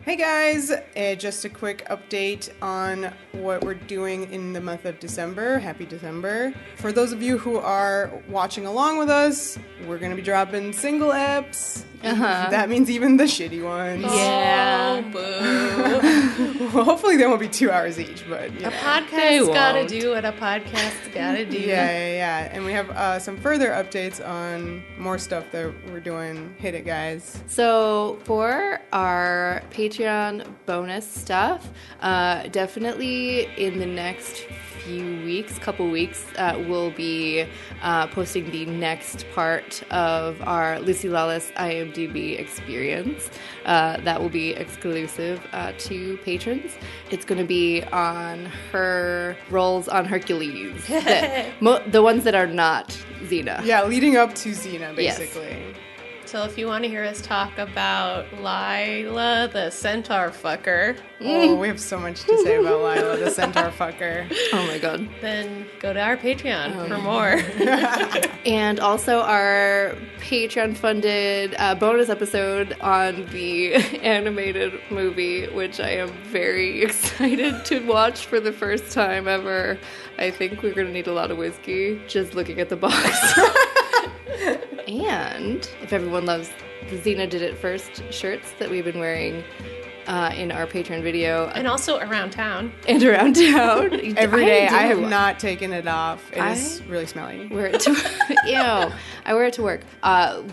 Hey guys, just a quick update on what we're doing in the month of December. Happy December. For those of you who are watching along with us, we're going to be dropping single eps. That means even the shitty ones. Yeah. Oh, boo. Well, hopefully they won't be 2 hours each, but A podcast's gotta do what a podcast's gotta do. Yeah. And we have some further updates on more stuff that we're doing. Hit it, guys. So for our Patreon bonus stuff, definitely in the next couple weeks, we'll be posting the next part of our Lucy Lawless IMDb experience. That will be exclusive to patrons. It's going to be on her roles on Hercules, the ones that are not Xena. Yeah, leading up to Xena, basically. Yes. So if you want to hear us talk about Lila, the centaur fucker, Oh, we have so much to say about Lila, the centaur fucker. Oh my god. then go to our Patreon for more. And also our Patreon-funded bonus episode on the animated movie, which I am very excited to watch for the first time ever. I think we're going to need a lot of whiskey just looking at the box. And if everyone loves the Xena Did It First shirts that we've been wearing in our Patreon video. And also around town. And around town. Every day. I have not taken it off. It is really smelly. Wear it to Ew. I wear it to work.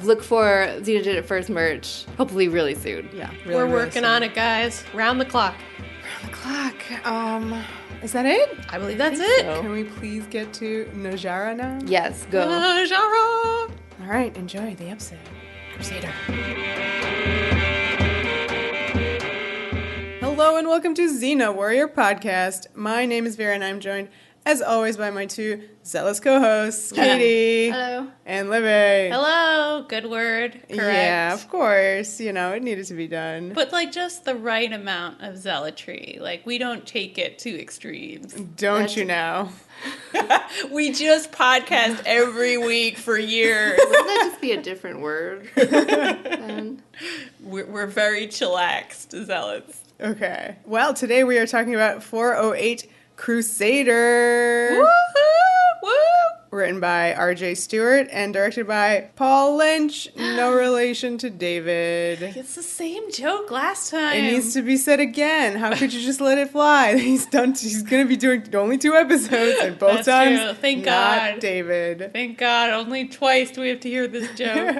Look for Xena Did It First merch. Hopefully really soon. Yeah, We're working on it, guys. Round the clock. Round the clock. Is that it? I believe that's it. so. Can we please get to Najara now? Yes, go. Najara. All right, enjoy the episode. Crusader. Hello and welcome to Xena Warrior Podcast. My name is Vera and I'm joined, as always, by my two zealous co-hosts, Katie Hello. and Livy. Hello. Good word. Correct. Yeah, of course. You know, it needed to be done. But, like, just the right amount of zealotry. Like, we don't take it to extremes. Don't you know? We just podcast every week for years. Wouldn't that just be a different word? Then? We're very chillaxed zealots. Okay. Well, today we are talking about 408 Crusader. Woohoo! Woo! Written by R.J. Stewart and directed by Paul Lynch. No relation to David. It's the same joke last time. It needs to be said again. How could you just let it fly? He's going to be doing only 2 episodes, and both That's times, true. Thank not God. David. Thank God, only twice do we have to hear this joke.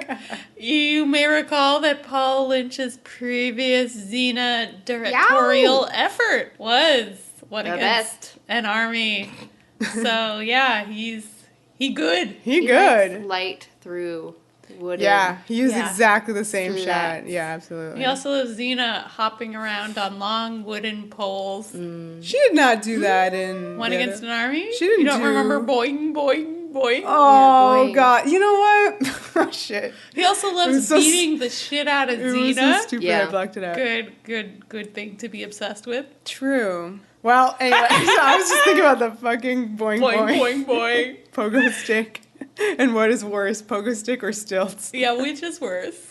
You may recall that Paul Lynch's previous Xena directorial effort was What The Against best. an Army. So, yeah, he good. He good. Likes light through wooden. Yeah, he used Yeah. exactly the same Slats. shot. Yeah, absolutely. We also have Xena hopping around on long wooden poles. She did not do that in... One the Against other- an Army? She didn't You don't do- remember boing, boing, boing? Oh, Yeah, boy. God. You know what? Oh, shit. He also It loves was so beating the shit out of It was so Xena. stupid Yeah. I blocked it out. Good thing to be obsessed with. True. Well, anyway, so I was just thinking about the fucking boing Boing, boing, boing, boing. pogo stick. And what is worse, pogo stick or stilts? Yeah, which is worse?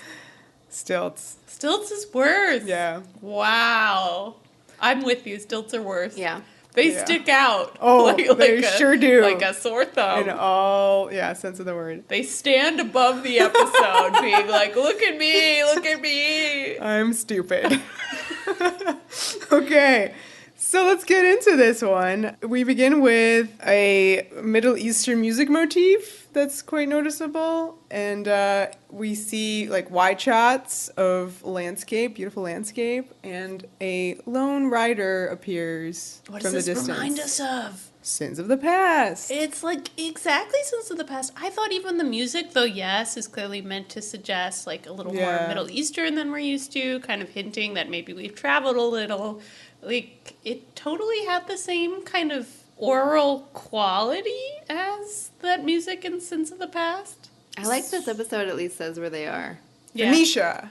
Stilts. Stilts is worse. Yeah. Wow. I'm with you. Stilts are worse. Yeah. They Yeah. stick out. Oh, they sure do. Like a sore thumb. In all, sense of the word. They stand above the episode being like, look at me, look at me. I'm stupid. Okay. So let's get into this one. We begin with a Middle Eastern music motif that's quite noticeable. And we see like wide shots of landscape, beautiful landscape, and a lone rider appears What from does the this distance. remind us of? Sins of the past. It's like exactly Sins of the Past. I thought even the music, though, yes, is clearly meant to suggest like a little more Yeah. Middle Eastern than we're used to, kind of hinting that maybe we've traveled a little. Like, it totally had the same kind of oral quality as that music in Sins of the Past. I like this episode at least says where they are. Yeah. Phoenicia.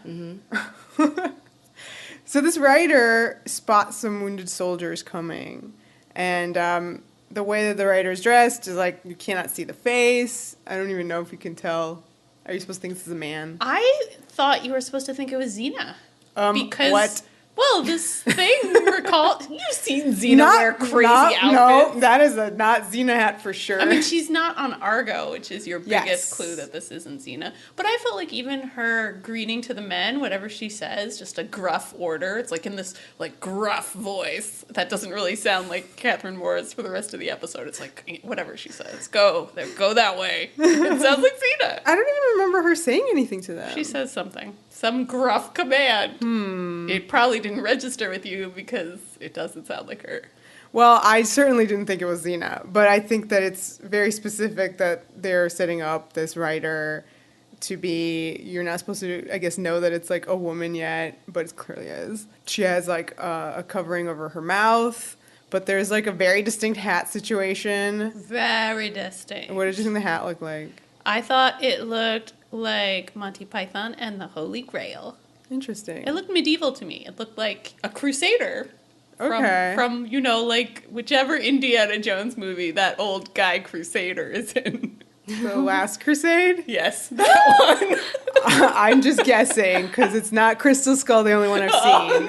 So this writer spots some wounded soldiers coming, and the way that the writer is dressed is like you cannot see the face. I don't even know if you can tell. Are you supposed to think this is a man? I thought you were supposed to think it was Xena. Because what? Well, this thing you've seen Xena wear crazy outfits. No, that is a not Xena hat for sure. I mean, she's not on Argo, which is your biggest Yes. clue that this isn't Xena. But I felt like even her greeting to the men, whatever she says, just a gruff order. It's like in this like gruff voice that doesn't really sound like Kathryn Morris for the rest of the episode. It's like whatever she says, go that way. It sounds like Xena. I don't even remember her saying anything to them. She says something. Some gruff command. It probably didn't register with you because it doesn't sound like her. Well, I certainly didn't think it was Xena, but I think that it's very specific that they're setting up this writer to be, you're not supposed to, I guess, know that it's like a woman yet, but it clearly is. She has like a covering over her mouth, but there's like a very distinct hat situation. Very distinct. What did you think the hat looked like? I thought it looked like Monty Python and the Holy Grail. Interesting. It looked medieval to me. It looked like a Crusader. Okay. From like whichever Indiana Jones movie that old guy Crusader is in. The Last Crusade? Yes, that one. I'm just guessing, because it's not Crystal Skull, the only one I've seen.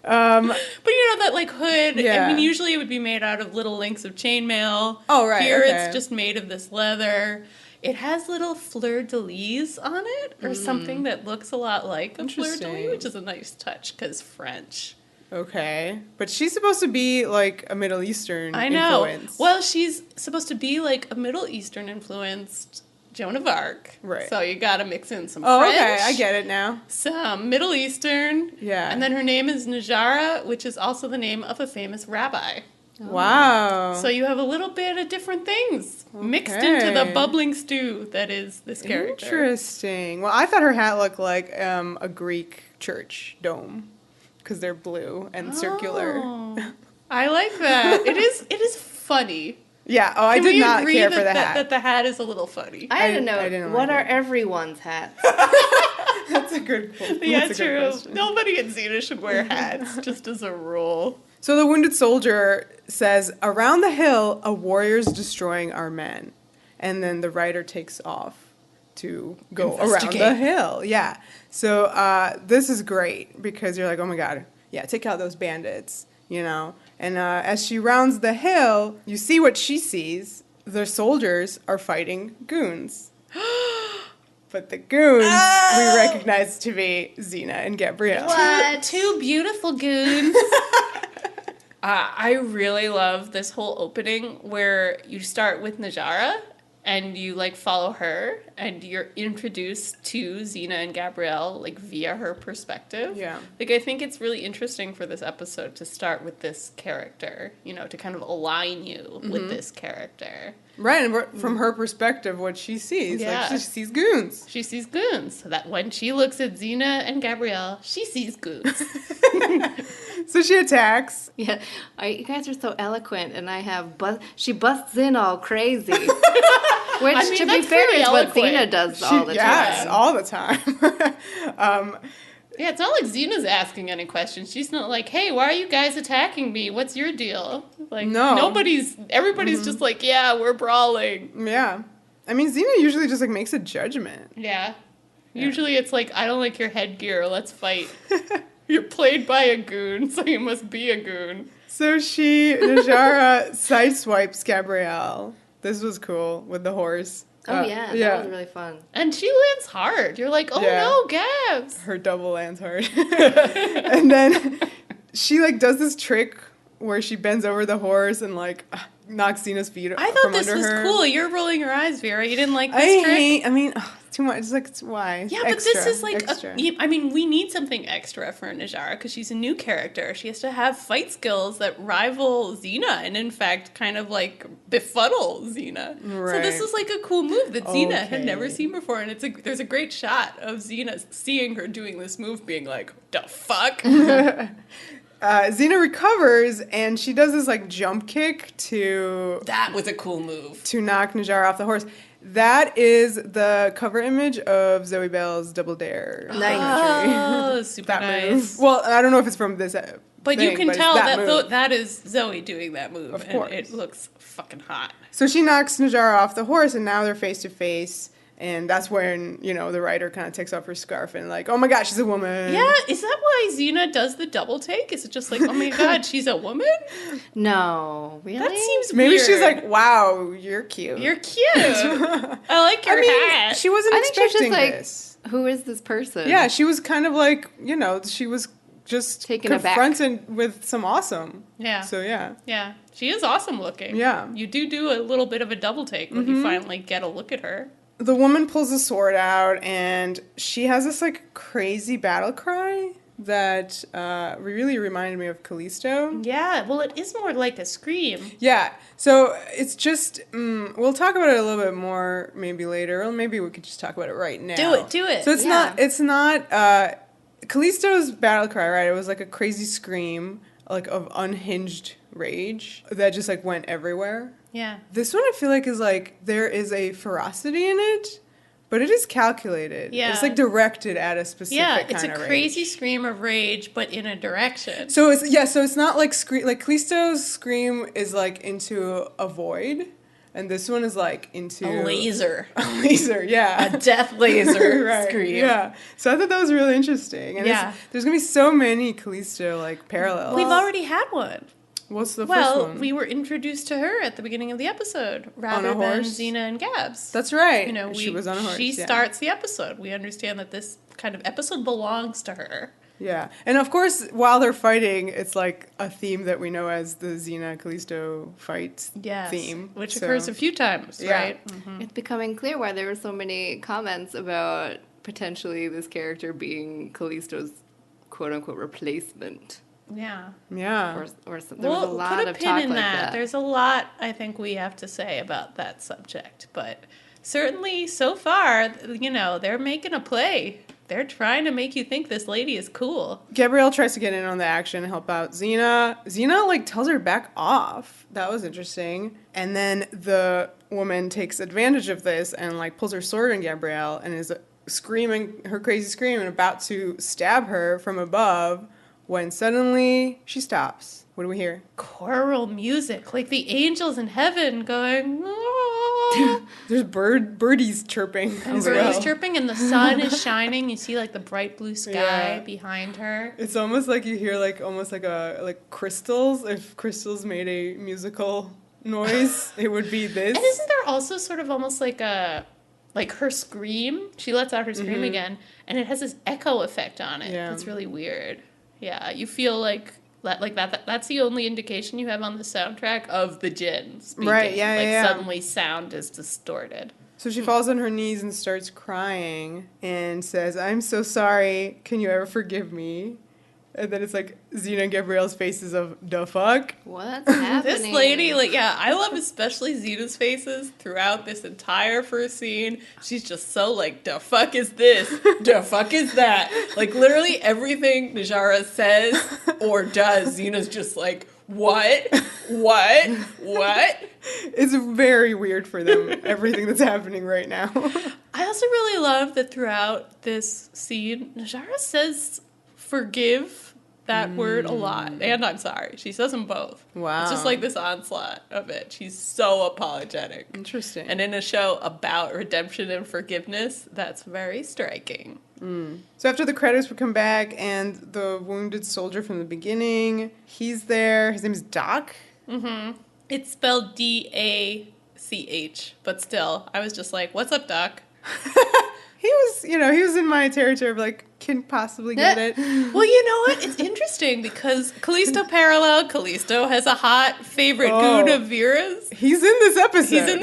But you know that like hood. Yeah. I mean, usually it would be made out of little links of chainmail. Oh, right, Here okay. it's just made of this leather. It has little fleur-de-lis on it, or something that looks a lot like a fleur-de-lis, Interesting. which is a nice touch, because French. Okay. But she's supposed to be like a Middle Eastern I know. influence. Well, she's supposed to be like a Middle Eastern influenced Joan of Arc. Right. So you gotta mix in some Oh, French. okay. I get it now. Some Middle Eastern. Yeah. And then her name is Najara, which is also the name of a famous rabbi. Wow. So you have a little bit of different things mixed into the Okay. bubbling stew that is this character. Interesting. Well, I thought her hat looked like a Greek church dome, because they're blue and circular. Oh, I like that. It is funny. Yeah. Oh, I Can did we not agree care that, for the that, hat. that the hat is a little funny? I don't know. I didn't What like are it. everyone's hats? That's a good. Yeah, that's a good true. question. Nobody in Xena should wear hats, just as a rule. So the wounded soldier says, "Around the hill, a warrior's destroying our men," and then the rider takes off to go around Investigate. the hill. Yeah. So this is great because you're like, oh my god, yeah, take out those bandits, you know. And as she rounds the hill, you see what she sees. The soldiers are fighting goons. But the goons we recognize to be Xena and Gabrielle. What? Two beautiful goons. I really love this whole opening where you start with Najara and you like follow her and you're introduced to Xena and Gabrielle like via her perspective. Yeah. Like I think it's really interesting for this episode to start with this character, you know, to kind of align you with this character. Right, and from her perspective, what she sees, Yeah. like she sees goons. She sees goons, so that when she looks at Xena and Gabrielle, she sees goons. So she attacks. Yeah, you guys are so eloquent, and I have she busts in all crazy. Which, I mean, to be that's fair, pretty is what eloquent. Xena does all the Yes, time. all the time. Yeah, it's not like Xena's asking any questions. She's not like, hey, why are you guys attacking me? What's your deal? Like, No. everybody's just like, yeah, we're brawling. Yeah. I mean, Xena usually just like makes a judgment. Yeah. Usually it's like, I don't like your headgear, let's fight. You're played by a goon, so you must be a goon. So Najara sideswipes Gabrielle. This was cool with the horse. Oh, yeah, that was really fun. And she lands hard. You're like, oh Yeah. no, Gabs. Her double lands hard. And then she like does this trick where she bends over the horse and like knocks Xena's feet I thought from this under was her. cool. You're rolling your eyes, Vera. You didn't like this trick? It's too much. It's like, why? Yeah, but this is like, extra. we need something extra for Najara because she's a new character. She has to have fight skills that rival Xena and, in fact, kind of like befuddle Xena. Right. So this is like a cool move that Xena had Okay. never seen before. And there's a great shot of Xena seeing her doing this move being like, the fuck? Xena recovers and she does this like jump kick to That was a cool move. knock Najara off the horse. That is the cover image of Zoe Bell's Double Dare. Nice. Oh, super That nice. move. Well, I don't know if it's from this But you thing, can it's tell that move. that is Zoe doing that move. Of and course. it looks fucking hot. So she knocks Najara off the horse and now they're face to face. And that's when, the writer kind of takes off her scarf and like, oh my God, she's a woman. Yeah, is that why Xena does the double take? Is it just like, oh my God, she's a woman? No, really? That seems Maybe weird. she's like, wow, you're cute. You're cute. I like your hat. She wasn't I think she's expecting just like, this. who is this person? Yeah, she was kind of like, she was just Taken aback. confronted with some awesome. Yeah. So, yeah. Yeah, she is awesome looking. Yeah. You do a little bit of a double take when you finally get a look at her. The woman pulls a sword out, and she has this, like, crazy battle cry that really reminded me of Callisto. Yeah, well, it is more like a scream. Yeah, so it's just, we'll talk about it a little bit more maybe later, or maybe we could just talk about it right now. Do it. So it's not, Callisto's battle cry, right? It was like a crazy scream, like, of unhinged rage that just, like, went everywhere. Yeah. This one I feel like is like there is a ferocity in it, but it is calculated. Yeah. It's like directed at a specific kind of rage. Yeah, it's a crazy scream of rage, but in a direction. So it's not like like Callisto's scream is like into a void, and this one is like into A laser. A laser, yeah. A death laser Right, scream. yeah. So I thought that was really interesting. And there's gonna be so many Callisto like parallels. We've already had one. What's the first one? We were introduced to her at the beginning of the episode, rather than horse? Xena and Gabs. That's right. She was on a horse. She yeah. starts the episode. We understand that this kind of episode belongs to her. Yeah. And of course, while they're fighting, it's like a theme that we know as the Xena Callisto fight theme. Which occurs a few times, right? Mm-hmm. It's becoming clear why there were so many comments about potentially this character being Callisto's quote-unquote replacement. Yeah. Yeah. Or there was a lot put a of pin talk in like that. There's a lot I think we have to say about that subject, but certainly so far, they're making a play. They're trying to make you think this lady is cool. Gabrielle tries to get in on the action and help out Xena. Xena, like, tells her back off. That was interesting. And then the woman takes advantage of this and, like, pulls her sword on Gabrielle and is screaming her crazy scream and about to stab her from above when suddenly she stops. What do we hear? Choral music, like the angels in heaven going, oh. There's birdies chirping as Birdies well. chirping and the sun is shining. You see like the bright blue sky behind her. It's almost like you hear almost like crystals. If crystals made a musical noise, it would be this. And isn't there also sort of almost like her scream? She lets out her scream again, and it has this echo effect on it. Yeah. That's really weird. Yeah, you feel like that. That's the only indication you have on the soundtrack of the Djinn speaking. Right, yeah. Suddenly sound is distorted. So she falls on her knees and starts crying and says, "I'm so sorry. Can you ever forgive me?" And then it's like Xena and Gabrielle's faces of the fuck. What's happening? This lady, I love especially Xena's faces throughout this entire first scene. She's just so like, the fuck is this? The fuck is that? Like, literally everything Najara says or does, Xena's just like, what? It's very weird for them, everything that's happening right now. I also really love that throughout this scene, Najara says forgive that word a lot. And I'm sorry. She says them both. Wow. It's just like this onslaught of it. She's so apologetic. Interesting. And in a show about redemption and forgiveness, that's very striking. So after the credits would come back and the wounded soldier from the beginning, he's there. His name is Doc. Mm-hmm. It's spelled D-A-C-H, but still, I was just like, what's up, Doc? He was in my territory of like, can possibly get it. Well, you know what? It's interesting because Callisto parallel. Callisto has a hot favorite goon of Vera's. He's in this episode.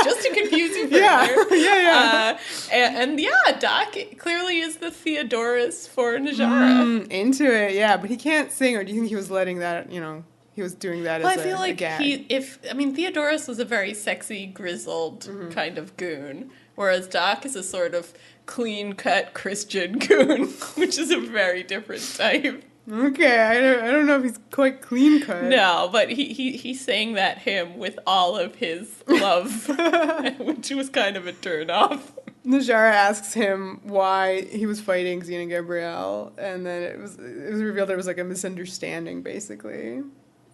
Just to confuse you further. Yeah. And Doc clearly is the Theodorus for Najara. Into it, yeah. But he can't sing, or do you think he was letting that, he was doing that Well, as I feel like gag? Theodorus was a very sexy, grizzled kind of goon, whereas Doc is a sort of clean-cut Christian goon, which is a very different type. Okay, I don't know if he's quite clean-cut. No, but he sang that hymn with all of his love, which was kind of a turn-off. Najara asks him why he was fighting Xena and Gabrielle, and then it was revealed there was like a misunderstanding, basically.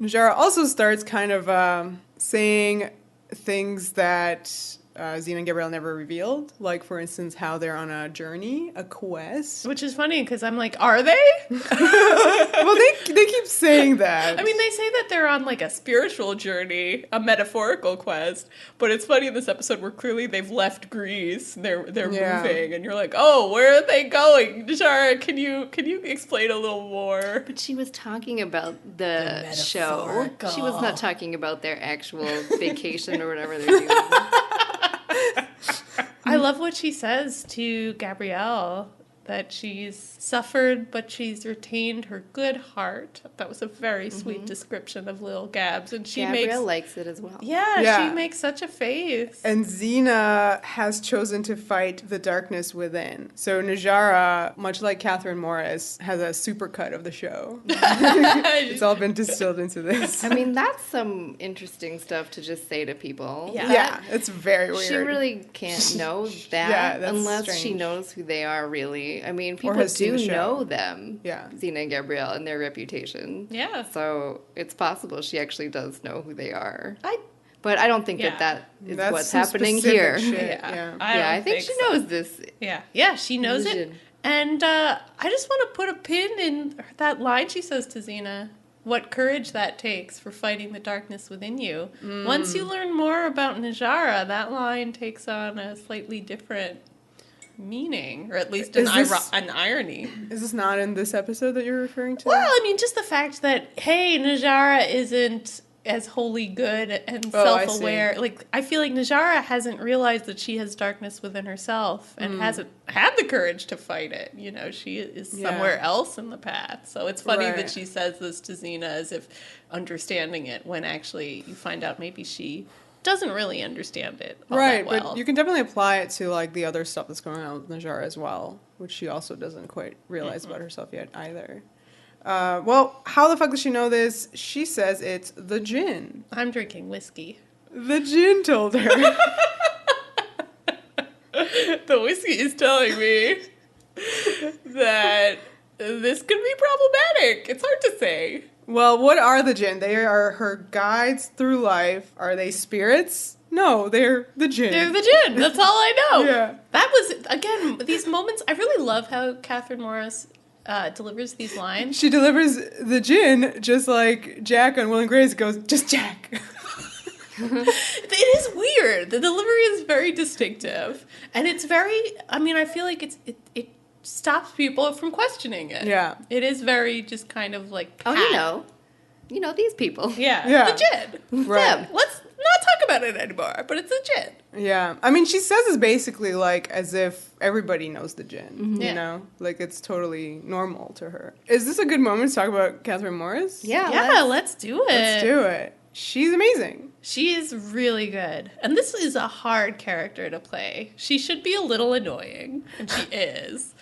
Najara also starts kind of saying things that Xena and Gabrielle never revealed. Like, for instance, how they're on a journey, a quest. Which is funny because I'm like, are they? Well, they keep saying that. I mean, they say that they're on like a spiritual journey, a metaphorical quest. But it's funny in this episode where clearly they've left Greece. They're moving, and you're like, oh, where are they going? Najara, can you explain a little more? But she was talking about the show. She was not talking about their actual vacation or whatever they're doing. I love what she says to Gabrielle, that she's suffered, but she's retained her good heart. That was a very sweet description of Lil Gabs. And Gabrielle likes it as well. Yeah, she makes such a face. And Xena has chosen to fight the darkness within. So Najara, much like Kathryn Morris, has a supercut of the show. It's all been distilled into this. I mean, that's some interesting stuff to just say to people. Yeah, it's very weird. She really can't know that unless she knows who they are really. I mean, people do know them, Xena and Gabrielle, and their reputation. Yeah. So it's possible she actually does know who they are. But I don't think that is That's what's happening here. I think she knows this. Yeah, she knows it. And I just want to put a pin in that line she says to Xena. What courage that takes for fighting the darkness within you. Once you learn more about Najara, that line takes on a slightly different meaning, or at least an irony. Is this not in this episode that you're referring to? Well, I mean, just the fact that, hey, Najara isn't as wholly good and self-aware. I feel like Najara hasn't realized that she has darkness within herself and hasn't had the courage to fight it. You know, she is somewhere else in the path. So it's funny that she says this to Xena as if understanding it, when actually you find out maybe she doesn't really understand it all that well. But you can definitely apply it to like the other stuff that's going on with Najara as well, which she also doesn't quite realize about herself yet either. Well, how the fuck does she know this? She says it's the Djinn. I'm drinking whiskey. The Djinn told her. The whiskey is telling me that this could be problematic. It's hard to say. Well, what are the Djinn? They are her guides through life. Are they spirits? No, they're the Djinn. They're the Djinn. That's all I know. Yeah. That was, again, these moments. I really love how Kathryn Morris delivers these lines. She delivers the Djinn just like Jack on Will and Grace goes, just Jack. It is weird. The delivery is very distinctive. And it's very, I mean, I feel like it stops people from questioning it. Yeah. It is very just kind of like pat. Oh, you know these people. Yeah. The Djinn. Right. Let's not talk about it anymore, but it's a Djinn. Yeah. I mean, she says it's basically like as if everybody knows the Djinn, you know? Like it's totally normal to her. Is this a good moment to talk about Kathryn Morris? Yeah, let's do it. Let's do it. She's amazing. She is really good. And this is a hard character to play. She should be a little annoying, and she is.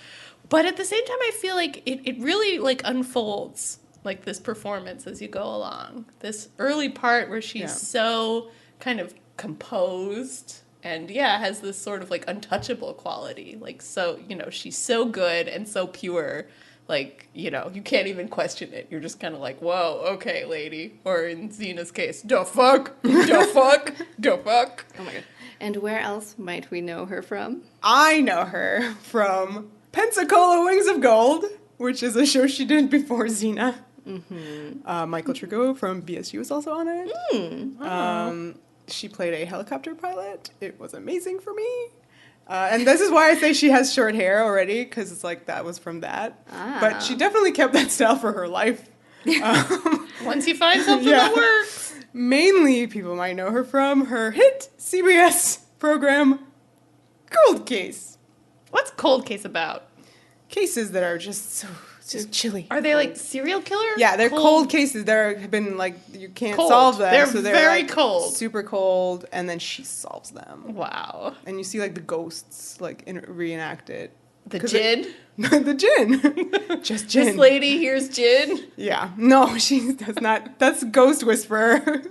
But at the same time, I feel like it really like unfolds like this performance as you go along. This early part where she's so kind of composed and has this sort of like untouchable quality. Like, so, you know, she's so good and so pure. Like, you know, you can't even question it. You're just kind of like, whoa, okay, lady. Or in Xena's case, da fuck, da fuck, da fuck. Oh my god. And where else might we know her from? I know her from Pensacola Wings of Gold, which is a show she did before Xena. Mm-hmm. Michael Trigo from BSU was also on it. She played a helicopter pilot. It was amazing for me. And this is why I say she has short hair already, because it's like that was from that. But she definitely kept that style for her life. Once you find something that works. Mainly, people might know her from her hit CBS program, Cold Case. What's Cold Case about? Cases that are just chilly. Are they like serial killer? Yeah, they're cold cases that have been like, you can't solve them. They're so very like cold. Super cold, and then she solves them. Wow. And you see like the ghosts like reenact it. The Djinn? The Djinn. Just Djinn. This lady hears Djinn? Yeah. No, she does not. That's Ghost Whisperer.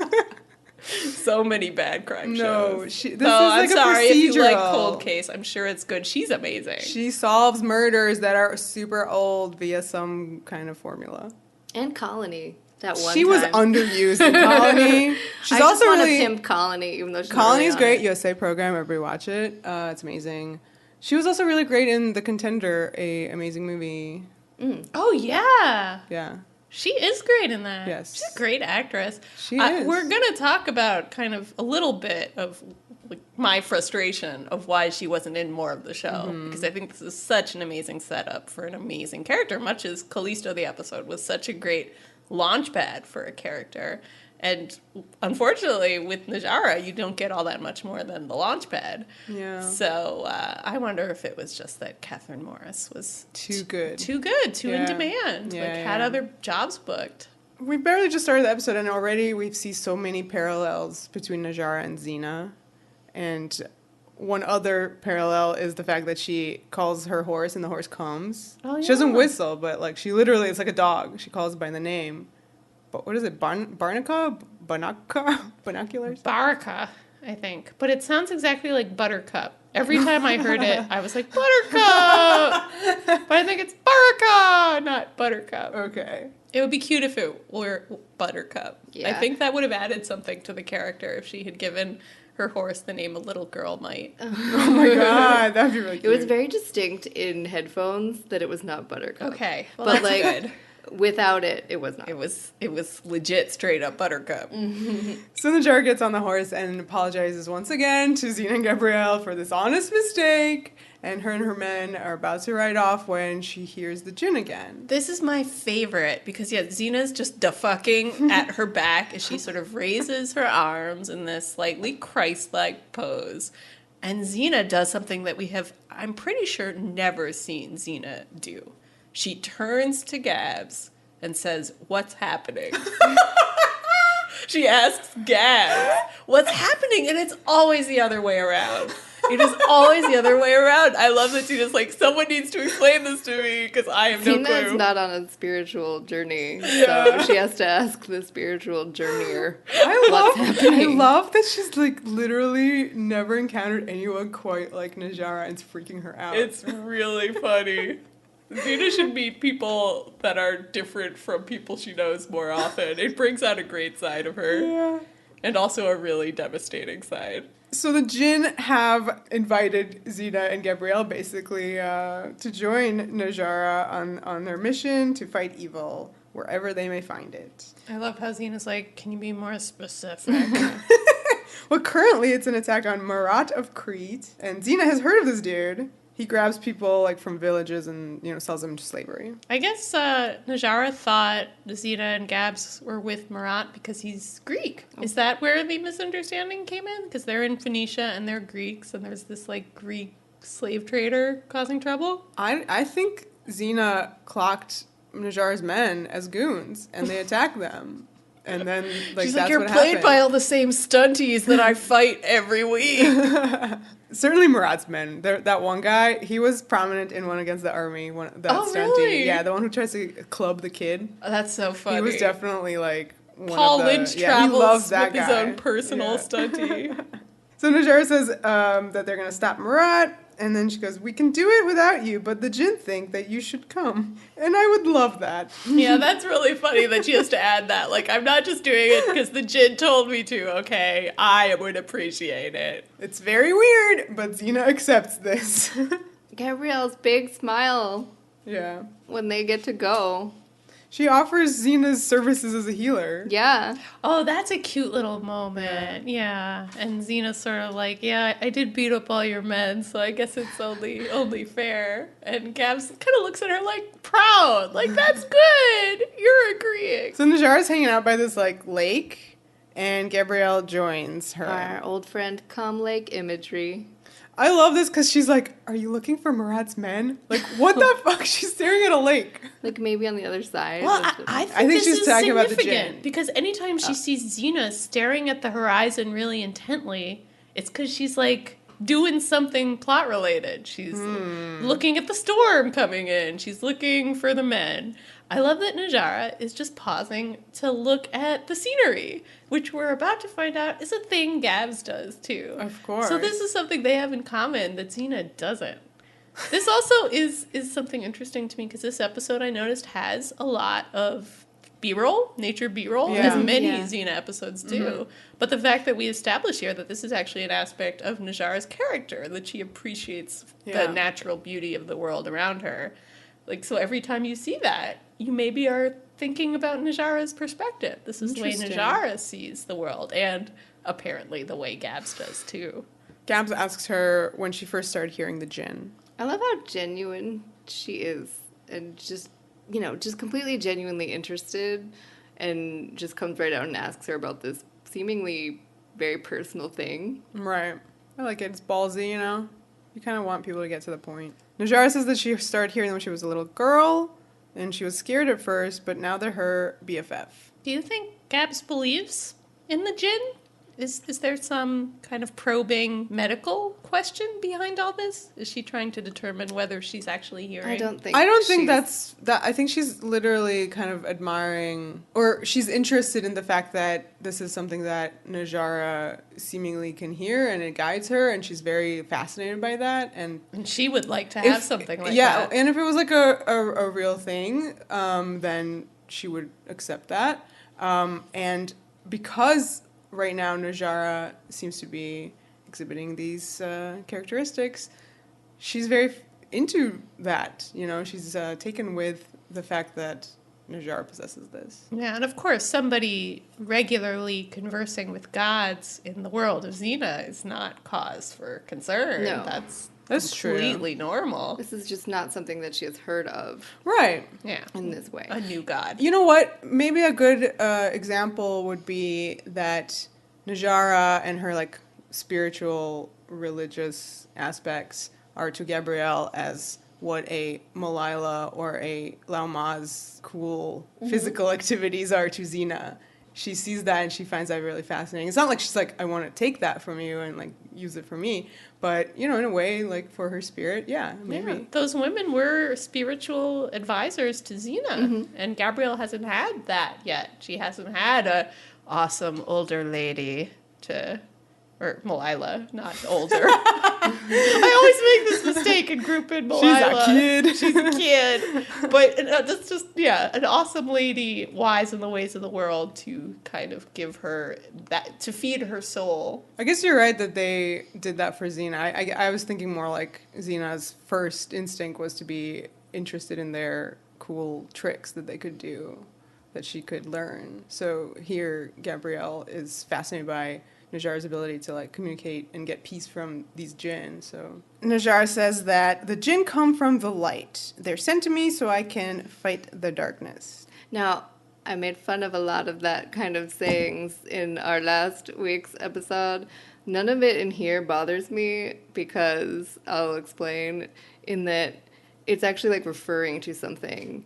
So many bad crime shows. This is like I'm sorry a procedural. if you like Cold Case. I'm sure it's good. She's amazing. She solves murders that are super old via some kind of formula. And Colony. That one She was time. underused in Colony. She's I also just want really... to pimp Colony, even though she's Colony's not great. really on it. USA program. Everybody watch it. It's amazing. She was also really great in The Contender, a amazing movie. Oh, yeah. Yeah. She is great in that. Yes. She's a great actress. She is. We're going to talk about kind of a little bit of like, my frustration of why she wasn't in more of the show. Because I think this is such an amazing setup for an amazing character, much as Callisto the episode was such a great launch pad for a character. And unfortunately, with Najara, you don't get all that much more than the launch pad. Yeah. So I wonder if it was just that Kathryn Morris was Too good. too in demand. Yeah, Had other jobs booked. We barely just started the episode, and already we see so many parallels between Najara and Xena. And one other parallel is the fact that she calls her horse, and the horse comes. Oh, yeah. She doesn't whistle, but like she literally, it's like a dog. She calls by the name. But what is it? Barnaca? Binoculars? Baraka, I think. But it sounds exactly like Buttercup. Every time I heard it, I was like, Buttercup! But I think it's Baraka, not Buttercup. Okay. It would be cute if it were Buttercup. Yeah. I think that would have added something to the character if she had given her horse the name a little girl might. Oh my god, that'd be really It cute. was very distinct in headphones that it was not Buttercup. Okay, well, but that's like good. without it, it was not. It was legit straight up Buttercup. So Najara gets on the horse and apologizes once again to Xena and Gabrielle for this honest mistake. And her men are about to ride off when she hears the Djinn again. This is my favorite because, yeah, Xena's just da-fucking at her back as she sort of raises her arms in this slightly Christ-like pose. And Xena does something that we have, I'm pretty sure, never seen Xena do. She turns to Gabs and says, "What's happening?" She asks Gabs, "What's happening?" And it's always the other way around. It is always the other way around. I love that Xena's like, someone needs to explain this to me because I have no Xena clue. is not on a spiritual journey, so she has to ask the spiritual journeyer what's I happening. love that she's like literally never encountered anyone quite like Najara and it's freaking her out. It's really funny. Xena should meet people that are different from people she knows more often. It brings out a great side of her. Yeah. And also a really devastating side. So the Djinn have invited Xena and Gabrielle basically to join Najara on their mission to fight evil wherever they may find it. I love how Xena's like, can you be more specific? Well, currently it's an attack on Marat of Crete, and Xena has heard of this dude. He grabs people like from villages and sells them to slavery. I guess Najara thought Xena and Gabs were with Marat because he's Greek. Is that where the misunderstanding came in? Because they're in Phoenicia and they're Greeks and there's this like Greek slave trader causing trouble? I think Xena clocked Najara's men as goons and they attacked them. And then She's that's like, you're what played happened. by all the same stunties that I fight every week. Certainly Marat's men. That one guy, he was prominent in One Against the Army. That Oh, stunty. really? Yeah, the one who tries to club the kid. Oh, that's so funny. He was definitely like one Paul of the, Lynch he loves travels that with his guy. own personal Yeah. stunty. So Najara says that they're going to stop Marat, and then she goes, "We can do it without you, but the Djinn think that you should come." And I would love that. Yeah, that's really funny that she has to add that. Like, I'm not just doing it because the Djinn told me to, okay? I would appreciate it. It's very weird, but Xena accepts this. Gabrielle's big smile Yeah. when they get to go. She offers Xena's services as a healer. Yeah. Oh, that's a cute little moment. Yeah. And Xena's sort of like, yeah, I did beat up all your men, so I guess it's only fair. And Gabs kind of looks at her like, proud. Like, that's good. You're agreeing. So Najara's hanging out by this like lake, and Gabrielle joins her. Our old friend Calm Lake imagery. I love this because she's like, "Are you looking for Marat's men?" Like, what the fuck? She's staring at a lake. Like maybe on the other side. Well, of the- I think think this she's is talking about the significant Djinn. because anytime she sees Xena staring at the horizon really intently, it's because she's like doing something plot related. She's looking at the storm coming in. She's looking for the men. I love that Najara is just pausing to look at the scenery, which we're about to find out is a thing Gabs does too. Of course. So this is something they have in common that Xena doesn't. This also is something interesting to me because this episode I noticed has a lot of B-roll, nature B-roll, Yeah. as many Yeah. Xena episodes do. But the fact that we establish here that this is actually an aspect of Najara's character, that she appreciates Yeah. the natural beauty of the world around her. Like, so every time you see that, you maybe are thinking about Najara's perspective. This is the way Interesting. Najara sees the world, and apparently the way Gabs does too. Gabs asks her when she first started hearing the Djinn. I love how genuine she is, and just, just completely genuinely interested, and just comes right out and asks her about this seemingly very personal thing. Right. I like it. It's ballsy, you know? You kind of want people to get to the point. Najara says that she started hearing them when she was a little girl, and she was scared at first, but now they're her BFF. Do you think Gabs believes in the Djinn? Is there some kind of probing medical question behind all this? Is she trying to determine whether she's actually hearing? I don't think think she's- that's that. I think she's literally kind of admiring, or she's interested in the fact that this is something that Najara seemingly can hear, and it guides her, and she's very fascinated by that. And And she would like to have something like yeah, that. and if it was like a real thing, then she would accept that. And because right now Najara seems to be exhibiting these characteristics, she's very into that. You know, she's taken with the fact that Najara possesses this. Yeah, and of course, somebody regularly conversing with gods in the world of Xena is not cause for concern. No. That's true. completely normal. This is just not something that she has heard of Right. Yeah, in this way. a new god. You know what? Maybe a good example would be that Najara and her like spiritual, religious aspects are to Gabrielle as what a Malila or a Laoma's cool physical activities are to Xena. She sees that and she finds that really fascinating. It's not like she's like, I want to take that from you and like use it for me, but you know, in a way, like for her spirit, yeah, maybe. Yeah, those women were spiritual advisors to Xena, and Gabrielle hasn't had that yet. She hasn't had a awesome older lady to, or Malila, not older. I always make this mistake and group in Malila. She's a kid. She's a kid, but that's just an awesome lady, wise in the ways of the world, to kind of give her that, to feed her soul. I guess you're right that they did that for Xena. I was thinking more like Xena's first instinct was to be interested in their cool tricks that they could do, that she could learn. So here, Gabrielle is fascinated by Najara's ability to like communicate and get peace from these Djinn. So Najara says that the Djinn come from the light. They're sent to me so I can fight the darkness. Now, I made fun of a lot of that kind of sayings in our last week's episode. None of it in here bothers me because I'll explain in that it's actually like referring to something.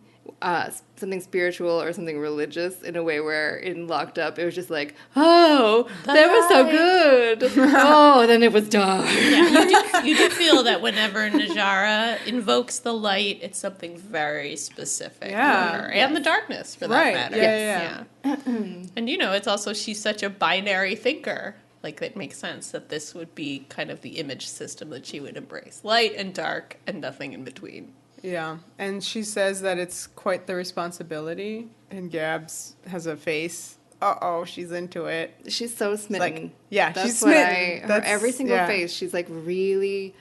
Something spiritual or something religious in a way where in Locked Up it was just like, oh, that was so good. Oh, then it was dark. Yeah, you do feel that whenever Najara invokes the light, it's something very specific Yeah. for her. And the darkness, for that Right, matter. yeah. And it's also, she's such a binary thinker. Like, it makes sense that this would be kind of the image system that she would embrace. Light and dark and nothing in between. Yeah, and she says that it's quite the responsibility, and Gabs has a face. Uh-oh, she's into it. She's so smitten. Like, yeah, That's she's what smitten. her That's- every single yeah. face, she's like really,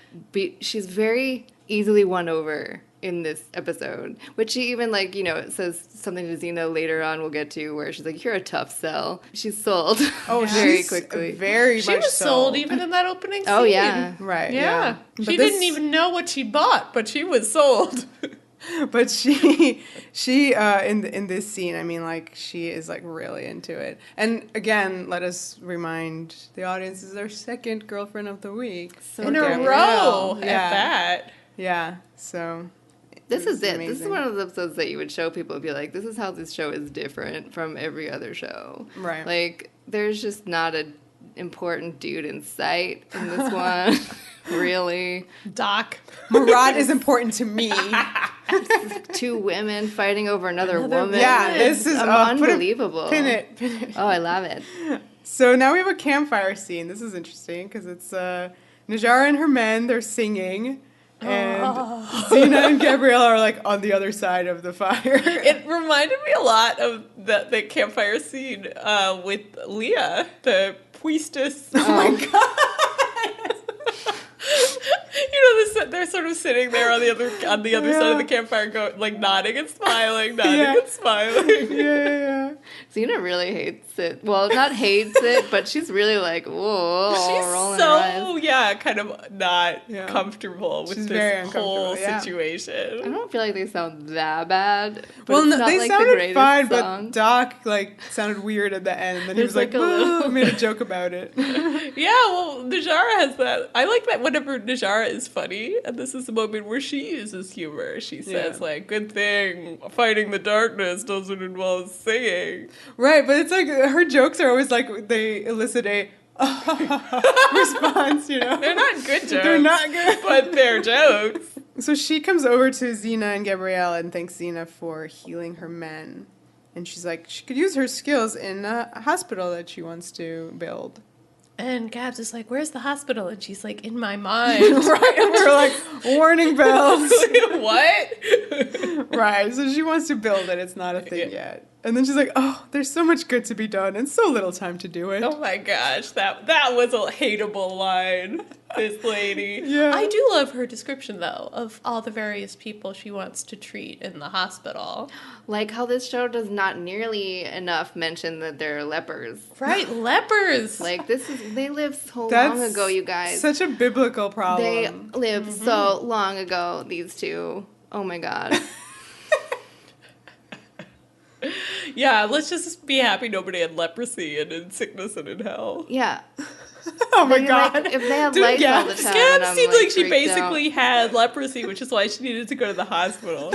she's very easily won over in this episode. Which she even says something to Xena later on we'll get to where she's like, you're a tough sell. She's sold very she's quickly. Very She much was so. sold even in that opening scene. Oh, yeah. Right, Yeah. yeah. But She this- didn't even know what she bought, but she was sold. But she in this scene, I mean, like, she is like really into it. And again, let us remind the audience, this is our second girlfriend of the week. So in a Gabrielle. row Yeah. at that. Yeah, so This is it. This is amazing. one of the episodes that you would show people and be like, this is how this show is different from every other show. Right. Like, there's just not an important dude in sight in this one. Really. Doc. Murad is important to me. Two women fighting over another woman. Yeah, this is unbelievable. Pin it. Oh, I love it. So now we have a campfire scene. This is interesting because it's Najara and her men. They're singing, And Xena and Gabrielle are like on the other side of the fire. It reminded me a lot of the campfire scene with Leah, the priestess. Oh my god. They're sort of sitting there on the other side of the campfire, like nodding and smiling, and smiling. Yeah. Xena really hates it. Well, not hates it, but she's really like, whoa, rolling her eyes. She's kind of not comfortable with this whole situation. I don't feel like they sound that bad. But Well, it's not they like sounded fine, song. but Doc sounded weird at the end. And he was There's like, "Woo," made a joke about it. Yeah, well, Najara has that. I like that whenever Najara is funny, and this is the moment where she uses humor. She says, good thing fighting the darkness doesn't involve singing. Right, but it's like her jokes are always like they elicit a response, They're not good jokes. They're not good. But they're jokes. So she comes over to Xena and Gabrielle and thanks Xena for healing her men. And she's like, she could use her skills in a hospital that she wants to build. And Gabs is like, where's the hospital? And she's like, in my mind. Right, and we're like, warning bells. What? Right, so she wants to build it. It's not a thing yet. And then she's like, oh, there's so much good to be done and so little time to do it. Oh my gosh, that was a hateable line, this lady. Yeah. I do love her description, though, of all the various people she wants to treat in the hospital. Like how this show does not nearly enough mention that they're lepers. Right, lepers. Like, they lived so long ago, you guys. Such a biblical problem. They lived so long ago, these two. Oh my god. Yeah, let's just be happy nobody had leprosy and in sickness and in hell. Yeah. Oh my Maybe, god. like, if they had lights all the time. Scab seemed like she freaked basically had leprosy, which is why she needed to go to the hospital.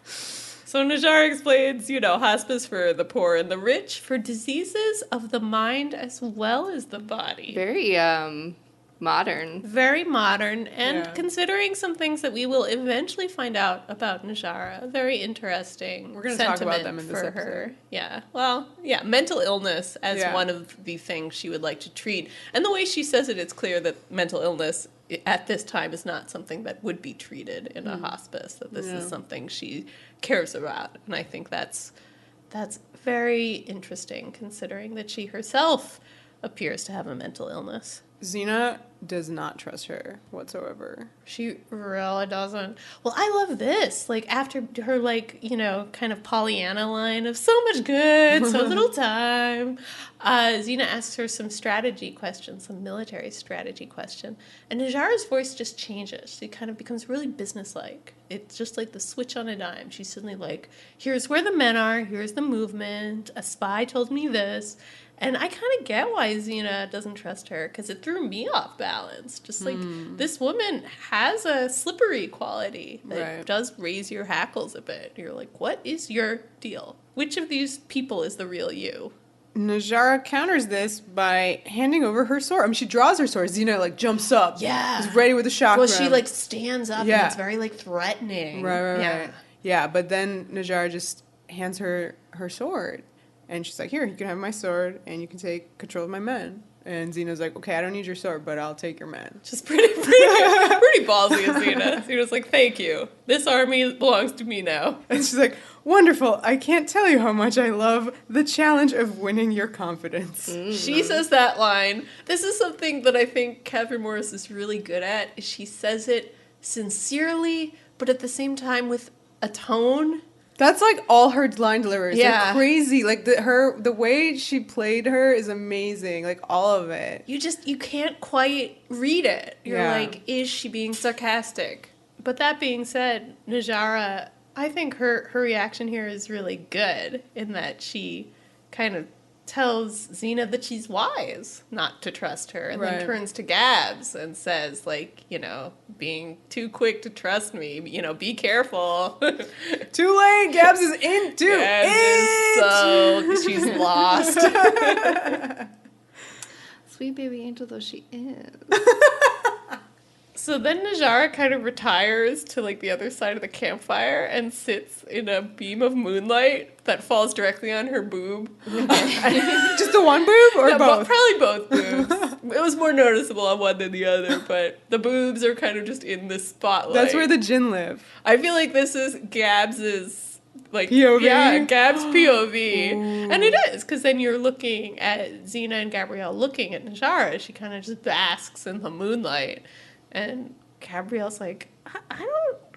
So Najara explains, hospice for the poor and the rich, for diseases of the mind as well as the body. Very, modern. Very modern, and considering some things that we will eventually find out about Najara, very interesting. We're going to talk about them in this for episode. her. Yeah, well, mental illness as one of the things she would like to treat, and the way she says it, it's clear that mental illness at this time is not something that would be treated in a hospice. That this is something she cares about, and I think that's very interesting, considering that she herself appears to have a mental illness. Xena does not trust her whatsoever. She really doesn't. Well, I love this. Like, after her, kind of Pollyanna line of so much good, so little time, Xena asks her some strategy questions, some military strategy question. And Najara's voice just changes. She kind of becomes really businesslike. It's just like the switch on a dime. She's suddenly like, here's where the men are, here's the movement, a spy told me this. And I kind of get why Xena doesn't trust her, because it threw me off balance. Just like, this woman has a slippery quality that does raise your hackles a bit. You're like, what is your deal? Which of these people is the real you? Najara counters this by handing over her sword. I mean, she draws her sword. Xena, jumps up. Yeah. Is ready with a chakram. Well, she, stands up and it's very, threatening. Right. Yeah, but then Najara just hands her her sword. And she's like, here, you can have my sword, and you can take control of my men. And Xena's like, okay, I don't need your sword, but I'll take your men. Just pretty ballsy of Xena. Xena's like, thank you. This army belongs to me now. And she's like, wonderful. I can't tell you how much I love the challenge of winning your confidence. She says that line. This is something that I think Kathryn Morris is really good at. Is she says it sincerely, but at the same time with a tone. That's all her line deliveries. Yeah. They're crazy. The way she played her is amazing. All of it. You can't quite read it. You're like, is she being sarcastic? But that being said, Najara, I think her reaction here is really good in that she kind of tells Xena that she's wise not to trust her, and then turns to Gabs and says, being too quick to trust me, be careful. Too late. Gabs is into it. She's lost. Sweet baby angel though she is. So then Najara kind of retires to the other side of the campfire and sits in a beam of moonlight that falls directly on her boob. Just the one boob or both? Probably both boobs. It was more noticeable on one than the other, but the boobs are kind of just in the spotlight. That's where the Djinn live. I feel like this is Gabs's, like, POV? Yeah, Gab's POV. And it is, because then you're looking at Xena and Gabrielle looking at Najara. She kind of just basks in the moonlight. And Gabrielle's like,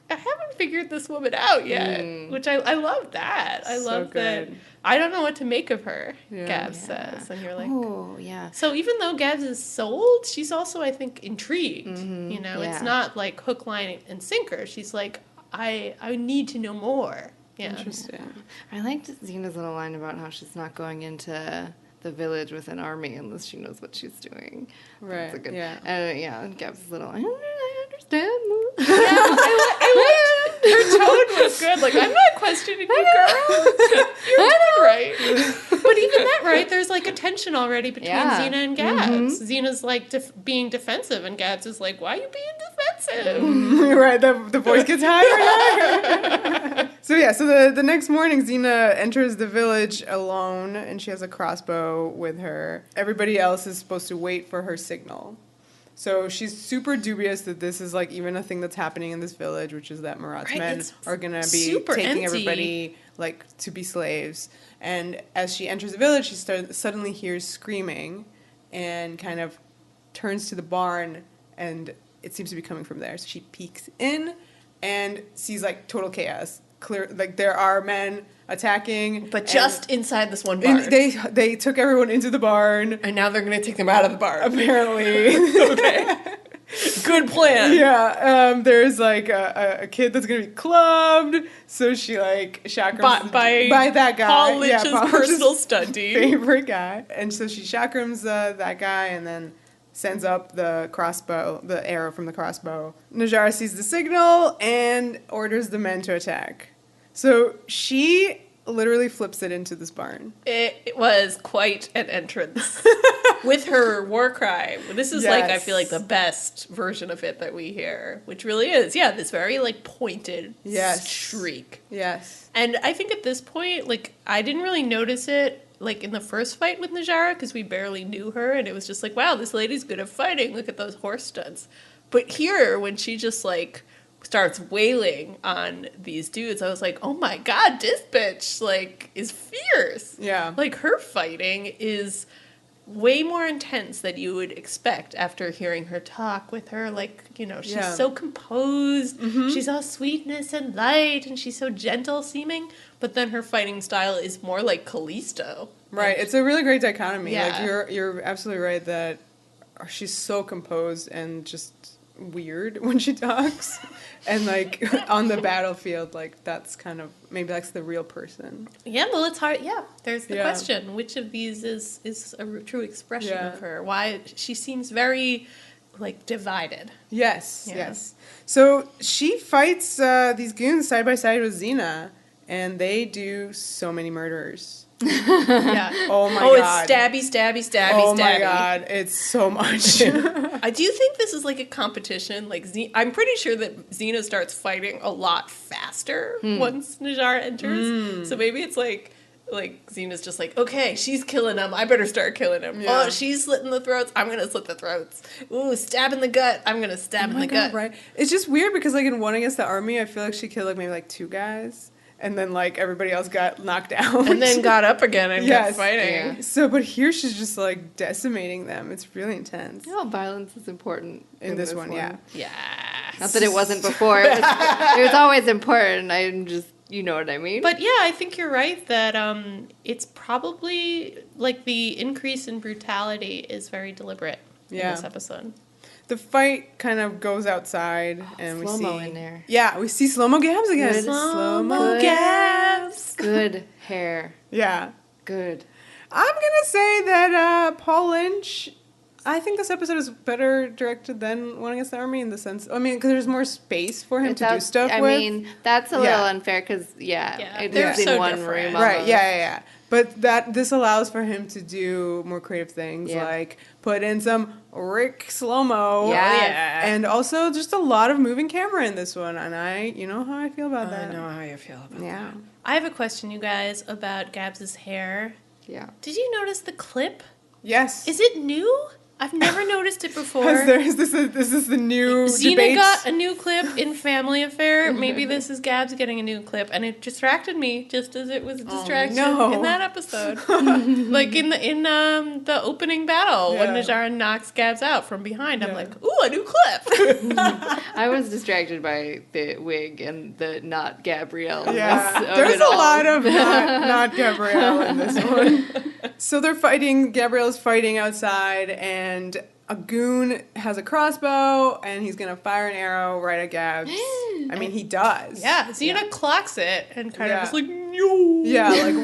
I haven't figured this woman out yet. Which I love that. I love that. I don't know what to make of her, Gabs says. And you're like, oh, yeah. So even though Gabs is sold, she's also, I think, intrigued. You know, it's not like hook, line, and sinker. She's like, I need to know more. Yeah. Interesting. I liked Xena's little line about how she's not going into the village with an army unless she knows what she's doing. Right. That's a good, yeah. And Gab's little, I understand. I liked her tone was good. Like, I'm not questioning you, girl. You're doing right. But even that, right, there's like a tension already between Xena and Gabs. Xena's like being defensive, and Gabs is like, why are you being defensive? Right, the voice gets higher. So the next morning, Xena enters the village alone, and she has a crossbow with her. Everybody else is supposed to wait for her signal. So she's super dubious that this is like even a thing that's happening in this village, which is that Marat's men are gonna be taking everybody like to be slaves. And as she enters the village, she suddenly hears screaming, and kind of turns to the barn, and it seems to be coming from there. So she peeks in and sees like total chaos. Clear, like there are men attacking, but just inside this one barn. They took everyone into the barn, and now they're going to take them out of the barn. Apparently, okay, good plan. Yeah, there's like a kid that's going to be clubbed, so she like chakrams by that guy, Paul Lynch's personal study, favorite guy, and so she chakrams that guy, and then sends up the crossbow, the arrow from the crossbow. Najara sees the signal and orders the men to attack. So she literally flips it into this barn. It was quite an entrance with her war cry. This is like, I feel like the best version of it that we hear, which really is, this very like pointed shriek. Yes. And I think at this point, like, I didn't really notice it like in the first fight with Najara, because we barely knew her, and it was just like, wow, this lady's good at fighting. Look at those horse stunts. But here, when she just like starts wailing on these dudes, I was like, oh my god, this bitch like is fierce. Yeah. Like her fighting is way more intense than you would expect after hearing her talk with her. Like, you know, she's so composed. She's all sweetness and light, and she's so gentle seeming. But then her fighting style is more like Callisto. Right. It's a really great dichotomy. Yeah. Like you're absolutely right that she's so composed and just weird when she talks. And like on the battlefield, like that's kind of, maybe that's the real person. Yeah, well, it's hard. Yeah, there's the question. Which of these is a true expression of her? Why she seems very like divided. Yes, yes. So she fights these goons side by side with Xena, and they do so many murders. Oh my god. It's stabby. Oh my god, it's so much. I do think this is like a competition. Like I'm pretty sure that Xena starts fighting a lot faster once Najara enters. So maybe it's like Xena's just like, okay, she's killing him, I better start killing him. Oh, she's slitting the throats, I'm gonna slit the throats. Ooh, stab in the gut, I'm gonna stab in the gut. Right. It's just weird because like in One Against the Army, I feel like she killed like maybe like 2 guys. And then, like, everybody else got knocked out. And then got up again and kept fighting. Yeah. So, but here she's just, like, decimating them. It's really intense. You know, violence is important in this one. Yeah. Not that it wasn't before. It was always important. I'm just, you know what I mean? But, yeah, I think you're right that it's probably, like, the increase in brutality is very deliberate in this episode. The fight kind of goes outside, and we see slow-mo in there. Yeah, we see slow-mo Gabs again. Good. Slow-mo Gabs. Good hair. Yeah. Good. I'm gonna say that Paul Lynch, I think this episode is better directed than One Against the Army in the sense, I mean, because there's more space for him to do stuff with. I mean, that's a little unfair because, they're it's in so one different. room. Right, yeah. But this allows for him to do more creative things, like put in some Rick slow-mo. Yeah. And also just a lot of moving camera in this one. And you know how I feel about that. I know how you feel about that. Yeah. I have a question, you guys, about Gabs' hair. Yeah. Did you notice the clip? Yes. Is it new? I've never noticed it before. This is the new Xena debate. got a new clip in Family Affair. Maybe this is Gabs getting a new clip, and it distracted me just as it was a distraction in that episode. Like in the opening battle when Najara knocks Gabs out from behind. I'm like, ooh, a new clip. I was distracted by the wig and the not Gabrielle. Yeah, there's a lot of not Gabrielle in this one. So they're fighting. Gabrielle's fighting outside, and a goon has a crossbow, and he's gonna fire an arrow right at Gabs. I mean, he does. Yeah, Xena clocks it and kind of just like, no. Yeah, like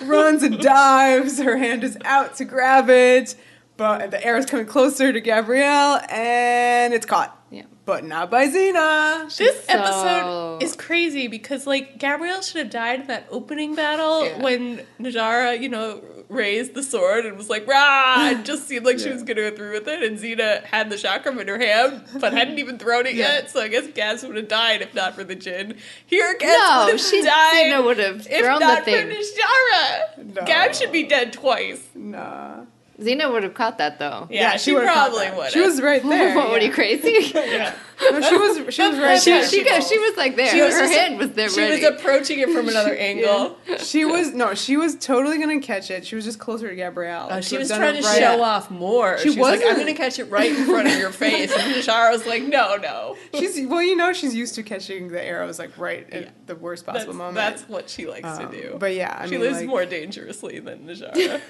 runs and dives. Her hand is out to grab it, but the arrow's coming closer to Gabrielle, and it's caught. Yeah. But not by Xena. This episode is crazy because, like, Gabrielle should have died in that opening battle when Najara, raised the sword and was like, rah! It just seemed like she was going to go through with it. And Xena had the chakram in her hand, but hadn't even thrown it yet. So I guess Gabs would have died if not for the Djinn. Here, Gabs would have died. Xena would have thrown the thing. If not for Najara. No. Gabs should be dead twice. Nah. Xena would have caught that, though. Yeah, she probably would have. She was right there. What, are you crazy? Yeah. No, she was right there. She was like there. Her hand was there She ready. was approaching it from another angle. She was totally gonna catch it. She was just closer to Gabrielle. She was trying to show off more. She was like, I'm gonna catch it right in front of your face. And Najara was like, no. She's used to catching the arrows like right at the worst possible moment. That's what she likes to do. But yeah, she lives more dangerously than Najara.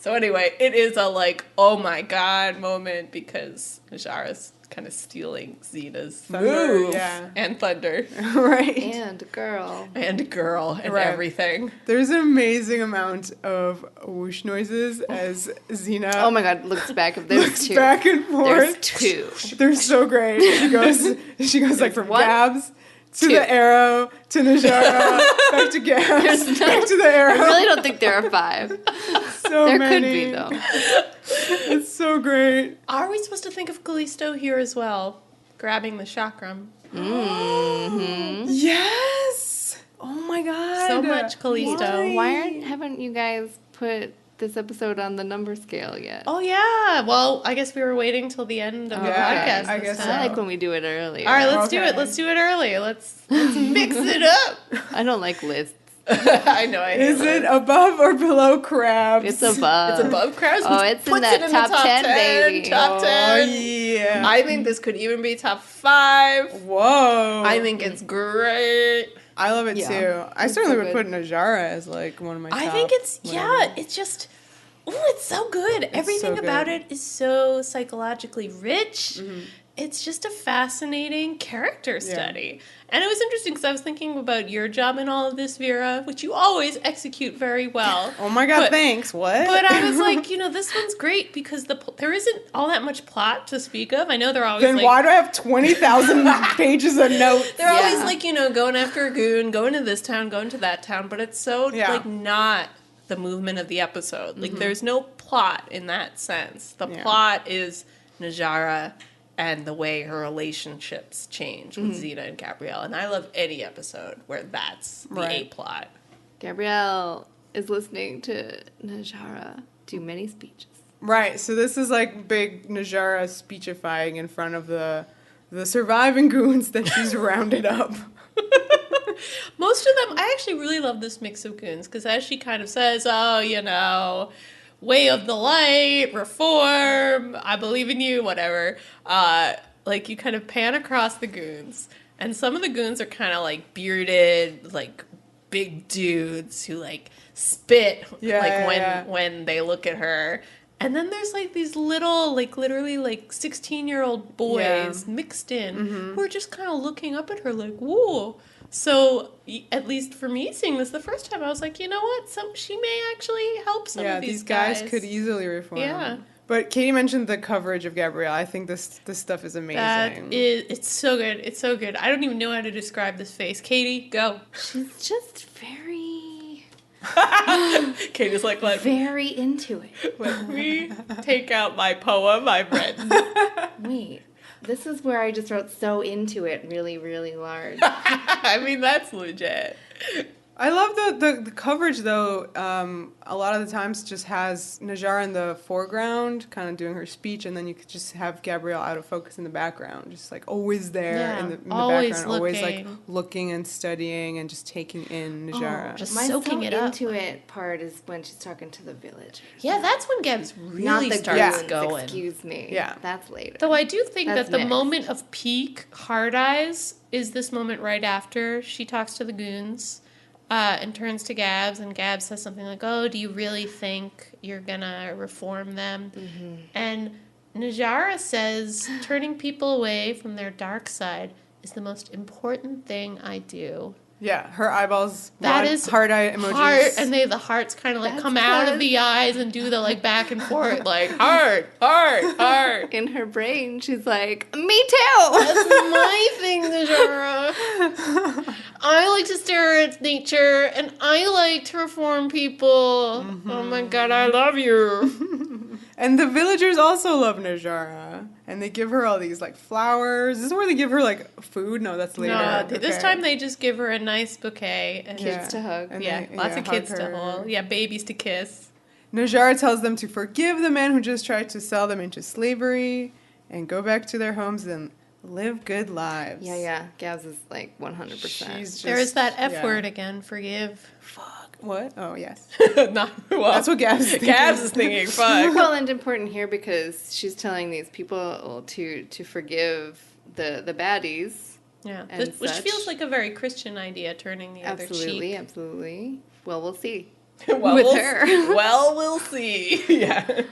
So anyway, it is a like, oh my god moment because Najara's kind of stealing Xena's move and thunder. Right. And girl. And everything. There's an amazing amount of whoosh noises as Xena Oh my god, looks back of those two. back and forth. There's two. They're so great. She goes like from one, Gabs to two. the arrow to Najara back to Gabs back to the arrow. I really don't think there are 5. So There many. could be, though. It's so great. Are we supposed to think of Callisto here as well? Grabbing the chakram. Mm-hmm. Yes. Oh my god. So much Callisto. Why haven't you guys put this episode on the number scale yet? Oh, yeah. Well, I guess we were waiting till the end of the podcast. I guess I so. like when we do it early. All right, let's do it. Let's do it early. Let's mix it up. I don't like lists. I know. Is it above or below crabs? It's above. It's above crabs. Oh, it's in that top 10, baby. Top 10. Oh, yeah. I think this could even be top 5. Whoa. I think it's great. I love it too. I certainly would put Najara as like one of my top. I think it's, it's just, it's so good. Everything about it is so psychologically rich. Mm-hmm. It's just a fascinating character study. And it was interesting because I was thinking about your job in all of this, Vera, which you always execute very well. Oh my god, thanks. What? But I was like, this one's great because there isn't all that much plot to speak of. I know they're always then why do I have 20,000 pages of notes? They're always like, going after a goon, going to this town, going to that town, but it's so like not the movement of the episode. Like there's no plot in that sense. The plot is Najara and the way her relationships change with Xena and Gabrielle. And I love any episode where that's the A-plot. Gabrielle is listening to Najara do many speeches. Right, so this is like big Najara speechifying in front of the surviving goons that she's rounded up. Most of them, I actually really love this mix of goons, because as she kind of says, way of the light, reform, I believe in you, whatever. Like, you kind of pan across the goons. And some of the goons are kind of, like, bearded, like, big dudes who, like, spit, when they look at her. And then there's, like, these little, like, literally, like, 16-year-old boys mixed in who are just kind of looking up at her like, whoa. So, at least for me, seeing this the first time, I was like, you know what? She may actually help some of these guys. Yeah, these guys could easily reform. Yeah. But Katie mentioned the coverage of Gabrielle. I think this stuff is amazing. It's so good. It's so good. I don't even know how to describe this face. Katie, go. She's just very... Katie's like, very into it. Let me take out my poem I've written. Wait. This is where I just wrote so into it really, really large. I mean, that's legit. I love the coverage, though. A lot of the times just has Najara in the foreground, kind of doing her speech, and then you could just have Gabrielle out of focus in the background, just like always there in the background, always like looking and studying and just taking in Najara. Just My soaking it up. into it part is when she's talking to the villagers. Yeah, that's when Gabs really Not the starts goons, going. Excuse me. Yeah. That's later. Though I do think That's that the mixed. moment of peak hard eyes is this moment right after she talks to the goons and turns to Gabs, and Gabs says something like, "Oh, do you really think you're gonna reform them?" Mm-hmm. And Najara says, "Turning people away from their dark side is the most important thing I do." Yeah, her eyeballs, That is heart eye emojis. Heart, and the hearts kind of like That's come out of the eyes and do the like back and forth, like heart, heart, heart. In her brain, she's like, me too! That's my thing, Najara. I like to stare at nature, and I like to reform people. Mm-hmm. Oh my god, I love you. And the villagers also love Najara, and they give her all these like flowers. This is where they give her like food. No, that's later. No, this Okay. time they just give her a nice bouquet. And Kids to hug. And yeah, they- lots of hug kids to her. hold. Yeah, babies to kiss. Najara tells them to forgive the man who just tried to sell them into slavery and go back to their homes and live good lives. Yeah. Gabs is like 100%. She's just, There is that F yeah. word again, forgive. Fuck. What? Oh, yes. Not, well, That's what Gabs is thinking. Gabs is thinking, fuck. Well, and important here because she's telling these people to forgive the baddies. Yeah, And which such. feels like a very Christian idea, turning the other Absolutely, cheek. absolutely. Well, we'll see. well, With we'll her. Well, we'll see. Yeah.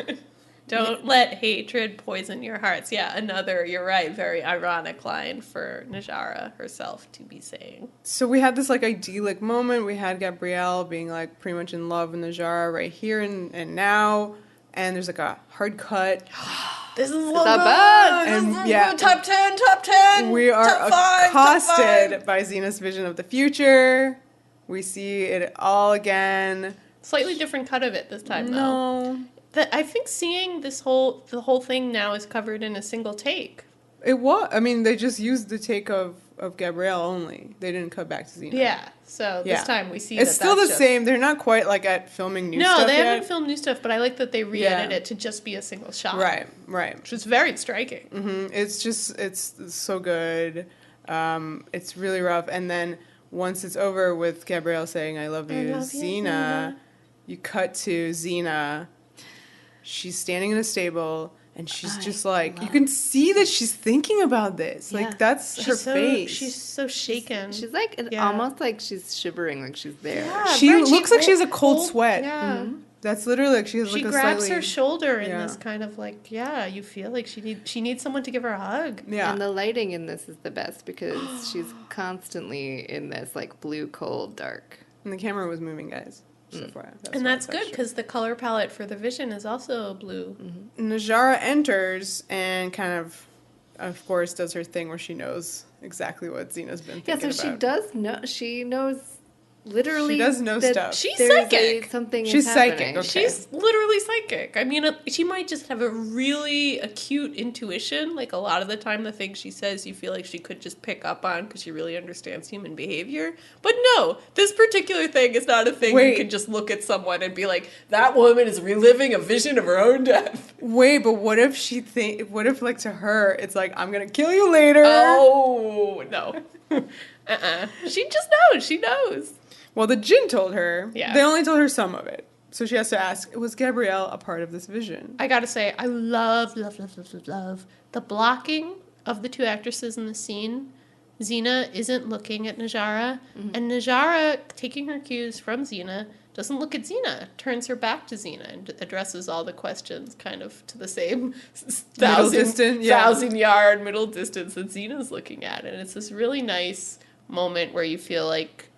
Don't let hatred poison your hearts. Yeah, another, you're right, very ironic line for Najara herself to be saying. So we had this like idyllic moment. We had Gabrielle being like pretty much in love with Najara right here and now. And there's like a hard cut. This is the best. And yeah, Top 10, top 10. we are top 5, top accosted 5. by Xena's vision of the future. We see it all again. Slightly different cut of it this time, though. No. I think seeing the whole thing now is covered in a single take. It was. I mean, they just used the take of Gabrielle only. They didn't cut back to Xena. Yeah, so this time we see it's still that's the just- same. They're not quite like at filming new No, stuff they yet. haven't filmed new stuff, but I like that they re-edited it to just be a single shot. Right. Which is very striking. It's so good. It's really rough. And then once it's over with Gabrielle saying, I love you, Xena, you cut to Xena. She's standing in a stable, and she's just like, you can see that she's thinking about this. Like, that's her face. She's so shaken. She's like, almost like she's shivering, like she's there. Yeah, she right, looks like she has a cold sweat. Yeah. That's literally like she has She like a grabs slightly... her shoulder in Yeah. this kind of like, you feel like she needs someone to give her a hug. Yeah. And the lighting in this is the best because she's constantly in this like blue, cold, dark. And the camera was moving, guys. So far. And that's good because the color palette for the vision is also blue. Najara enters and kind of course, does her thing where she knows exactly what Xena's been thinking Yeah, so about. she does know. She knows literally. She does know that stuff. She's there's psychic. Something. She's is psychic, happening. okay. She's literally psychic. I mean, she might just have a really acute intuition. Like a lot of the time, the things she says, you feel like she could just pick up on because she really understands human behavior. But no, this particular thing is not a thing you can just look at someone and be like, that woman is reliving a vision of her own death. Wait, but what if what if like to her, it's like, I'm gonna kill you later? Oh, no. She just knows. She knows. Well, the Djinn told her. Yeah. They only told her some of it. So she has to ask, was Gabrielle a part of this vision? I gotta say, I love the blocking of the two actresses in the scene. Xena isn't looking at Najara, and Najara, taking her cues from Xena, doesn't look at Xena, turns her back to Xena, and addresses all the questions kind of to the same thousand yard middle distance that Xena's looking at. And it's this really nice moment where you feel like,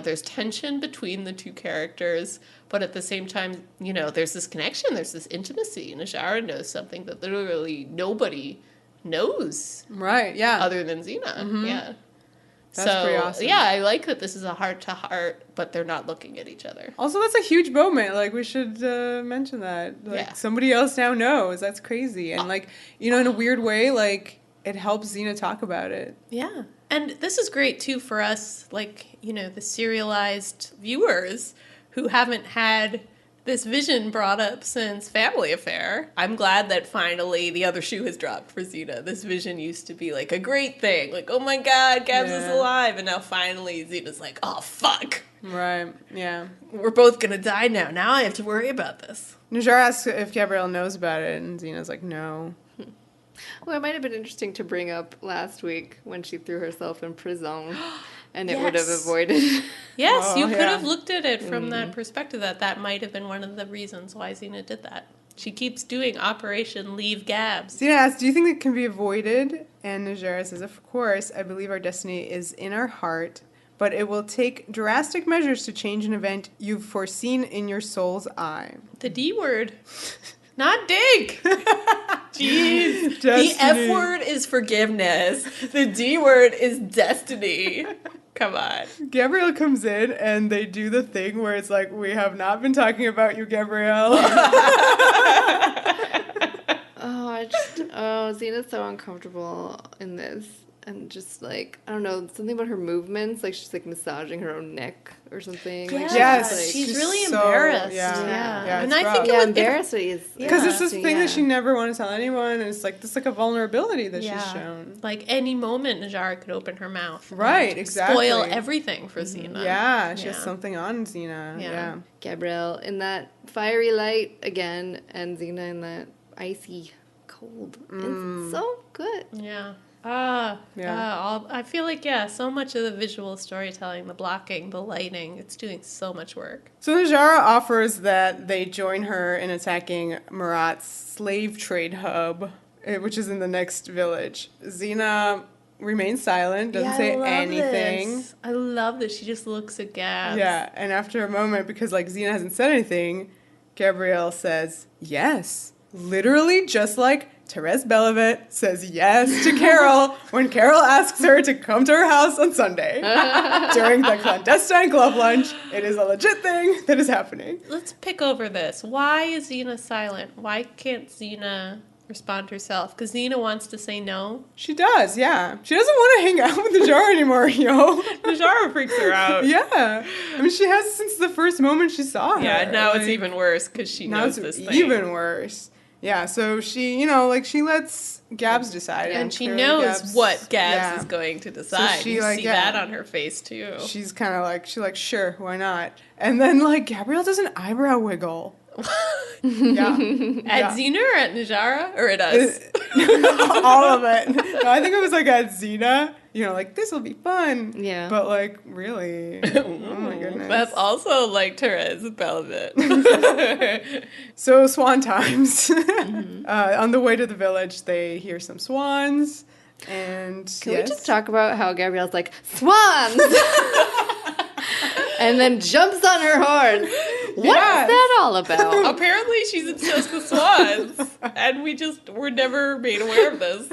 there's tension between the two characters, but at the same time, there's this connection, there's this intimacy. Najara knows something that literally nobody knows. Right, yeah. Other than Xena. Yeah. That's pretty awesome. Yeah, I like that this is a heart-to-heart, but they're not looking at each other. Also, that's a huge moment. Like, we should mention that. Like, somebody else now knows. That's crazy. And, like, in a weird way, like, it helps Xena talk about it. Yeah. And this is great, too, for us, like, you know, the serialized viewers who haven't had this vision brought up since Family Affair. I'm glad that finally the other shoe has dropped for Xena. This vision used to be like a great thing. Like, oh my god, Gabs is alive. And now finally Xena's like, oh fuck. Right, yeah. We're both gonna die now. Now I have to worry about this. Najara asks if Gabrielle knows about it, and Xena's like, no. Well, it might have been interesting to bring up last week when she threw herself in prison, and it would have avoided. Yes, Oh, you could yeah. have looked at it from that perspective, that might have been one of the reasons why Xena did that. She keeps doing Operation Leave Gabs. Xena asks, do you think it can be avoided? And Najara says, of course, I believe our destiny is in our heart, but it will take drastic measures to change an event you've foreseen in your soul's eye. The D word. Not dig. Jeez. Destiny. The F word is forgiveness. The D word is destiny. Come on. Gabrielle comes in, and they do the thing where it's like, we have not been talking about you, Gabrielle. Xena's so uncomfortable in this. And just, like, I don't know, something about her movements, like she's, like, massaging her own neck or something. Yeah. Like, Yes, like, she's really so- embarrassed. yeah, And it's I rough. think yeah, it was embarrassed is. Because it's this yeah. thing that she never wanted to tell anyone, and it's like this like a vulnerability that she's shown. Like any moment, Najara could open her mouth. Right, and exactly. Spoil everything for Xena. Yeah, she has something on Xena. Yeah. Yeah. Gabrielle in that fiery light again, and Xena in that icy cold. It's so good. Yeah. Yeah. I feel like, so much of the visual storytelling, the blocking, the lighting, it's doing so much work. So Najara offers that they join her in attacking Marat's slave trade hub, which is in the next village. Xena remains silent, doesn't say anything. I love this. She just looks at Gabs. Yeah, and after a moment, because like Xena hasn't said anything, Gabrielle says yes. Literally just like Therese Belivet says yes to Carol when Carol asks her to come to her house on Sunday during the clandestine glove lunch. It is a legit thing that is happening. Let's pick over this. Why is Xena silent? Why can't Xena respond herself? Because Xena wants to say no. She does, yeah. She doesn't want to hang out with Najara anymore, yo. Najara freaks her out. Yeah. I mean, she has since the first moment she saw her. Yeah, now it's Like, even worse because she now knows it's this thing. even worse. Yeah, so she, she lets Gabs decide. And she clearly knows what Gabs is going to decide. she, you like, see yeah. that on her face, too. She's kind of like, sure, why not? And then, like, Gabrielle does an eyebrow wiggle. Yeah. At Xena or at Najara? Or at us? All of it. No, I think it was, like, at Xena. Like, this will be fun. Yeah. But, like, really? Oh, my goodness. That's also like Therese Belivet. So, swan times. On the way to the village, they hear some swans. And Can we just talk about how Gabrielle's like, swans! And then jumps on her horse. What is that all about? Apparently she's obsessed with swans. And we just were never made aware of this.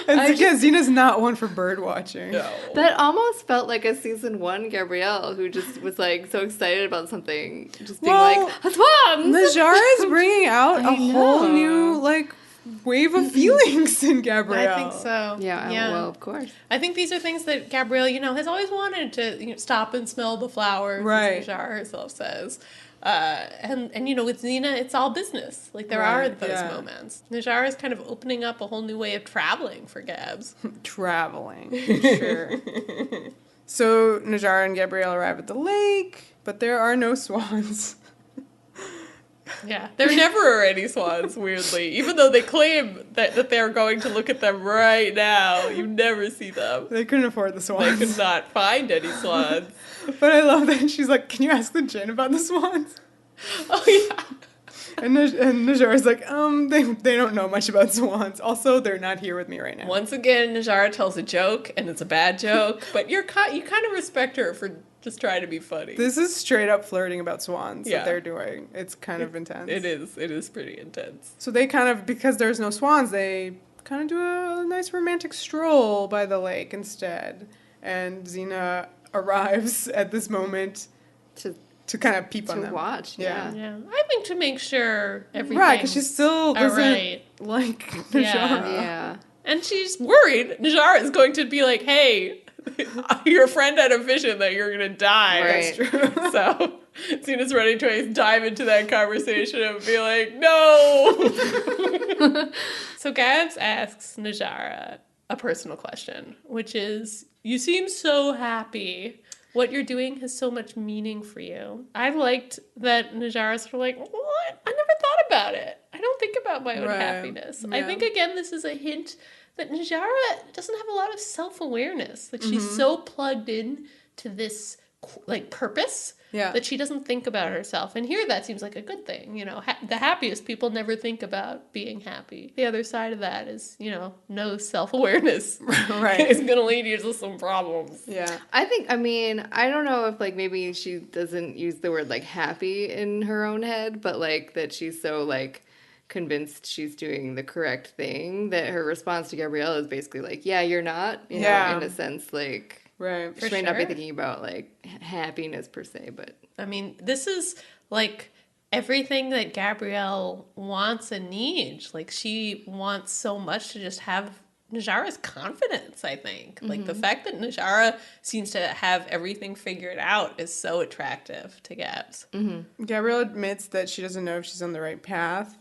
And Xena's not one for bird watching. No. That almost felt like a season 1 Gabrielle who just was like so excited about something. Just being like, swans! Najara is bringing out a whole know. new, like, wave of feelings in Gabrielle. I think so. Yeah, well, of course. I think these are things that Gabrielle, has always wanted to stop and smell the flowers, Right. as Najara herself says. And with Xena, it's all business. Like, there are those moments. Najara is kind of opening up a whole new way of traveling for Gabs. Traveling, sure. So Najara and Gabrielle arrive at the lake, but there are no swans. Yeah, there never are any swans, weirdly. Even though they claim that they're going to look at them right now, you never see them. They couldn't afford the They swans. could not find any swans. But I love that she's like, can you ask the Djinn about the swans? Oh, yeah. And Najara's like, they don't know much about swans. Also, they're not here with me right now. Once again, Najara tells a joke, and it's a bad joke, but you kind of respect her for just trying to be funny. This is straight up flirting about swans Yeah. that they're doing. It's kind of intense. It is pretty intense. So they kind of, because there's no swans, they kind of do a nice romantic stroll by the lake instead. And Xena arrives at this moment to kind of peep on them. To watch, Yeah. Yeah, I think to make sure everything. Right, because she still doesn't right. like Najara. Yeah. And she's worried Najara is going to be like, hey, your friend had a vision that you're going to die. Right. That's true. So Xena's ready to dive into that conversation and be like, no. So Gabs asks Najara a personal question, which is, you seem so happy. What you're doing has so much meaning for you. I liked that Najara's sort of like, what? I never thought about it. I don't think about my own happiness. I think, again, this is a hint that Najara doesn't have a lot of self-awareness. Like, she's so plugged in to this, like, purpose that she doesn't think about herself. And here that seems like a good thing. You know, the happiest people never think about being happy. The other side of that is, you know, no self-awareness. Right. It's going to lead you to some problems. Yeah. I mean, I don't know if, like, maybe she doesn't use the word, like, happy in her own head, but, like, that she's so, like, convinced she's doing the correct thing that her response to Gabrielle is basically like, yeah, you're not, you know, in a sense, like, right. she may not be thinking about, like, happiness per se, but I mean, this is like everything that Gabrielle wants and needs. Like, she wants so much to just have Najara's confidence, I think. Like, the fact that Najara seems to have everything figured out is so attractive to Gabs. Gabrielle admits that she doesn't know if she's on the right path.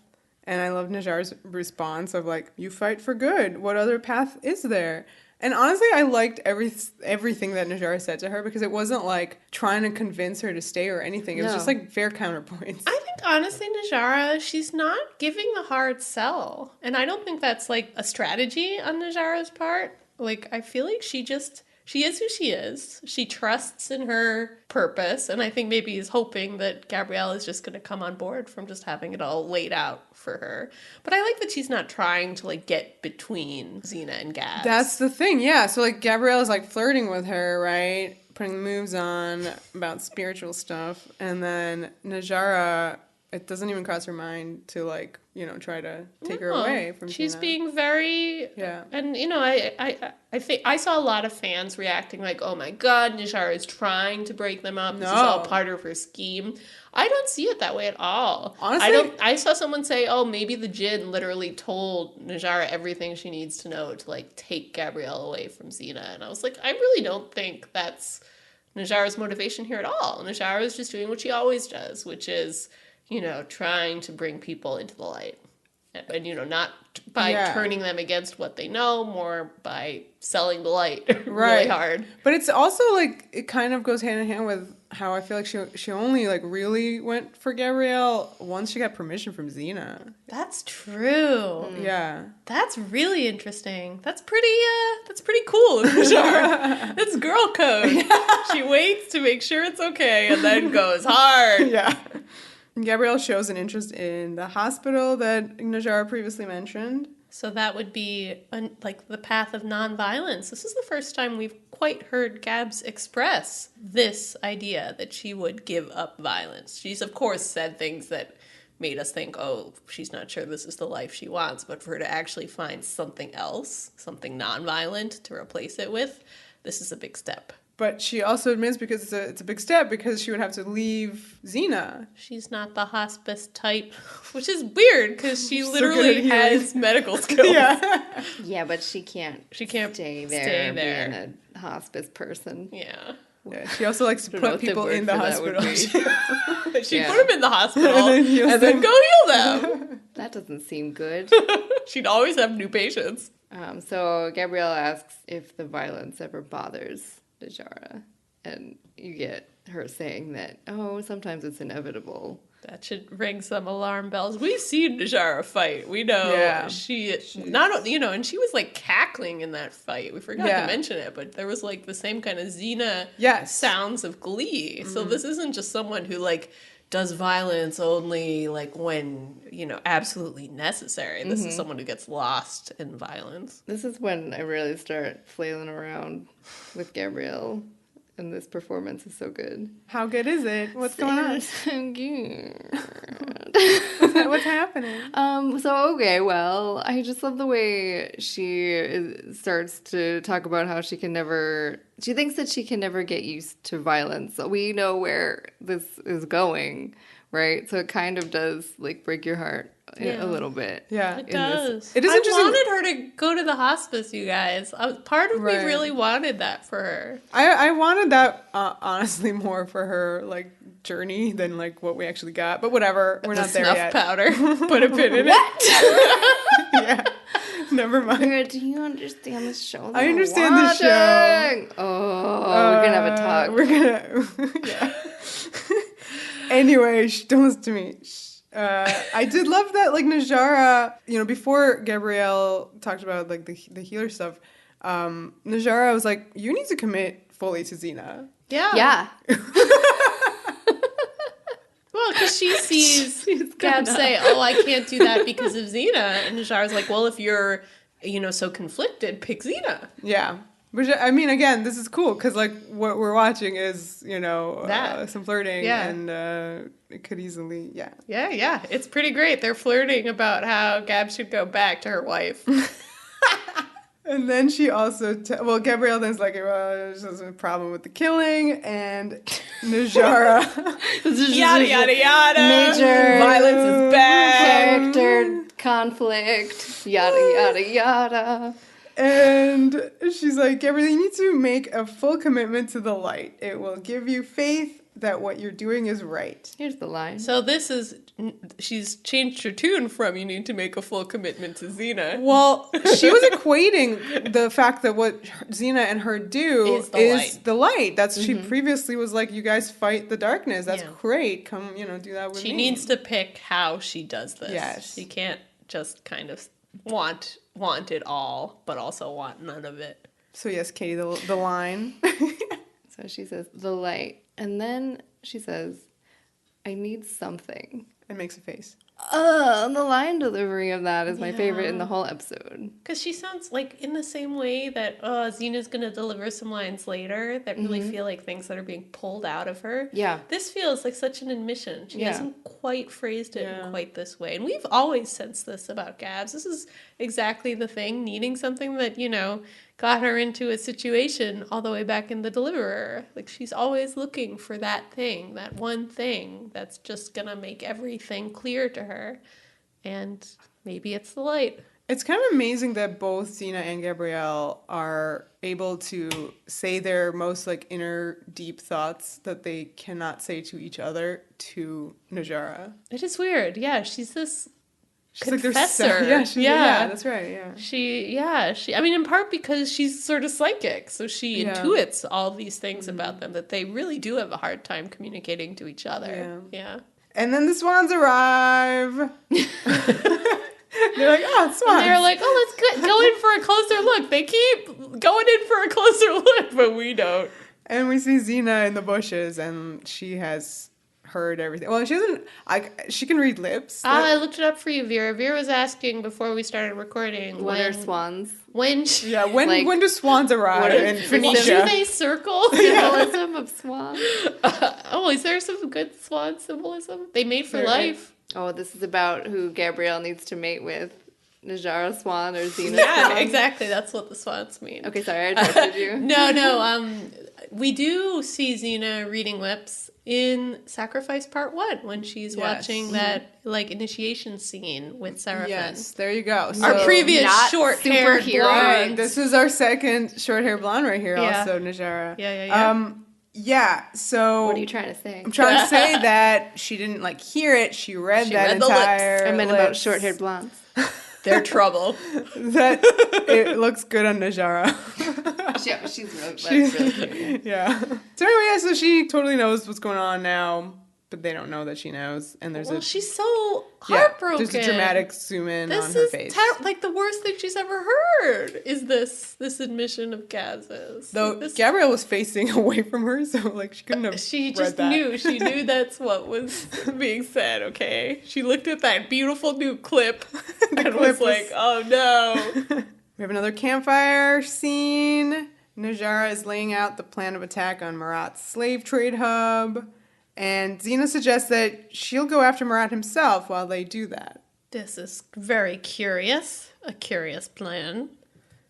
And I love Najara's response of like, you fight for good. What other path is there? And honestly, I liked everything that Najara said to her because it wasn't like trying to convince her to stay or anything. It was just like fair counterpoints. I think honestly, Najara, she's not giving the hard sell. And I don't think that's like a strategy on Najara's part. Like, I feel like she is who she is. She trusts in her purpose, and I think maybe is hoping that Gabrielle is just going to come on board from just having it all laid out for her. But I like that she's not trying to, like, get between Xena and Gabs. That's the thing, yeah. So, like, Gabrielle is, like, flirting with her, right? Putting moves on about spiritual stuff. And then Najara, it doesn't even cross her mind to, like, you know, try to take her away from She's Xena. being very... Yeah. And, you know, I think I saw a lot of fans reacting like, oh my god, Najara is trying to break them up. This is all part of her scheme. I don't see it that way at all. Honestly? I saw someone say, oh, maybe the Djinn literally told Najara everything she needs to know to, like, take Gabrielle away from Xena. And I was like, I really don't think that's Najara's motivation here at all. Najara is just doing what she always does, which is, you know, trying to bring people into the light. And, you know, not by turning them against what they know, more by selling the light really hard. But it's also, like, it kind of goes hand in hand with how I feel like she only, like, really went for Gabrielle once she got permission from Xena. That's true. Yeah. That's really interesting. That's pretty cool of Najara. That's girl code. She waits to make sure it's okay and then goes hard. Yeah. Gabrielle shows an interest in the hospital that Najara previously mentioned. So that would be like the path of nonviolence. This is the first time we've quite heard Gabs express this idea that she would give up violence. She's, of course, said things that made us think, oh, she's not sure this is the life she wants. But for her to actually find something else, something nonviolent to replace it with, this is a big step. But she also admits because it's a big step because she would have to leave Xena. She's not the hospice type, which is weird because she literally good at has medical skills. Yeah. yeah, but she can't stay there being a hospice person. Yeah. Yeah, she also likes to put people in the hospital. She put them in the hospital and then go heal them. That doesn't seem good. She'd always have new patients. So Gabrielle asks if the violence ever bothers Najara, and you get her saying that, oh, sometimes it's inevitable. That should ring some alarm bells. We've seen Najara fight. We know she's not, you know, and she was like cackling in that fight. We forgot to mention it, but there was like the same kind of Xena sounds of glee. Mm-hmm. So this isn't just someone who like does violence only like when, you know, absolutely necessary. This is someone who gets lost in violence. This is when I really start flailing around with Gabrielle, and this performance is so good. How good is it? What's going on? So good. What's happening? Okay, well, I just love the way she starts to talk about how she thinks that she can never get used to violence. So we know where this is going, right? So it kind of does, like, break your heart a little bit. Yeah. It does. It is I interesting. wanted her to go to the hospice, you guys. Part of me Right. really wanted that for her. I wanted that honestly more for her like journey than like what we actually got, but whatever, we're not there Snuff yet. powder. Put a pin in it. Yeah, never mind. Vera, do you understand the show? I understand the show. Oh, we're gonna have a talk. We're gonna, yeah. Anyway, don't listen to me. I did love that, like Najara. You know, before Gabrielle talked about like the healer stuff, Najara was like, "You need to commit fully to Xena." Yeah. Yeah. Well, because she sees Gab say, "Oh, I can't do that because of Xena," and Najara's like, "Well, if you're, so conflicted, pick Xena." Yeah. Which, I mean, again, this is cool because, like, what we're watching is, That. some flirting, Yeah. and it could easily, yeah. Yeah, it's pretty great. They're flirting about how Gab should go back to her wife. And then she also, Gabrielle then's like, well, there's a problem with the killing, and Najara, Yada yada yada. Major violence is bad. character conflict. Yada yada yada. and she's like, Gabrielle, you need to make a full commitment to the light. It will give you faith that what you're doing is right. Here's the line. So she's changed her tune from "you need to make a full commitment to Xena." Well, she was equating the fact that what Xena and her do Is is the the light. That's she previously was like, you guys fight the darkness. That's Yeah. great. Come, do that with me. She needs to pick how she does this. Yes. She can't just kind of want it all, but also want none of it. So yes, Katie, the line. So she says, the light. And then she says, I need something. And makes a face. The line delivery of that is my favorite in the whole episode. Because she sounds like in the same way that Xena's going to deliver some lines later that really feel like things that are being pulled out of her. Yeah. This feels like such an admission. She Yeah. hasn't quite phrased it in quite this way. And we've always sensed this about Gabs. This is exactly the thing, needing something that, got her into a situation all the way back in The Deliverer. Like, she's always looking for that thing, that one thing that's just going to make everything clear to her. And maybe it's the light. It's kind of amazing that both Xena and Gabrielle are able to say their most like inner deep thoughts that they cannot say to each other to Najara. It is weird. Yeah, she's this She's like confessor. yeah, that's right. Yeah. She, I mean, in part because she's sort of psychic, so she intuits all these things about them that they really do have a hard time communicating to each other. Yeah. And then the swans arrive. They're like, oh, swans. And they're like, oh, let's go in for a closer look. They keep going in for a closer look, but we don't. And we see Xena in the bushes, and she has heard everything. Well, she doesn't. She can read lips. I looked it up for you, Vera. Vera was asking before we started recording. What are swans? When when do swans arrive in do Phoenicia? they circle? Symbolism of swans. Is there some good swan symbolism? They mate for life. Oh, this is about who Gabrielle needs to mate with. Najara Swan or Xena Yeah, Swan. exactly. That's what the swans mean. Okay, sorry, I interrupted you. No. We do see Xena reading lips in Sacrifice Part 1 when she's watching that initiation scene with Seraphim. Yes, there you go. Our So, previous not short-haired superhero. right, blonde. this is our second short hair blonde right here. Yeah. Also, Najara. Yeah. So What are you trying to say? I'm trying to say that she didn't hear it. She read that read the lips. entire. I meant about lips. short-haired blondes. They're trouble. That it looks good on Najara. Yeah, she's really cute. Yeah. So anyway, so she totally knows what's going on now, but they don't know that she knows. And there's She's so heartbroken. there's a dramatic zoom in on her face. Like the worst thing she's ever heard is this admission of Gaz's. Though Gabrielle was facing away from her, so like she couldn't have. She read just that. knew. She knew that's what was being said, okay? She looked at that beautiful new clip and was like, oh no. We have another campfire scene. Najara is laying out the plan of attack on Marat's slave trade hub. And Xena suggests that she'll go after Marat himself while they do that. This is very curious. A curious plan.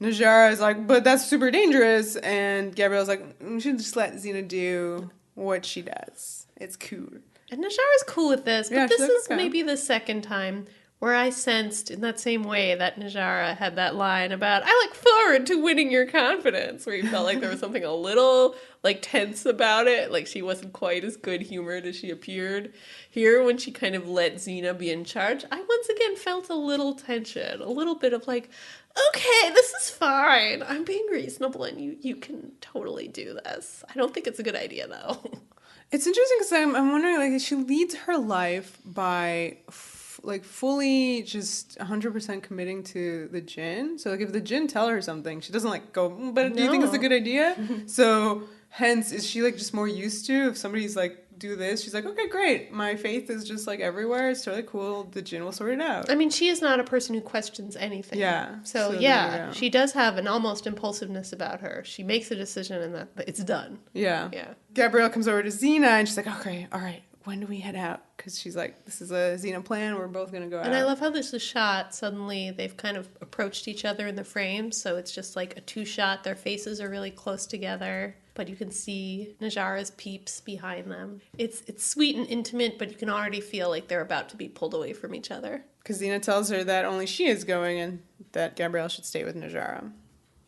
Najara is like, but that's super dangerous. And Gabrielle's like, we should just let Xena do what she does. It's cool. And Najara's cool with this, but Yeah, this she's like, is okay. maybe the second time Where I sensed in that same way that Najara had that line about, I look forward to winning your confidence, where you felt like there was something a little like tense about it, like she wasn't quite as good humored as she appeared. Here, when she kind of let Xena be in charge, I once again felt a little tension, a little bit of like, okay, this is fine. I'm being reasonable and you can totally do this. I don't think it's a good idea though. It's interesting because I'm wondering, like, she leads her life by like fully just 100% committing to the Djinn. So like if the Djinn tell her something, she doesn't like go, but do you think it's a good idea? So hence, is she like just more used to if somebody's like, do this, she's like, okay, great. My faith is just like everywhere. It's totally cool. The Djinn will sort it out. I mean, she is not a person who questions anything. Yeah. So yeah, she does have an almost impulsiveness about her. She makes a decision and that it's done. Yeah. Yeah. Gabrielle comes over to Xena and she's like, okay, all right, when do we head out? Because she's like, this is a Xena plan. We're both going to go out. And I love how this is shot. Suddenly they've kind of approached each other in the frame. So it's just like a two-shot. Their faces are really close together. But you can see Najara's peeps behind them. It's sweet and intimate, but you can already feel like they're about to be pulled away from each other. Because Xena tells her that only she is going and that Gabrielle should stay with Najara.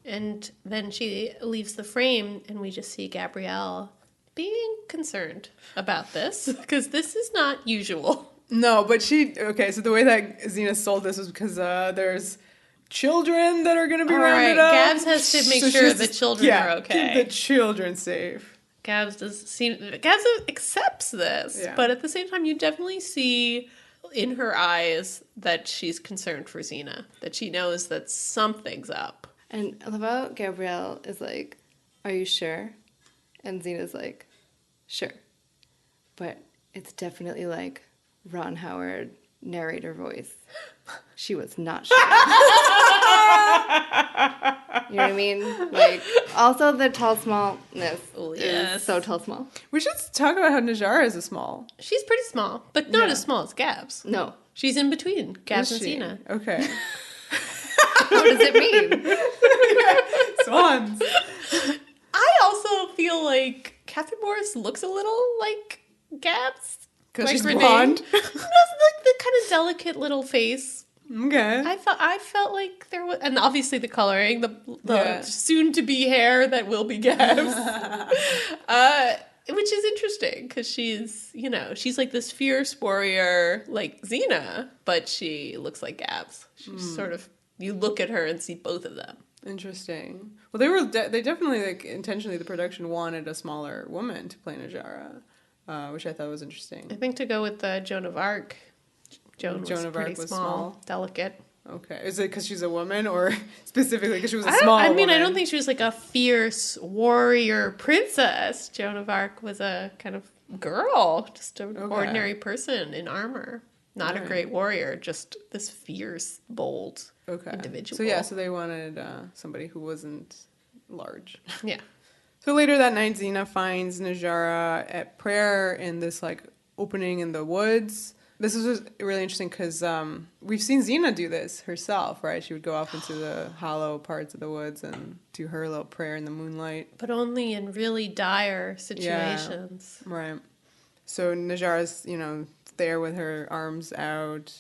And then she leaves the frame and we just see Gabrielle being concerned about this because this is not usual. No, but so the way that Xena sold this was because there's children that are going to be rounded up. Gabs has to make sure the children are okay. Keep the children safe. Gabs accepts this, but at the same time you definitely see in her eyes that she's concerned for Xena, that she knows that something's up. And I love how Gabrielle is like, are you sure? And Xena's like, sure. But it's definitely like Ron Howard narrator voice. She was not sure. You know what I mean? Like, also the tall smallness is so tall small. We should talk about how Najara is a small. She's pretty small, but not as small as Gabs. No. She's in between Gabs and Is she? Xena. Okay. What does it mean? Swans. I also feel like Kathryn Morris looks a little like Gabs. Because like she's Renee. blonde. Like the kind of delicate little face. Okay. I felt like there was, and obviously the coloring, the soon-to-be hair that will be Gabs, which is interesting because she's like this fierce warrior like Xena, but she looks like Gabs. She's sort of, you look at her and see both of them. Interesting. Well, they definitely like intentionally, the production wanted a smaller woman to play Najara, which I thought was interesting. I think to go with the Joan of Arc. Joan of was Arc pretty was small, delicate. Okay. Is it because she's a woman or specifically because she was a small woman? I don't think she was like a fierce warrior princess. Joan of Arc was a kind of girl, just an ordinary person in armor. Not a great warrior, just this fierce, bold individual. So they wanted somebody who wasn't large. Yeah. So later that night, Xena finds Najara at prayer in this like opening in the woods. This is really interesting because we've seen Xena do this herself, right? She would go off into the hollow parts of the woods and do her little prayer in the moonlight. But only in really dire situations. Yeah, right. So Najara's, there with her arms out.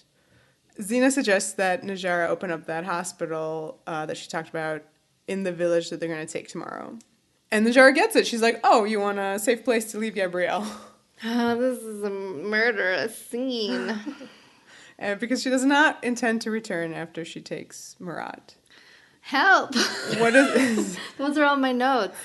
Xena suggests that Najara open up that hospital that she talked about in the village that they're going to take tomorrow. And Najara gets it. She's like, oh, you want a safe place to leave Gabrielle? Oh, this is a murderous scene. Because she does not intend to return after she takes Murat. Help! What is... Those are all my notes.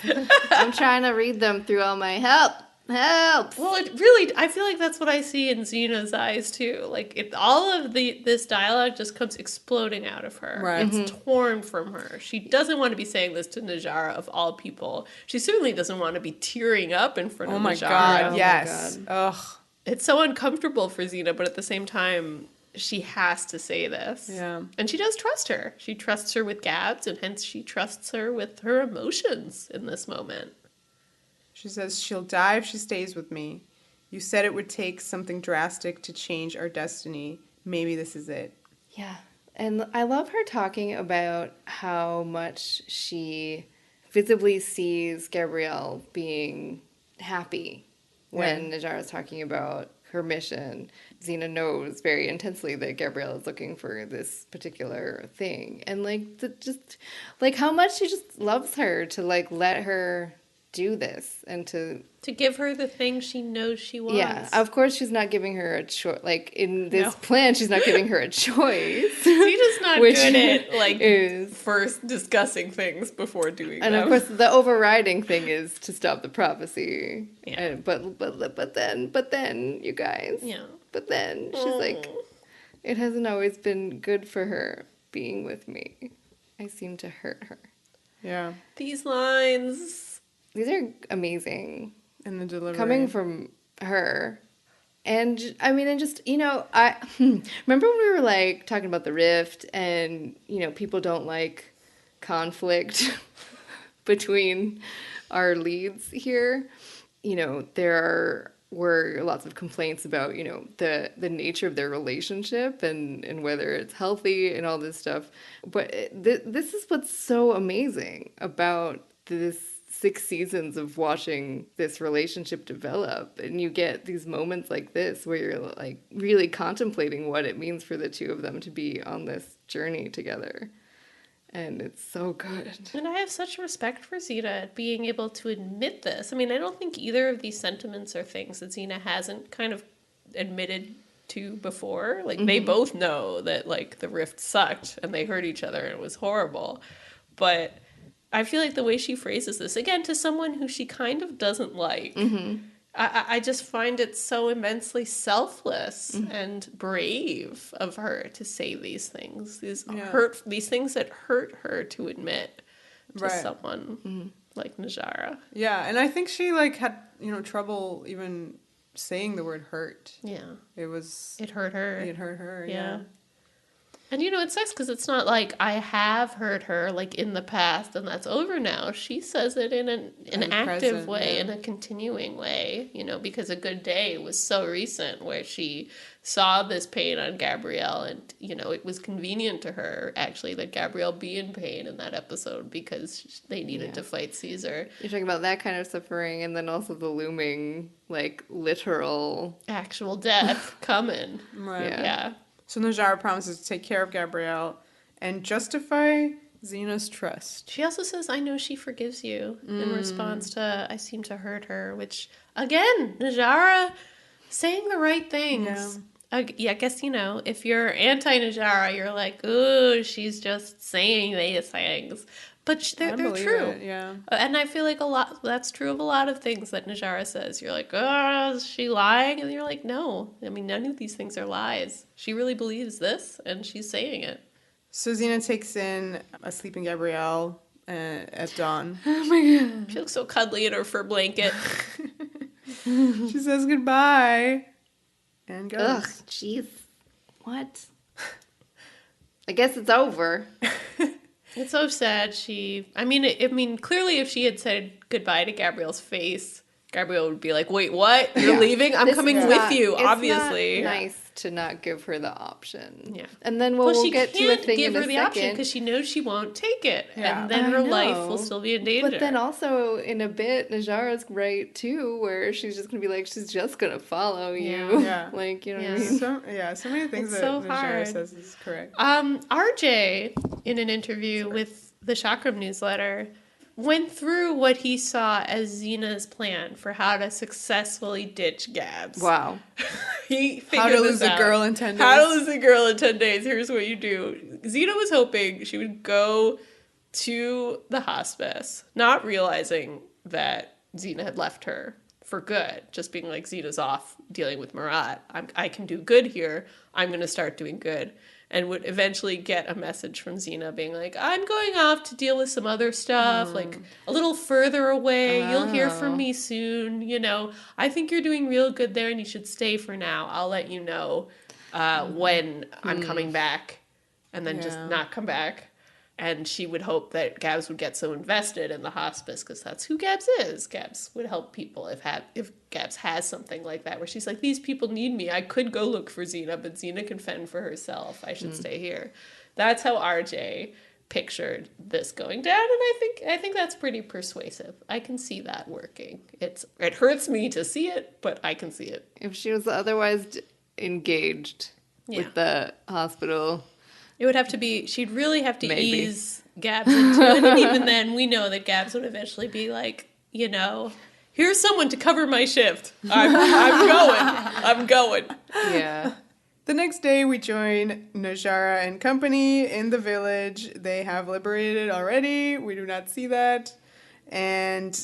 I'm trying to read them through all my help. Well, it really, I feel like that's what I see in Xena's eyes too. Like all of this dialogue just comes exploding out of her. Right. It's torn from her. She doesn't want to be saying this to Najara of all people. She certainly doesn't want to be tearing up in front of Najara. Oh my God, yes. Ugh. It's so uncomfortable for Xena, but at the same time, she has to say this. Yeah. And she does trust her. She trusts her with Gabs, and hence she trusts her with her emotions in this moment. She says she'll die if she stays with me. You said it would take something drastic to change our destiny. Maybe this is it. Yeah. And I love her talking about how much she visibly sees Gabrielle being happy when Najara's talking about her mission. Xena knows very intensely that Gabrielle is looking for this particular thing. And, like, just, like, how much she just loves her to, like, let her do this and to give her the thing she knows she wants. Yeah, of course she's not giving her a choice. Like, in this plan, she's not giving her a choice. Xena's not which good at, like, is First discussing things before doing and them. of course the overriding thing is to stop the prophecy. Yeah. And, but then you guys. Yeah. But then she's like, it hasn't always been good for her being with me. I seem to hurt her. Yeah. These lines. These are amazing. And the delivery. Coming from her. And, I mean, and just, you know, I remember when we were, like, talking about the rift and, you know, people don't like conflict between our leads here. You know, were lots of complaints about, you know, the nature of their relationship and whether it's healthy and all this stuff. But this is what's so amazing about this 6 seasons of watching this relationship develop, and you get these moments like this where you're like really contemplating what it means for the two of them to be on this journey together, and it's so good. And I have such respect for Xena being able to admit this. I mean, I don't think either of these sentiments are things that Xena hasn't kind of admitted to before. Like, they both know that, like, the rift sucked and they hurt each other and it was horrible, but I feel like the way she phrases this, again, to someone who she kind of doesn't like, I just find it so immensely selfless and brave of her to say these things, these things that hurt her to admit to someone like Najara. Yeah, and I think she, like, had, you know, trouble even saying the word hurt. Yeah. It hurt her, yeah. And, you know, it sucks because it's not like I have hurt her, like, in the past and that's over now. She says it in an active way, in a continuing way, you know, because A Good Day was so recent where she saw this pain on Gabrielle and, you know, it was convenient to her, actually, that Gabrielle be in pain in that episode because they needed to fight Caesar. You're talking about that kind of suffering and then also the looming, like, literal... actual death coming. Right. Yeah. So Najara promises to take care of Gabrielle and justify Xena's trust. She also says, I know she forgives you, in response to, I seem to hurt her, which, again, Najara saying the right things. I guess, you know, if you're anti-Najara, you're like, ooh, she's just saying these things. But they're true. Yeah. And I feel like that's true of a lot of things that Najara says. You're like, oh, is she lying? And you're like, no. I mean, none of these things are lies. She really believes this, and she's saying it. So Xena takes in a sleeping Gabrielle at dawn. Oh my god. She looks so cuddly in her fur blanket. She says goodbye and goes. Ugh, jeez. What? I guess it's over. It's so sad. I mean, clearly if she had said goodbye to Gabrielle's face, Gabrielle would be like, wait, what? You're leaving? I'm coming with you, obviously. It's not nice to not give her the option. Yeah. And then we'll get to a thing in a second. She can't give her the option because she knows she won't take it. Yeah. And then her life will still be in danger. But then also, in a bit, Najara's right, too, where she's just going to be like, she's just going to follow you. Yeah. Like, you know what I mean? So many things It's that so Najara hard. says is correct. RJ, in an interview with the Chakram newsletter, went through what he saw as Xena's plan for how to successfully ditch Gabs. Wow. He figured How to this lose a out. girl in 10 days. How to lose a girl in 10 days. Here's what you do. Xena was hoping she would go to the hospice, not realizing that Xena had left her for good. Just being like, Xena's off dealing with Marat. I can do good here. I'm going to start doing good. And would eventually get a message from Xena being like, I'm going off to deal with some other stuff, like a little further away. You'll hear from me soon. You know, I think you're doing real good there and you should stay for now. I'll let you know when I'm coming back, and then just not come back. And she would hope that Gabs would get so invested in the hospice because that's who Gabs is. Gabs would help people if Gabs has something like that where she's like, these people need me. I could go look for Xena, but Xena can fend for herself. I should stay here. That's how RJ pictured this going down, and I think that's pretty persuasive. I can see that working. It hurts me to see it, but I can see it. If she was otherwise engaged with the hospital, it would have to be. She'd really have to Maybe. ease Gabs into it, and even then, we know that Gabs would eventually be like, here's someone to cover my shift. I'm going. yeah. The next day, we join Najara and company in the village. They have liberated already. We do not see that. And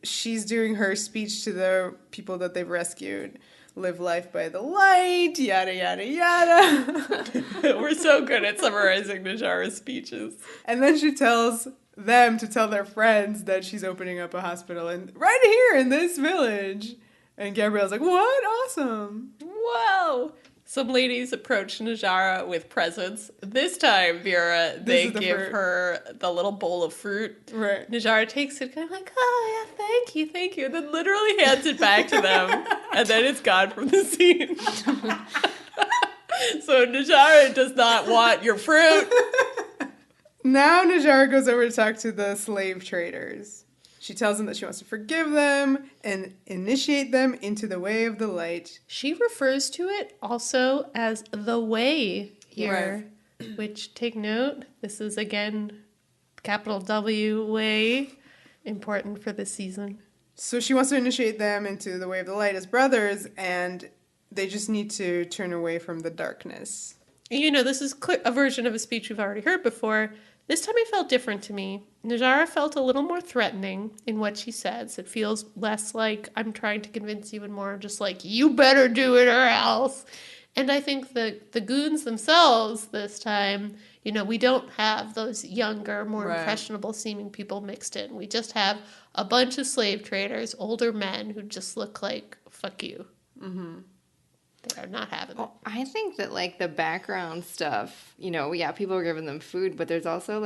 she's doing her speech to the people that they've rescued. Live life by the light, yada, yada, yada. We're so good at summarizing Najara's speeches. And then she tells them to tell their friends that she's opening up a hospital right here in this village. And Gabrielle's like, what? Awesome. Whoa. Some ladies approach Najara with presents. This time, Vera, they give her the little bowl of fruit. Right. Najara takes it, kind of like, oh, yeah, thank you. And then literally hands it back to them. And then it's gone from the scene. So Najara does not want your fruit. Now Najara goes over to talk to the slave traders. She tells them that she wants to forgive them and initiate them into the way of the light. She refers to it also as the way here, which, take note, this is again capital W way, important for this season. So she wants to initiate them into the way of the light as brothers, and they just need to turn away from the darkness. This is a version of a speech we've already heard before. This time it felt different to me. Najara felt a little more threatening in what she says. It feels less like I'm trying to convince you and more just like, you better do it or else. And I think the goons themselves this time, we don't have those younger, more impressionable seeming people mixed in. We just have a bunch of slave traders, older men who just look like, fuck you. Mm-hmm. They are not having it. I think that, the background stuff, people are giving them food, but there's also,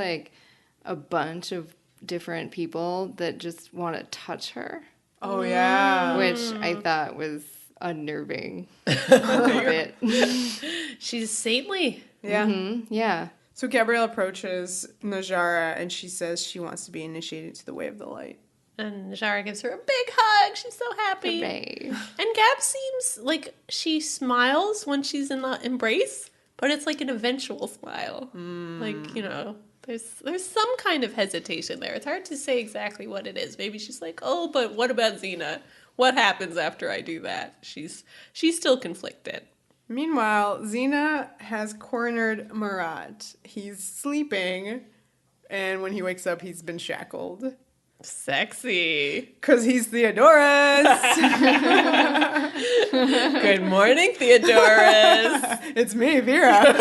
a bunch of different people that just want to touch her. Oh, yeah. Which I thought was unnerving a little bit. She's saintly. Yeah. Mm-hmm. Yeah. So Gabrielle approaches Najara, and she says she wants to be initiated to the way of the light. And Najara gives her a big hug. She's so happy. Hooray. And Gab seems like she smiles when she's in the embrace, but it's like an eventual smile. There's some kind of hesitation there. It's hard to say exactly what it is. Maybe she's like, oh, but what about Xena? What happens after I do that? She's still conflicted. Meanwhile, Xena has cornered Murat. He's sleeping, and when he wakes up, he's been shackled. Sexy. Because he's Theodorus. Good morning, Theodorus. It's me, Vera.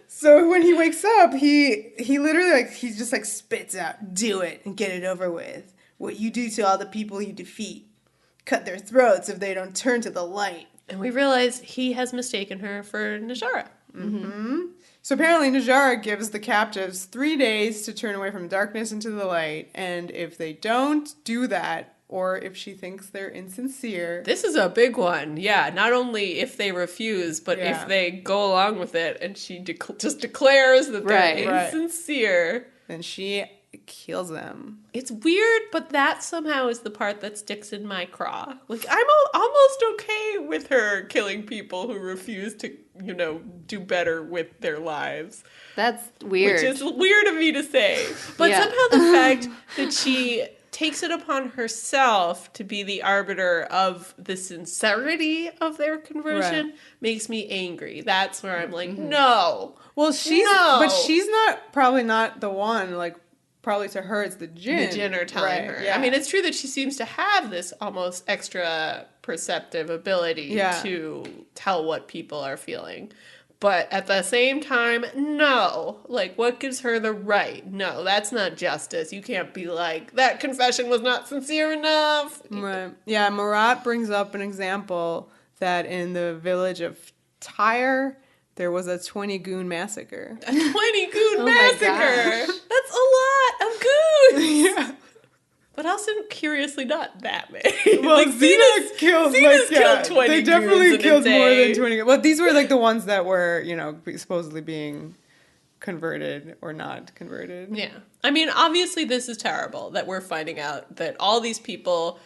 So when he wakes up, he literally, he just, spits out, do it and get it over with. What you do to all the people you defeat. Cut their throats if they don't turn to the light. And we realize he has mistaken her for Najara. Mm-hmm. So apparently Najara gives the captives 3 days to turn away from darkness into the light. And if they don't do that, or if she thinks they're insincere... This is a big one. Yeah, not only if they refuse, but if they go along with it and she just declares that they're insincere... Then she kills them. It's weird, but that somehow is the part that sticks in my craw. I'm almost okay with her killing people who refuse to, do better with their lives. That's weird. Which is weird of me to say. But somehow the fact that she takes it upon herself to be the arbiter of the sincerity of their conversion makes me angry. That's where I'm like, no. Well, she's probably not the one, probably to her it's the Djinn. The Djinn are telling her. Yeah. I mean, it's true that she seems to have this almost extra perceptive ability to tell what people are feeling. But at the same time, no. What gives her the right? No, that's not justice. You can't be like, that confession was not sincere enough. Right. Yeah, Murat brings up an example that in the village of Tyre, there was a 20 goon massacre. A 20 goon massacre! That's a lot of goons! Yeah. But also, curiously, not that many. Well, Xena's killed 20 They definitely goons killed in a more day. than 20. Well, these were the ones that were, supposedly being converted or not converted. Yeah. I mean, obviously this is terrible that we're finding out that all these people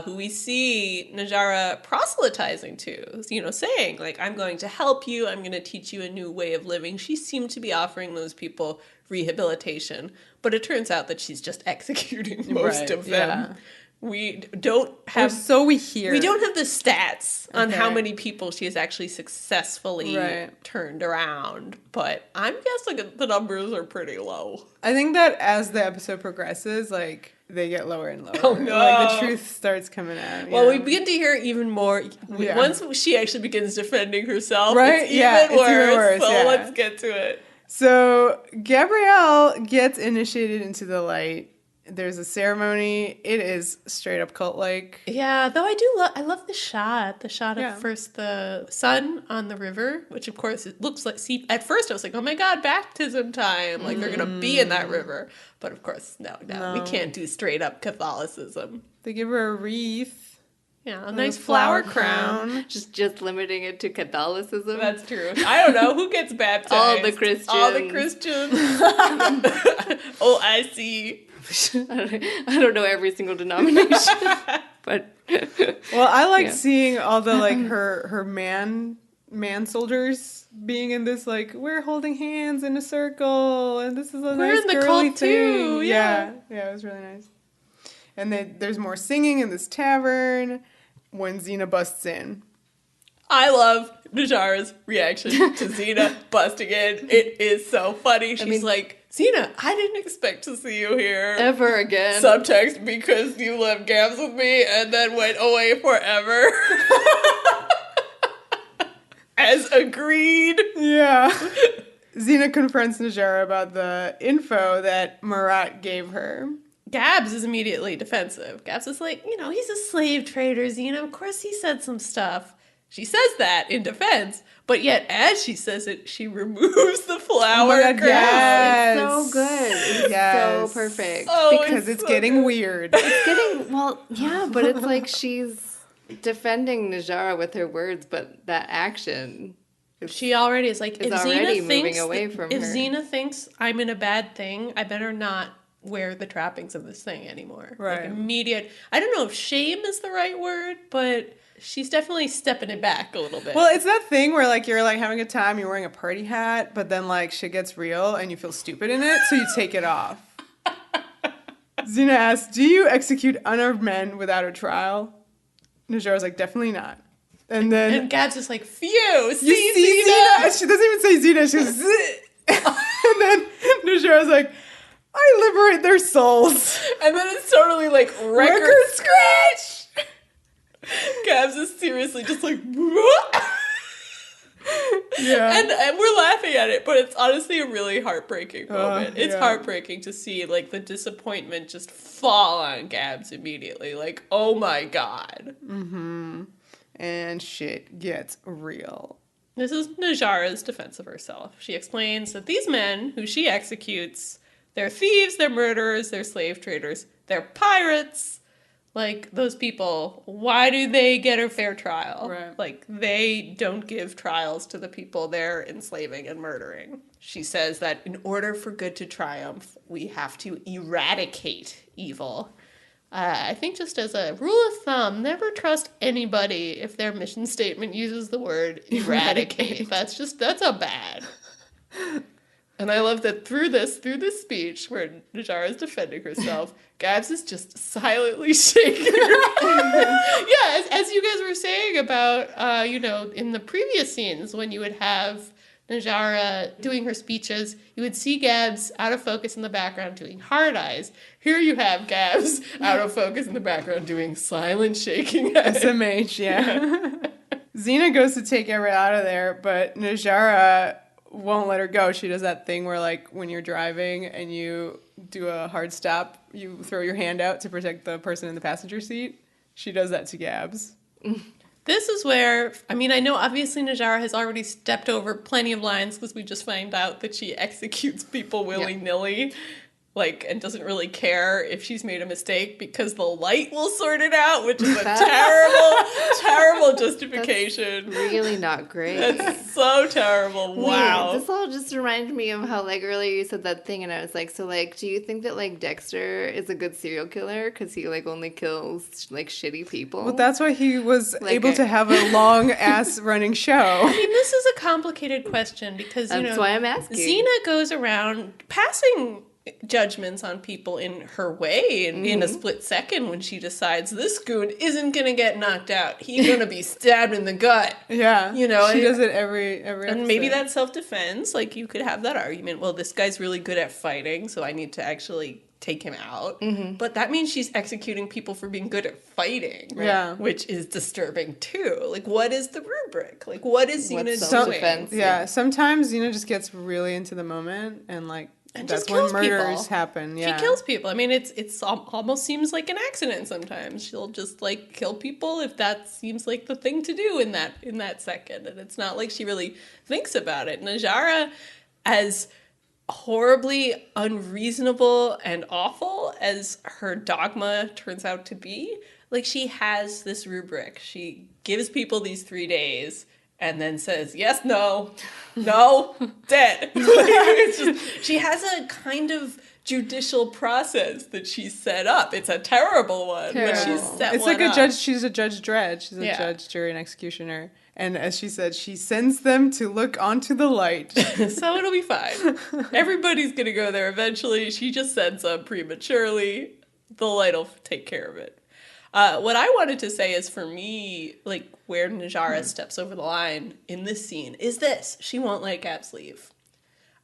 who we see Najara proselytizing to, you know, saying, like, I'm going to help you, I'm going to teach you a new way of living. She seemed to be offering those people rehabilitation, but it turns out that she's just executing most of them. Yeah. We don't have... Or so we hear. We don't have the stats on Okay. how many people she has actually successfully turned around, but I'm guessing the numbers are pretty low. I think that as the episode progresses, like, they get lower and lower. Oh, no. Like, the truth starts coming out. Well, yeah. we begin to hear even more. Yeah. Once she actually begins defending herself, Right? it's Yeah, even it's worse. even worse, So yeah. let's get to it. So Gabrielle gets initiated into the light. There's a ceremony. It is straight up cult-like. Yeah, though I love the shot of first the sun on the river, which of course it looks like, see, at first I was like, oh my god, baptism time, like they're gonna be in that river, but of course no, we can't do straight up Catholicism. They give her a wreath. Yeah, a nice flower crown. Just limiting it to Catholicism. That's true. I don't know who gets baptized. All the Christians. All the Christians. Oh, I see. I don't know every single denomination, but Well, I like seeing all the like her man soldiers being in this, like, we're holding hands in a circle and this is a nice in the girly cult thing. too, yeah. Yeah, it was really nice. And there's more singing in this tavern when Xena busts in. I love Najara's reaction to Xena busting in. It is so funny. She's like, Xena, I didn't expect to see you here. ever again. Subtext, because you left Gabs with me and then went away forever. As agreed. Yeah. Xena confronts Najara about the info that Marat gave her. Gabs is immediately defensive. Gabs is like, you know, he's a slave trader, Xena. Of course he said some stuff. She says that in defense, but yet as she says it, she removes the flower God, crown. yes. It's so good. It's Yes. so perfect. Oh, Because it's so getting good. weird. It's getting, well, yeah, but it's like she's defending Najara with her words, but that action. She already is like, Is if already Xena moving thinks away that- from if her. Xena thinks I'm in a bad thing, I better not wear the trappings of this thing anymore. Right. Like immediate. I don't know if shame is the right word, but she's definitely stepping it back a little bit. Well, it's that thing where, like, you're, like, having a time, you're wearing a party hat, but then, like, shit gets real and you feel stupid in it, so you take it off. Xena asks, do you execute unarmed men without a trial? Najara's like, definitely not. And then... and Gabs is like, phew, you see see Xena? Xena? She doesn't even say Xena, she goes, "Zzz." And then Najara's like, I liberate their souls. And then it's totally like record scratch. Gabs is seriously just like, Yeah. and we're laughing at it, but it's honestly a really heartbreaking moment. It's yeah. heartbreaking to see like the disappointment just fall on Gabs immediately. Like, oh my god. And shit gets real. This is Najara's defense of herself. She explains that these men who she executes, they're thieves, they're murderers, they're slave traders, they're pirates. Like, those people, why do they get a fair trial? Right. Like, they don't give trials to the people they're enslaving and murdering. She says that in order for good to triumph, we have to eradicate evil. I think just as a rule of thumb, never trust anybody if their mission statement uses the word eradicate. That's a bad. And I love that through this speech where Najara is defending herself, Gabs is just silently shaking her. Yeah, as you guys were saying about, in the previous scenes when you would have Najara doing her speeches, you would see Gabs out of focus in the background doing hard eyes. Here you have Gabs out of focus in the background doing silent shaking head. SMH, yeah. Xena goes to take Gabrielle out of there, but Najara won't let her go. She does that thing where, like, when you're driving and you do a hard stop, you throw your hand out to protect the person in the passenger seat. She does that to Gabs. This is where, I mean, I know obviously Najara has already stepped over plenty of lines because we just find out that she executes people willy-nilly. like, and doesn't really care if she's made a mistake because the light will sort it out, which is a terrible, terrible justification. That's really not great. It's so terrible. Wow. Wait, this all just reminded me of how, like, earlier you said that thing, and I was like, so, like, do you think that, like, Dexter is a good serial killer because he, like, only kills, like, shitty people? Well, that's why he was able to have a long-ass running show. I mean, this is a complicated question because, That's why I'm asking. Xena goes around passing judgments on people in her way in a split second when she decides this goon isn't going to get knocked out. He's going to be stabbed in the gut. Yeah. You know, she does it every and episode. maybe that's self-defense. Like, you could have that argument. Well, this guy's really good at fighting, so I need to actually take him out. But that means she's executing people for being good at fighting. Right? Yeah. Which is disturbing, too. Like, what is the rubric? Like, what is Xena doing? self-defense? Yeah, sometimes Xena just gets really into the moment and, like, And that's just when kills murders people. happen. Yeah. She kills people. I mean, it's almost seems like an accident sometimes. She'll just like kill people if that seems like the thing to do in that second, and it's not like she really thinks about it. Najara, as horribly unreasonable and awful as her dogma turns out to be, like, she has this rubric. She gives people these 3 days. And then says, yes, no, dead. It's just, she has a kind of judicial process that she's set up. It's a terrible one, but she's set It's one like a up. judge. She's a judge dread. She's a judge, jury, and executioner. And as she said, she sends them to look onto the light. So it'll be fine. Everybody's going to go there eventually. She just sends them prematurely. The light will take care of it. What I wanted to say is, for me, like, where Najara steps over the line in this scene is this. She won't let Gabs leave.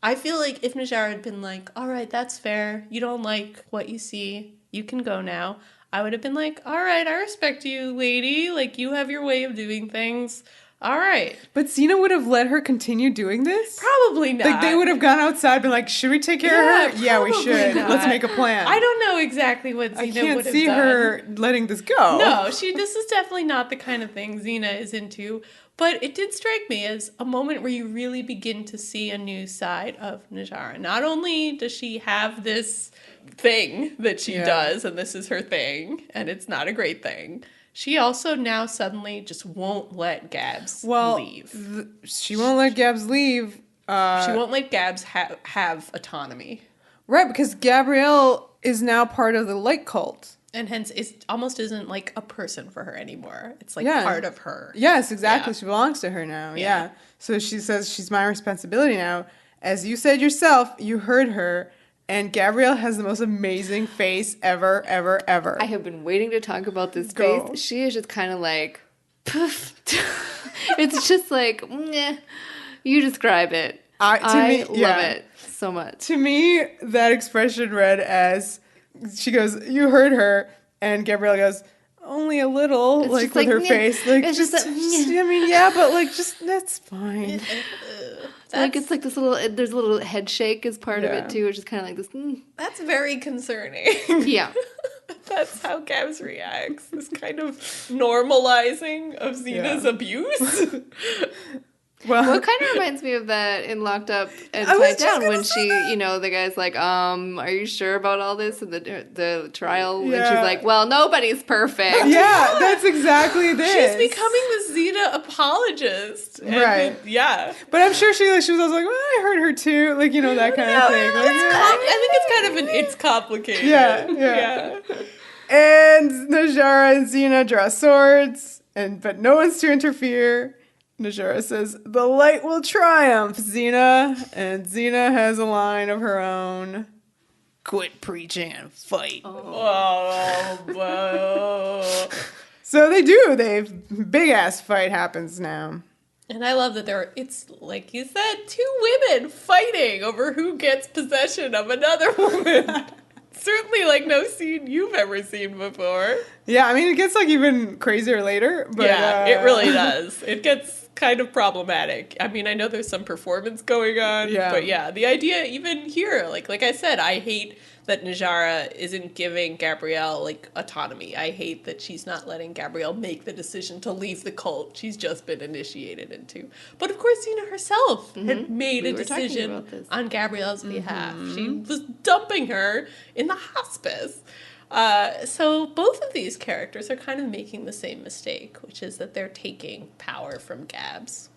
I feel like if Najara had been like, all right, that's fair. You don't like what you see. You can go now. I would have been like, all right, I respect you, lady. Like, you have your way of doing things. All right. But Xena would have let her continue doing this? Probably not. Like, they would have gone outside, been like, should we take care of her? Yeah, we probably should. not. Let's make a plan. I don't know exactly what Xena I would can't have see done. her letting this go. No, this is definitely not the kind of thing Xena is into. But it did strike me as a moment where you really begin to see a new side of Najara. Not only does she have this thing that she does, and this is her thing, and it's not a great thing, she also now suddenly just won't let Gabs leave. She won't let Gabs leave. She won't let Gabs have autonomy. Right, because Gabrielle is now part of the light cult. And hence, it almost isn't like a person for her anymore. It's like Yeah. part of her. Yes, exactly. Yeah. She belongs to her now. Yeah. Yeah. So she says, she's my responsibility now. As you said yourself, you heard her. And Gabrielle has the most amazing face ever, ever, ever. I have been waiting to talk about this Go. face. She is just kind of like, poof. It's just like, meh. You describe it. I love it so much. To me, that expression read as, she goes, you heard her, and Gabrielle goes, only a little, It's like just with like, her "Nyeh." face. Like, It's just, just like, "Nyeh." I mean, yeah, but like, just, that's fine. It's like this little, there's a little head shake as part of Yeah. it too, which is kind of like this, That's very concerning. yeah. That's how Gabs reacts. This kind of normalizing of Xena's abuse. Well, Well, it kind of reminds me of that in Locked Up and I was Tied just Down gonna when say she, the guy's like, are you sure about all this in the trial? And she's Yeah. like, well, nobody's perfect. yeah, that's exactly this. She's becoming the Xena apologist. And Right. yeah. But I'm sure she was also like, well, I heard her too. Like, that kind of thing. Like, I think it's kind of it's complicated. Yeah. And Najara and Xena draw swords, but no one's to interfere. Najara says, the light will triumph, Xena. And Xena has a line of her own. Quit preaching and fight. Oh, So they do. Big ass fight happens now. And I love that it's like you said, two women fighting over who gets possession of another woman. Certainly like no scene you've ever seen before. Yeah, I mean, it gets like even crazier later. But, yeah, it really does. It gets kind of problematic. I mean, I know there's some performance going on, but yeah, the idea even here, like I said, I hate that Najara isn't giving Gabrielle, like, autonomy. I hate that she's not letting Gabrielle make the decision to leave the cult she's just been initiated into. But of course, Xena herself had made a decision on Gabrielle's behalf. She was dumping her in the hospice. So both of these characters are kind of making the same mistake, which is that they're taking power from Gabs.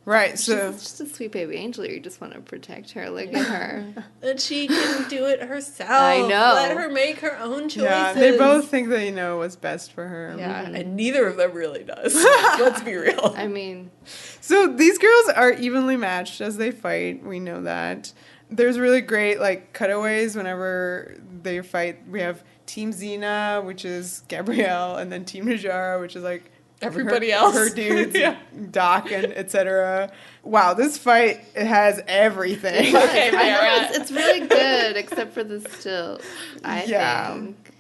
Right, so... She's just a sweet baby angel. You just want to protect her. Look at her. That she can do it herself. I know. Let her make her own choices. Yeah, they both think they know what's best for her. Yeah, and neither of them really does. Let's be real. I mean... So these girls are evenly matched as they fight. We know that. There's really great, like, cutaways whenever they fight. We have Team Xena, which is Gabrielle, and then Team Najara, which is, like, everybody else. Her dudes, Doc, and etc. Wow, this fight, it has everything. Okay, Vera. It's really good, except for the still, I think.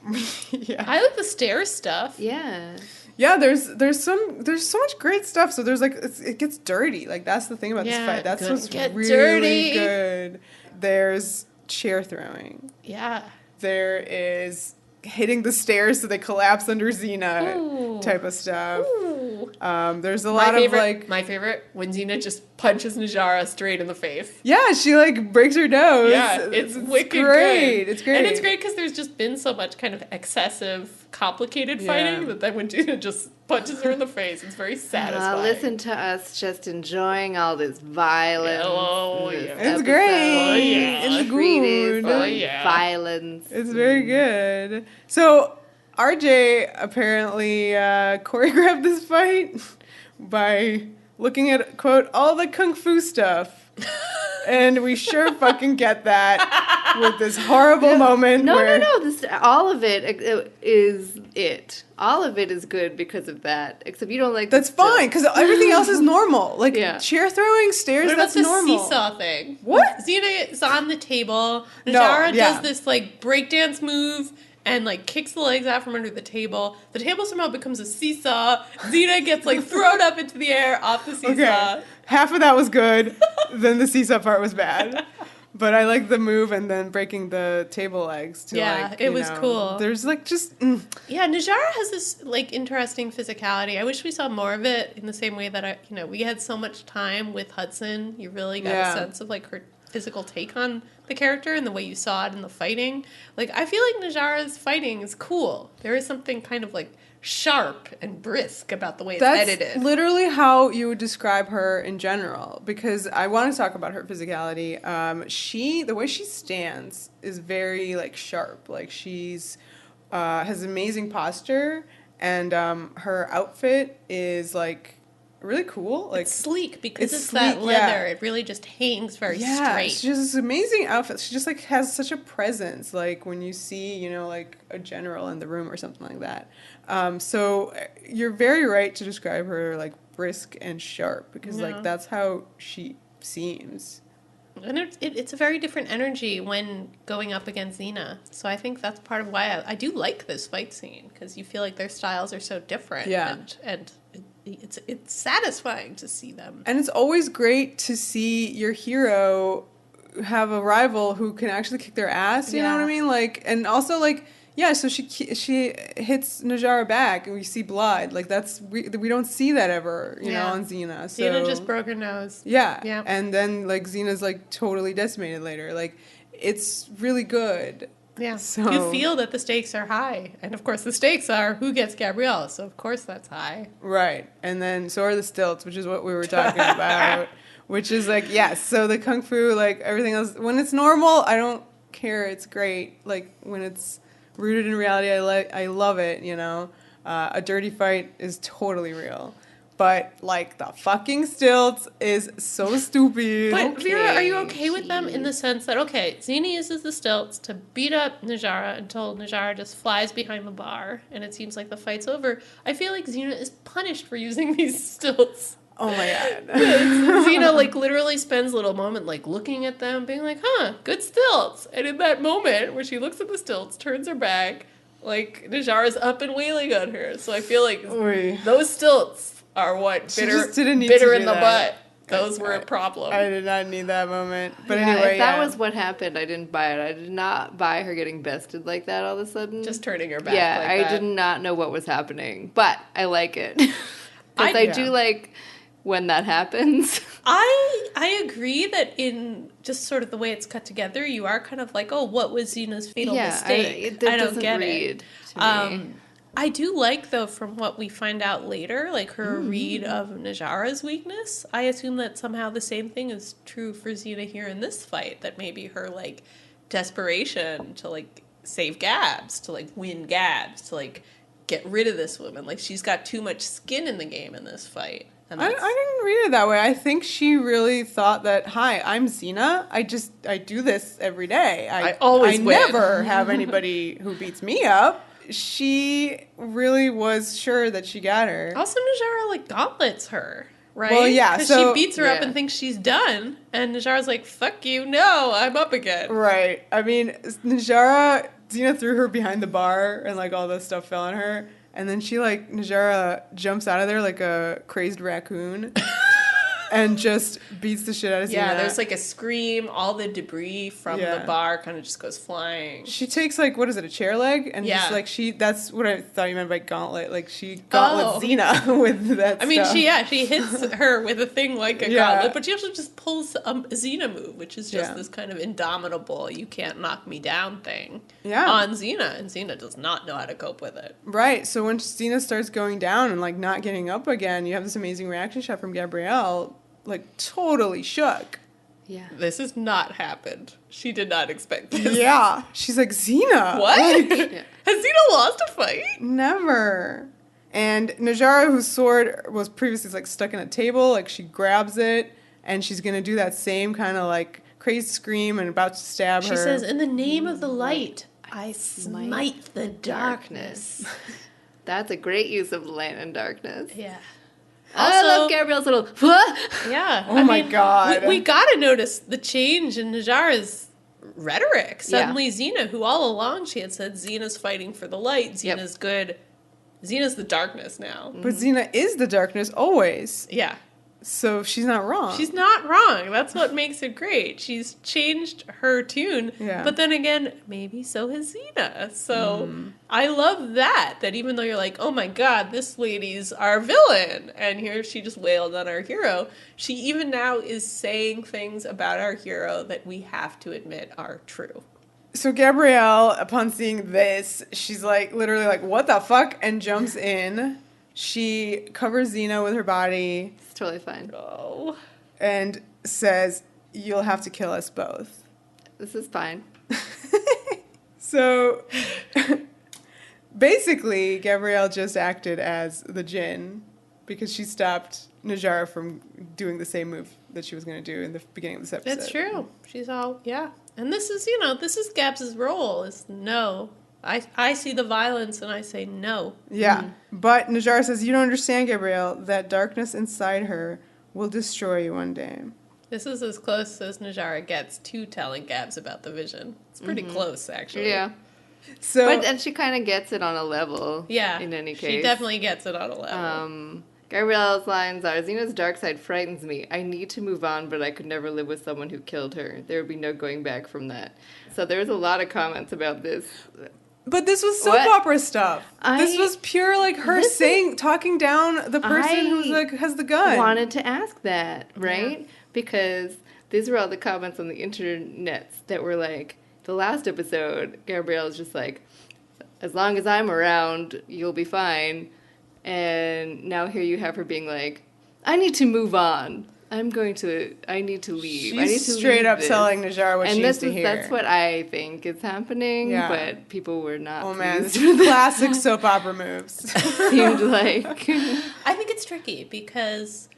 Yeah. I like the stairs stuff. Yeah. Yeah, there's so much great stuff. So there's like it gets dirty. Like that's the thing about this fight. That's what's really dirty. good. There's chair throwing. Yeah. There is hitting the stairs so they collapse under Xena type of stuff. Ooh. There's a lot of like my favorite when Xena just punches Najara straight in the face. Yeah, she like breaks her nose. Yeah, it's wicked great. Good. It's great. And it's great because there's just been so much kind of excessive, complicated fighting that then when Xena just punches her in the face, it's very satisfying. Listen to us just enjoying all this violence. It's great. It's good. Violence. It's very good. So RJ apparently choreographed this fight by looking at, quote, all the kung fu stuff. And we sure fucking get that with this horrible moment. No. All of it is it. All of it is good because of that. Except you don't like. That's fine because everything else is normal. Like chair throwing, stairs. What about that's the normal. seesaw thing? What? Xena is on the table. Najara does this like breakdance move and like kicks the legs out from under the table. The table somehow becomes a seesaw. Xena gets like thrown up into the air off the seesaw. Okay. Half of that was good. Then the seesaw part was bad. But I like the move and then breaking the table legs to it was cool. There's like just Yeah, Najara has this like interesting physicality. I wish we saw more of it in the same way that we had so much time with Hudson. You really got a sense of like her physical take on the character and the way you saw it in the fighting. Like I feel like Najara's fighting is cool. There is something kind of like sharp and brisk about the way it's edited. That's literally how you would describe her in general, because I want to talk about her physicality. The way she stands is very like sharp. Like she's has amazing posture, and her outfit is like really cool. Like it's sleek because it's sleek, that leather. It really just hangs very straight. She has this amazing outfit. She just like has such a presence. Like when you see, like a general in the room or something like that. So you're very right to describe her like brisk and sharp because like that's how she seems. And it's a very different energy when going up against Xena. So I think that's part of why I do like this fight scene because you feel like their styles are so different. Yeah. And it's satisfying to see them. And it's always great to see your hero have a rival who can actually kick their ass, you know what I mean? Like, and also like, so she hits Najara back and we see blood. Like we don't see that ever, you know, on Xena. So Xena just broke her nose. Yeah. And then like Xena's like totally decimated later. Like it's really good. Yeah. So you feel that the stakes are high. And of course the stakes are who gets Gabrielle. So of course that's high. Right. And then so are the stilts, which is what we were talking about. Which is like, so the kung fu, like everything else, when it's normal, I don't care. It's great. Like when it's rooted in reality, I love it, you know. A dirty fight is totally real. But, like, the fucking stilts is so stupid. But, Vera, are you okay with them in the sense that, Xena uses the stilts to beat up Najara until Najara just flies behind the bar, and it seems like the fight's over. I feel like Xena is punished for using these stilts. Oh, my God. Xena, like, literally spends a little moment, like, looking at them, being like, good stilts. And in that moment where she looks at the stilts, turns her back, like, Najara's up and wailing on her. So I feel like those stilts are what She bitter, just didn't need bitter to in do the that. butt. Those were a problem. I did not need that moment. But Yeah, anyway, if that was what happened, I didn't buy it. I did not buy her getting bested like that all of a sudden. Just turning her back Yeah, like I that. did not know what was happening, but I like it. Because I do like when that happens. I agree that in just sort of the way it's cut together, you are kind of like, oh, what was Xena's fatal mistake? I don't get it. To me. I do like, though, from what we find out later, like her read of Najara's weakness. I assume that somehow the same thing is true for Xena here in this fight, that maybe her, like, desperation to, like, save Gabs, to, like, win Gabs, to, like, get rid of this woman. Like, she's got too much skin in the game in this fight. And I didn't read it that way. I think she really thought that, hi, I'm Xena. I do this every day. I always win. Never have anybody who beats me up. She really was sure that she got her. Also, Najara, like, gauntlets her, right? Well, yeah, because so- she beats her up and thinks she's done, and Najara's like, fuck you, no, I'm up again. Right. I mean, Xena threw her behind the bar and, like, all this stuff fell on her. And then Najara jumps out of there like a crazed raccoon and just beats the shit out of Xena. Yeah, there's like a scream, all the debris from the bar kind of just goes flying. She takes, like, what is it, a chair leg? And just, like, that's what I thought you meant by gauntlet. Like, she gauntlets Xena with that I mean, stuff. she hits her with a thing like a gauntlet, but she also just pulls a Xena move, which is just this kind of indomitable, you can't knock me down thing on Xena. And Xena does not know how to cope with it. Right, so when Xena starts going down and, like, not getting up again, you have this amazing reaction shot from Gabrielle, like, totally shook. Yeah. This has not happened. She did not expect this. Yeah. She's like, Xena. What? Like, Has Xena lost a fight? never. And Najara, whose sword was previously, like, stuck in a table, like, she grabs it, and she's going to do that same kind of, like, crazed scream and about to stab her. She says, in the name of the light, I smite the darkness. That's a great use of the light and darkness. Yeah. I love Gabrielle's little, Yeah. Oh my God. We gotta notice the change in Najara's rhetoric. Suddenly Xena, who all along she had said Xena's fighting for the light, Xena's good, Xena's the darkness now. But Xena is the darkness always. Yeah. So she's not wrong. She's not wrong. That's what makes it great. She's changed her tune. Yeah. But then again, maybe so has Xena. So I love that even though you're like, oh my God, this lady's our villain. And here she just wailed on our hero. She even now is saying things about our hero that we have to admit are true. So Gabrielle, upon seeing this, she's like, literally like, what the fuck? And jumps in. She covers Xena with her body. It's totally fine. Oh. And says, you'll have to kill us both. This is fine. So, basically, Gabrielle just acted as the Djinn because she stopped Najara from doing the same move that she was going to do in the beginning of this episode. That's true. She's all, And this is, this is Gabs' role, is no. I see the violence and I say no. Yeah. But Najara says, you don't understand, Gabrielle. That darkness inside her will destroy you one day. This is as close as Najara gets to telling Gabs about the vision. It's pretty close, actually. Yeah. So, And she kind of gets it on a level. Yeah. In any case. She definitely gets it on a level. Gabrielle's lines are, Xena's dark side frightens me. I need to move on, but I could never live with someone who killed her. There would be no going back from that. So there's a lot of comments about this. But this was soap opera stuff. This was pure, like, her talking down the person who's, like, has the gun. I wanted to ask that, right? Yeah. Because these were all the comments on the internet that were like, the last episode, Gabrielle's just like, as long as I'm around, you'll be fine. And now here you have her being like, I need to move on. I need to leave. I need to straight up this. telling Najara what she needs to hear. That's what I think is happening, but people were not. Oh man, this is classic soap opera moves. Seemed like. I think it's tricky because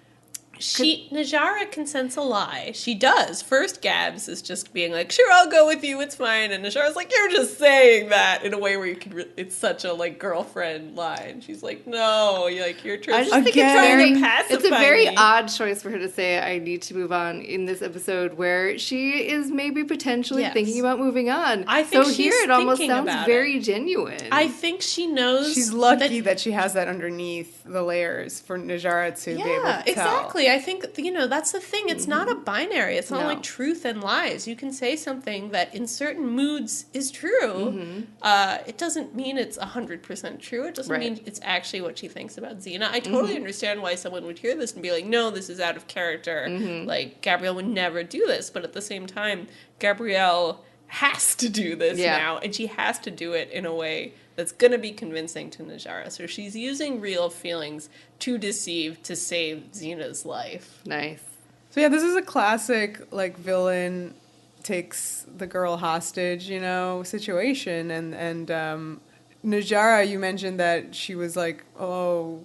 Najara can sense a lie. She does. First, Gabs is just being like, "Sure, I'll go with you. It's fine." And Najara's like, "You're just saying that in a way where you can. It's such a like girlfriend lie." And she's like, "No, you're trying. I just think it's trying to pacify it's a very me." odd choice for her to say, "I need to move on" in this episode, where she is maybe potentially thinking about moving on. I think so she's here it almost thinking sounds about very genuine. I think she knows. She's lucky that she has that underneath the layers for Najara to be able to tell. Exactly. I think that's the thing. It's not a binary. It's not like truth and lies. You can say something that in certain moods is true. It doesn't mean it's 100% true. It doesn't mean it's actually what she thinks about Xena. I totally understand why someone would hear this and be like, "No, this is out of character. Like Gabrielle would never do this." But at the same time, Gabrielle has to do this now, and she has to do it in a way that's going to be convincing to Najara. So she's using real feelings to deceive to save Xena's life. Nice. So yeah, this is a classic, like, villain takes the girl hostage, situation. And Najara, you mentioned that she was like, "Oh,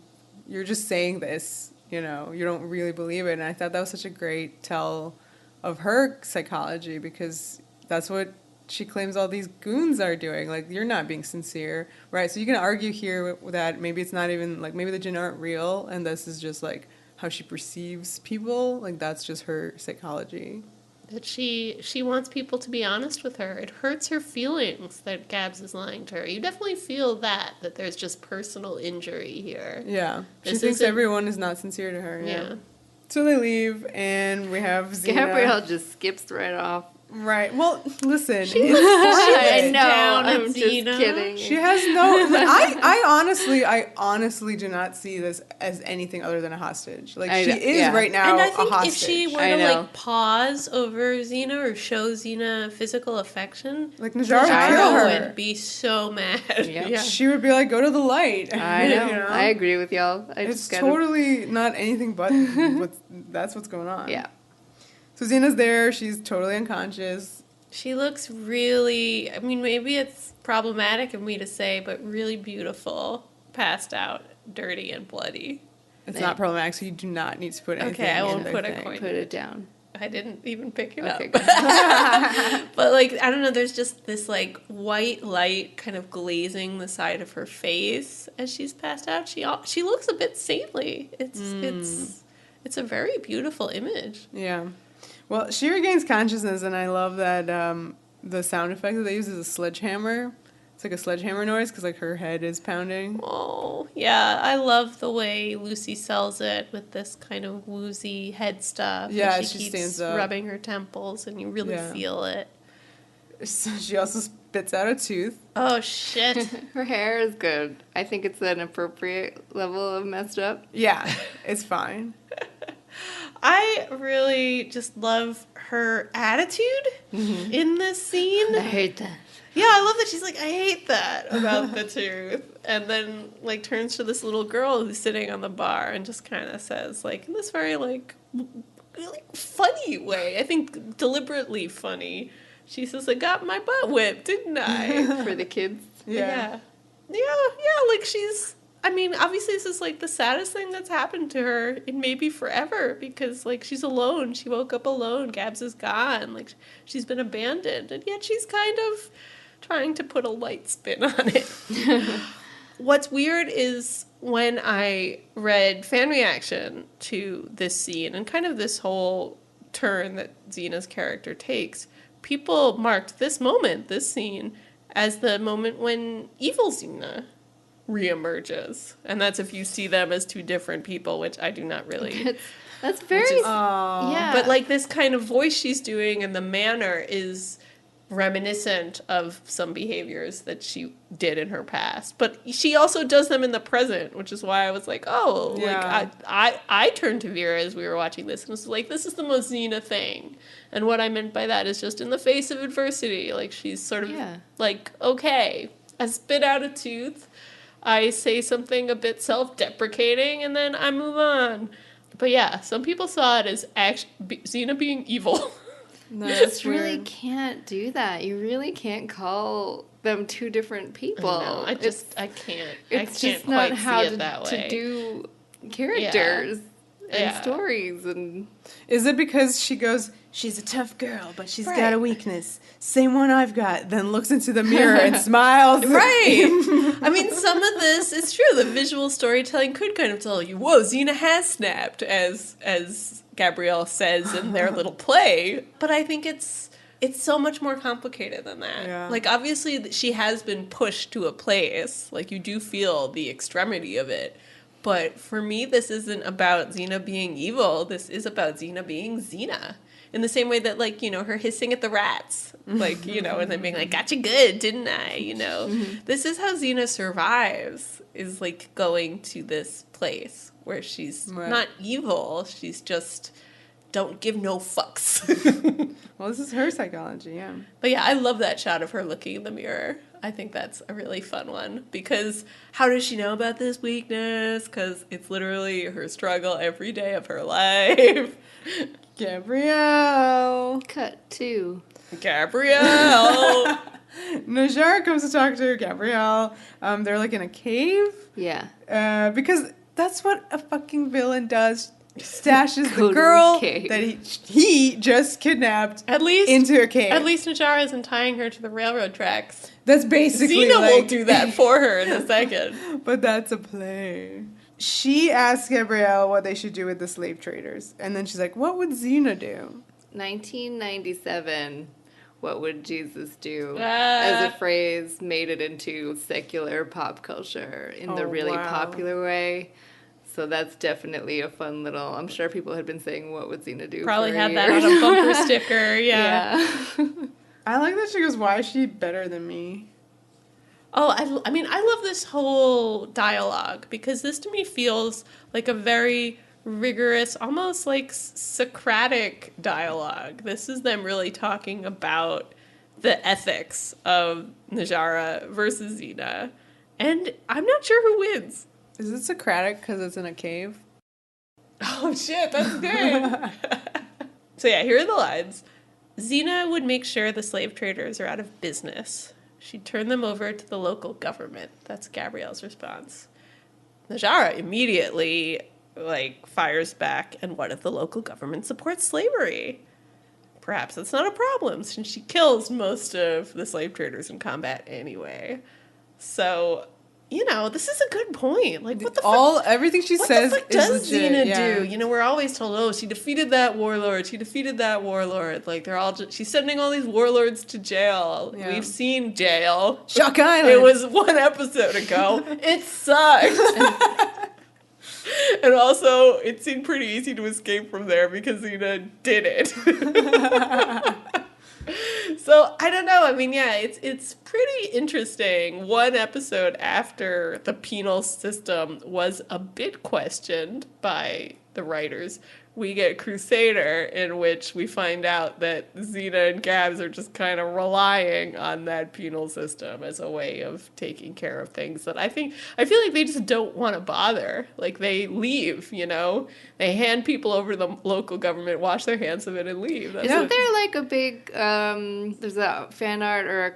you're just saying this, you don't really believe it." And I thought that was such a great tell of her psychology, because that's what she claims all these goons are doing. Like, you're not being sincere, right? So you can argue here that maybe it's not even, like, maybe the Djinn aren't real, and this is just, like, how she perceives people. Like, that's just her psychology. That she wants people to be honest with her. It hurts her feelings that Gabs is lying to her. You definitely feel that there's just personal injury here. Yeah. She thinks everyone is not sincere to her. Yeah. So they leave, and we have Xena. Gabrielle just skips right off. Right. Well, listen. I know. Down I'm at just Xena. kidding. She has no. I honestly do not see this as anything other than a hostage. Like, she is right now. And I think a hostage. if she were to like pause over Xena or show Xena physical affection, like Najara would kill her. Would be so mad. Yeah. She would be like, "Go to the light." I know. I agree with y'all. It's totally not anything but that's what's going on. Yeah. So Xena's there. She's totally unconscious. She looks really, I mean, maybe it's problematic of me to say, but really beautiful, passed out, dirty, and bloody. It's not problematic, so you do not need to put anything I won't in put the a coin. Put it down. I didn't even pick it up. Good. But, like, I don't know, there's just this, like, white light kind of glazing the side of her face as she's passed out. She looks a bit saintly. It's a very beautiful image. Yeah. Well, she regains consciousness, and I love that the sound effect that they use is a sledgehammer. It's like a sledgehammer noise because, like, her head is pounding. Oh, yeah. I love the way Lucy sells it with this kind of woozy head stuff. Yeah, she she keeps stands up, rubbing her temples, and you really feel it. So she also spits out a tooth. Oh, shit. Her hair is good. I think it's an appropriate level of messed up. Yeah, it's fine. I really just love her attitude in this scene. I hate that. Yeah, I love that she's like, "I hate that about the tooth." And then, like, turns to this little girl who's sitting on the bar and just kind of says, like, in this very, like, really funny way, I think deliberately funny, she says, "I got my butt whipped, didn't I?" For the kids. Yeah, like, she's... I mean, obviously this is, like, the saddest thing that's happened to her in maybe forever, because, like, she's alone. She woke up alone. Gabs is gone. Like, she's been abandoned. And yet she's kind of trying to put a light spin on it. What's weird is when I read fan reaction to this scene and kind of this whole turn that Xena's character takes, people marked this moment, this scene, as the moment when evil Xena reemerges, and that's if you see them as two different people, which I do not really. That's very yeah. But, like, this kind of voice she's doing and the manner is reminiscent of some behaviors that she did in her past, but she also does them in the present, which is why I was like, oh, like I turned to Vera as we were watching this and was like, this is the most Xena thing, and what I meant by that is just in the face of adversity, like, she's sort of like, okay, I spit out a tooth, I say something a bit self-deprecating, and then I move on. But yeah, some people saw it as Xena being evil. No, you just really can't do that. You really can't call them two different people. No, I can't. It's I just can't not quite how see it that way. to do characters. Yeah. stories and... Is it because she goes, she's a tough girl, but she's got a weakness. Same one I've got. Then looks into the mirror and smiles. Right. I mean, some of this is true. The visual storytelling could kind of tell you, whoa, Xena has snapped, as Gabrielle says in their little play. But I think it's so much more complicated than that. Yeah. Like, obviously, she has been pushed to a place. Like, you do feel the extremity of it. But for me, this isn't about Xena being evil. This is about Xena being Xena. In the same way that, like, you know, her hissing at the rats. Like, you know, and then being like, got you good, didn't I? You know. This is how Xena survives, is, like, going to this place where she's not evil. She's just... don't give no fucks. Well, this is her psychology, yeah. But yeah, I love that shot of her looking in the mirror. I think that's a really fun one. Because how does she know about this weakness? Because it's literally her struggle every day of her life. Gabrielle. Cut to Gabrielle. Najara comes to talk to Gabrielle. They're like in a cave. Yeah. Because that's what a fucking villain does. Stashes Go the to girl a cave. that he just kidnapped At least into a cave. At least Najara isn't tying her to the railroad tracks. That's basically Xena like, will do that for her in a second. But that's a play. She asks Gabrielle what they should do with the slave traders. And then she's like, what would Xena do? 1997. What would Jesus do? Ah. As a phrase made it into secular pop culture in the really popular way. So that's definitely a fun little... I'm sure people had been saying, what would Xena do? Probably for had years. that on a bumper sticker, yeah. I like that she goes, why is she better than me? Oh, I mean, I love this whole dialogue because this to me feels like a very rigorous, almost like Socratic dialogue. This is them really talking about the ethics of Najara versus Xena. And I'm not sure who wins. Is it Socratic because it's in a cave? Oh, shit, that's good. So yeah, here are the lines. Xena would make sure the slave traders are out of business. She'd turn them over to the local government. That's Gabrielle's response. Najara immediately, like, fires back, and what if the local government supports slavery? Perhaps that's not a problem, since she kills most of the slave traders in combat anyway. So... you know, this is a good point. Like, what the fuck? Everything she says what the fuck is does legit, Xena do? You know, we're always told, oh, she defeated that warlord. She defeated that warlord. Like, they're all just... she's sending all these warlords to jail. Yeah. We've seen jail. Shock Island. It was 1 episode ago. It sucked. And also, it seemed pretty easy to escape from there because Xena did it. So, I don't know. I mean, yeah, it's pretty interesting. 1 episode after the penal system was a bit questioned by the writers, we get Crusader, in which we find out that Xena and Gabs are just kind of relying on that penal system as a way of taking care of things that I feel like they just don't want to bother. Like, they leave, you know? They hand people over to the local government, wash their hands of it, and leave. Isn't there like a big, there's a fan art or a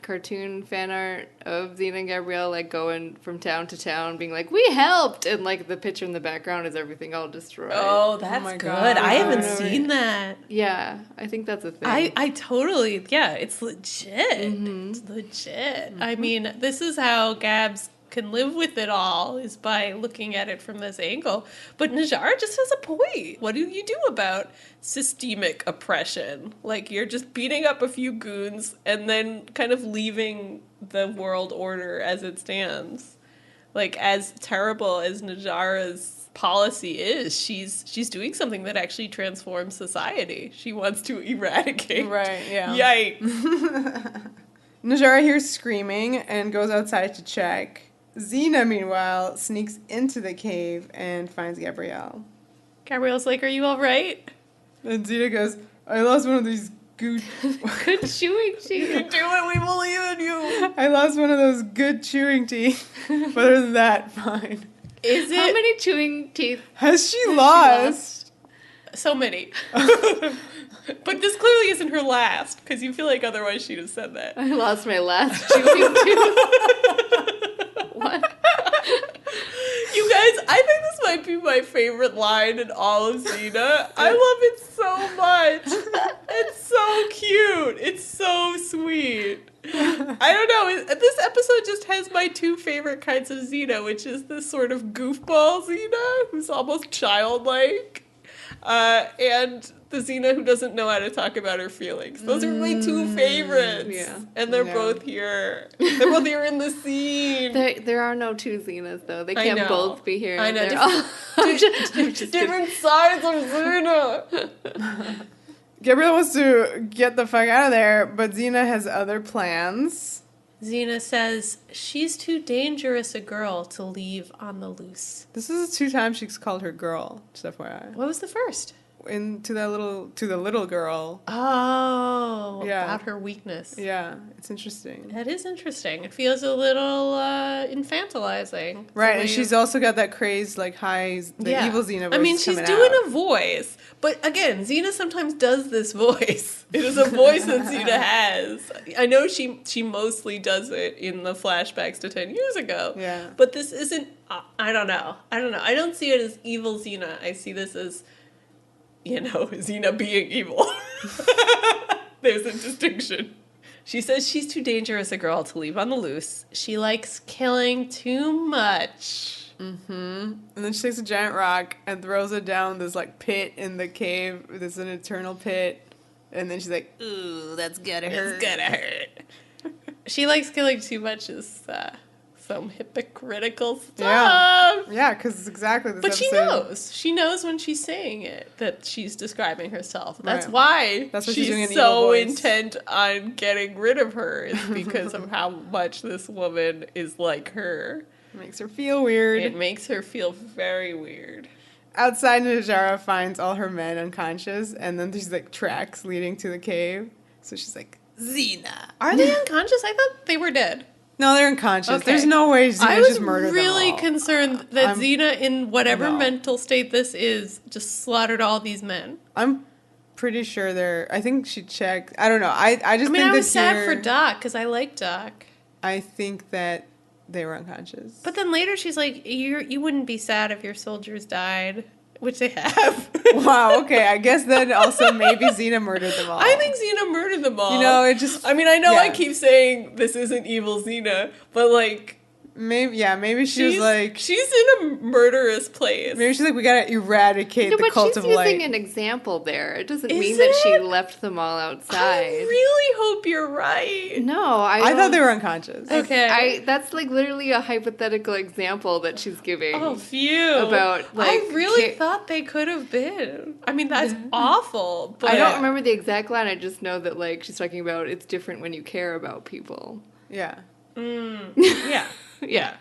cartoon fan art of Xena and Gabrielle like going from town to town being like, we helped! And like the picture in the background is everything all destroyed. Oh, that's my good. God. I haven't Yeah. seen that. Yeah, I think that's a thing. I totally, yeah, it's legit. It's legit. I mean, this is how Gabs can live with it all, is by looking at it from this angle. But Najara just has a point. What do you do about systemic oppression? Like, you're just beating up a few goons and then kind of leaving the world order as it stands. Like, as terrible as Najara's policy is, she's doing something that actually transforms society. She wants to eradicate. Right, yeah. Yikes. Najara hears screaming and goes outside to check. Xena, meanwhile, sneaks into the cave and finds Gabrielle. Gabrielle's like, are you all right? And Xena goes, I lost one of these good chewing You teeth. can do it, we believe in you. I lost one of those good chewing teeth. But other than that, fine. Is How it? many chewing teeth? Has she lost? So many. But this clearly isn't her last, because you feel like otherwise she'd have said that. I lost my last chewing tooth. What? You guys, I think this might be my favorite line in all of Xena. I love it so much. It's so cute. It's so sweet. I don't know. This episode just has my two favorite kinds of Xena, which is this sort of goofball Xena, who's almost childlike, and the Xena who doesn't know how to talk about her feelings. Those are my two favorites. Yeah. And they're both here. They're both here in the scene. There are no two Xenas, though. They I can't know. both be here. I know. Different, Different sides of Xena. Gabrielle wants to get the fuck out of there, but Xena has other plans. Xena says she's too dangerous a girl to leave on the loose. This is the 2 times she's called her girl, just FYI. What was the first? To the little girl. Oh, Yeah. about her weakness. Yeah, it's interesting. That is interesting. It feels a little infantilizing. Right, The and way she's also got that craze, like, the evil Xena voice I mean, she's coming doing out. a voice. But again, Xena sometimes does this voice. It is a voice that Xena has. I know she mostly does it in the flashbacks to 10 years ago. Yeah. But this isn't, I don't know. I don't see it as evil Xena. I see this as, Xena being evil. There's a distinction. She says she's too dangerous a girl to leave on the loose. She likes killing too much. And then she takes a giant rock and throws it down this, like, pit in the cave. There's an eternal pit. And then she's like, ooh, that's gotta hurt. It's gonna hurt. She likes killing too much is Some hypocritical stuff. Yeah. Yeah, because it's exactly this But she episode. knows. She knows when she's saying it that she's describing herself. That's Right. why That's why she's doing an evil so voice. intent on getting rid of her is because of how much this woman is like her. It makes her feel weird. It makes her feel very weird. Outside, Najara finds all her men unconscious, and then there's, like, tracks leading to the cave. So she's like, Xena. Are they unconscious? I thought they were dead. No, they're unconscious. Okay. There's no way Xena I was just murdered really them all. concerned that I'm- Xena, in whatever No. mental state this is, just slaughtered all these men. I'm pretty sure I think she checked. I don't know. I just think I that was sad here- for Doc because I like Doc. I think that they were unconscious. But then later she's like, you wouldn't be sad if your soldiers died, which they have. Wow, okay. I guess then also maybe Xena murdered them all. I think Xena murdered them all. You know, it just... I mean, I know I yeah. keep saying this isn't evil Xena, but like... Maybe she was like... She's in a murderous place. Maybe she's like, we gotta eradicate No, the but cult she's of using light. an example there. It doesn't Is mean that she it? left them all I outside. really hope you're right. No, I thought they were unconscious. Okay. That's like literally a hypothetical example that she's giving. Oh, phew. About, like, I really thought they could have been. I mean, that's awful, but... I don't remember the exact line. I just know that like she's talking about it's different when you care about people. Yeah. Yeah. Yeah.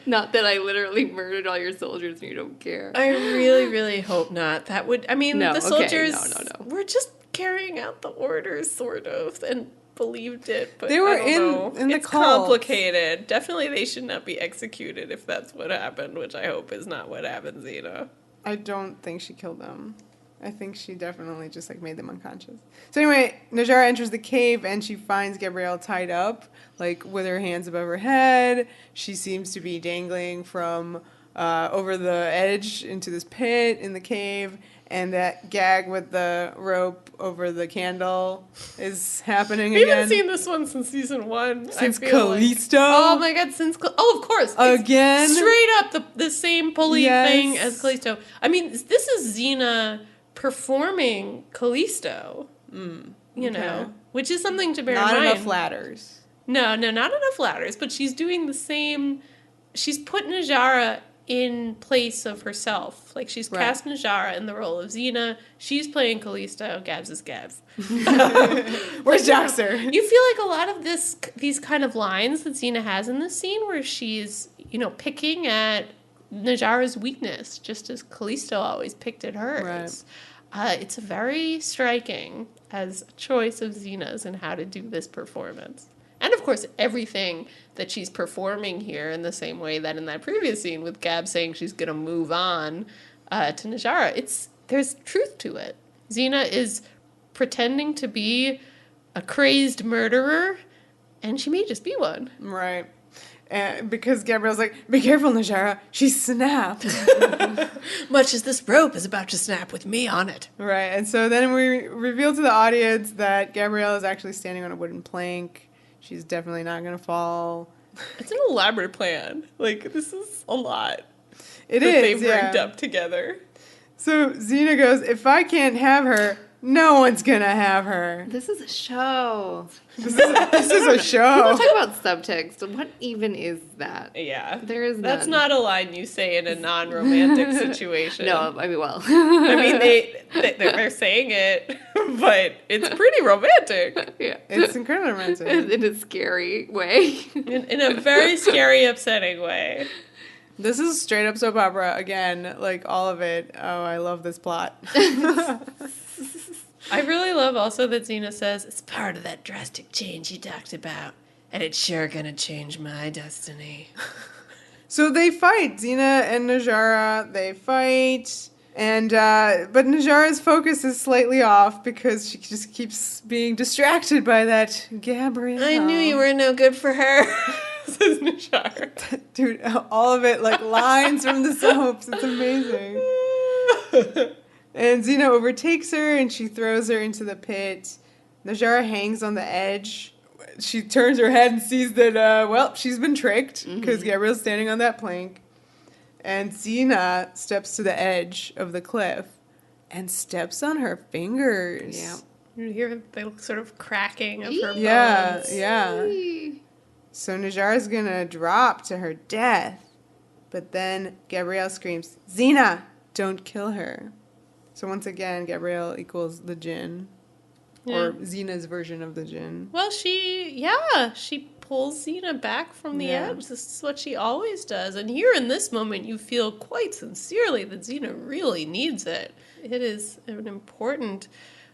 Not that I literally murdered all your soldiers and you don't care. I really, really hope not. That would... I mean, No, the okay, soldiers no. were just carrying out the orders, sort of, and believed it, but They were I don't know. in the It's cult. complicated. Definitely they should not be executed if that's what happened, which I hope is not what happened, Xena. I don't think she killed them. I think she definitely just like made them unconscious. So anyway, Najara enters the cave and she finds Gabrielle tied up, like with her hands above her head. She seems to be dangling from over the edge into this pit in the cave, and that gag with the rope over the candle is happening We again. haven't seen this one since season 1. Since I feel like. Callisto. Oh my god, of course. It's Again? straight up the same pulley Yes. thing as Callisto. I mean, this is Xena performing Callisto. You know, which is something to bear Not in mind. enough ladders. No, not enough ladders, but she's doing the same. She's put Najara in place of herself. Like, she's Right. cast Najara in the role of Xena. She's playing Callisto. Gabs is Gabs. Where's Jaxer? You feel like a lot of these kind of lines that Xena has in this scene where she's, picking at Najara's weakness, just as Callisto always picked at hers. It's very striking as a choice of Xena's and how to do this performance. And of course, everything that she's performing here in the same way that in that previous scene with Gab saying she's going to move on to Najara, there's truth to it. Xena is pretending to be a crazed murderer, and she may just be one. Right. And because Gabrielle's like, be careful, Najara, she snapped. Much as this rope is about to snap with me on it. Right, and so then we reveal to the audience that Gabrielle is actually standing on a wooden plank. She's definitely not going to fall. It's an elaborate plan. Like, this is a lot. It that is, they've rigged up together. So Xena goes, if I can't have her, no one's going to have her. This is a show. This is a show. People talk about subtext. What even is that? Yeah. There is That's none. not a line you say in a non-romantic situation. No, I mean, well. I mean, they're saying it, but it's pretty romantic. Yeah. It's incredibly romantic. In a scary way. In a very scary, upsetting way. This is straight up soap opera again, like all of it. Oh, I love this plot. I really love also that Xena says, it's part of that drastic change you talked about, and it's sure gonna change my destiny. So they fight, Xena and Najara, they fight, and but Najara's focus is slightly off because she just keeps being distracted by that Gabrielle. I knew you were no good for her. Says Najara. Dude, all of it, like lines from the soaps. It's amazing. And Xena overtakes her and she throws her into the pit. Najara hangs on the edge. She turns her head and sees that, well, she's been tricked because Gabrielle's standing on that plank. And Xena steps to the edge of the cliff and steps on her fingers. Yeah. You hear the sort of cracking of her Yeah, bones. yeah. So Najara's gonna drop to her death. But then Gabrielle screams, Xena, don't kill her. So once again, Gabrielle equals the Djinn. Or Xena's version of the Djinn. Well, she pulls Xena back from the edge. This is what she always does. And here in this moment, you feel quite sincerely that Xena really needs it. It is an important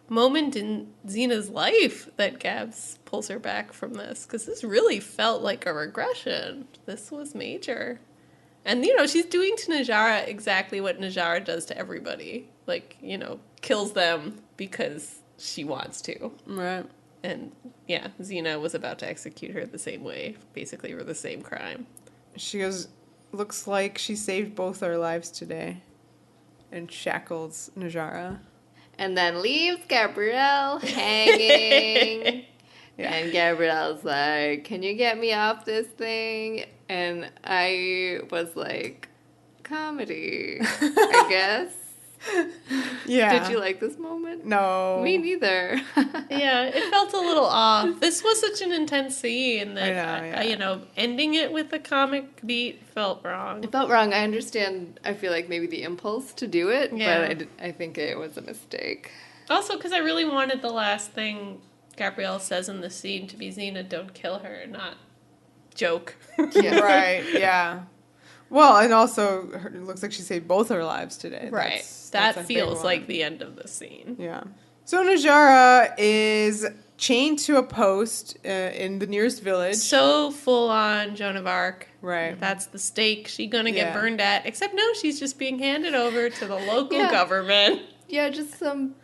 moment in Xena's life that Gabs pulls her back from this. Because this really felt like a regression. This was major. And, she's doing to Najara exactly what Najara does to everybody. Like, kills them because she wants to. Right. And, yeah, Xena was about to execute her the same way, basically, for the same crime. She goes, looks like she saved both our lives today. And shackles Najara. And then leaves Gabrielle hanging. Yeah. And Gabrielle's like, can you get me off this thing? And I was like, comedy, I guess. Yeah. Did you like this moment? No. Me neither. Yeah, it felt a little off. This was such an intense scene that, I know, ending it with a comic beat felt wrong. It felt wrong. I understand, I feel like maybe the impulse to do it, Yeah. but I think it was a mistake. Also, because I really wanted the last thing Gabrielle says in the scene to be Xena, don't kill her, not joke. Yeah. Right, yeah. Well, and also, it looks like she saved both her lives today. Right. That's That a big feels one. like the end of the scene. Yeah. So Najara is chained to a post in the nearest village. So full on Joan of Arc. Right. That's the stake she's going to get Yeah. burned at. Except no, she's just being handed over to the local Yeah. government. Yeah, just some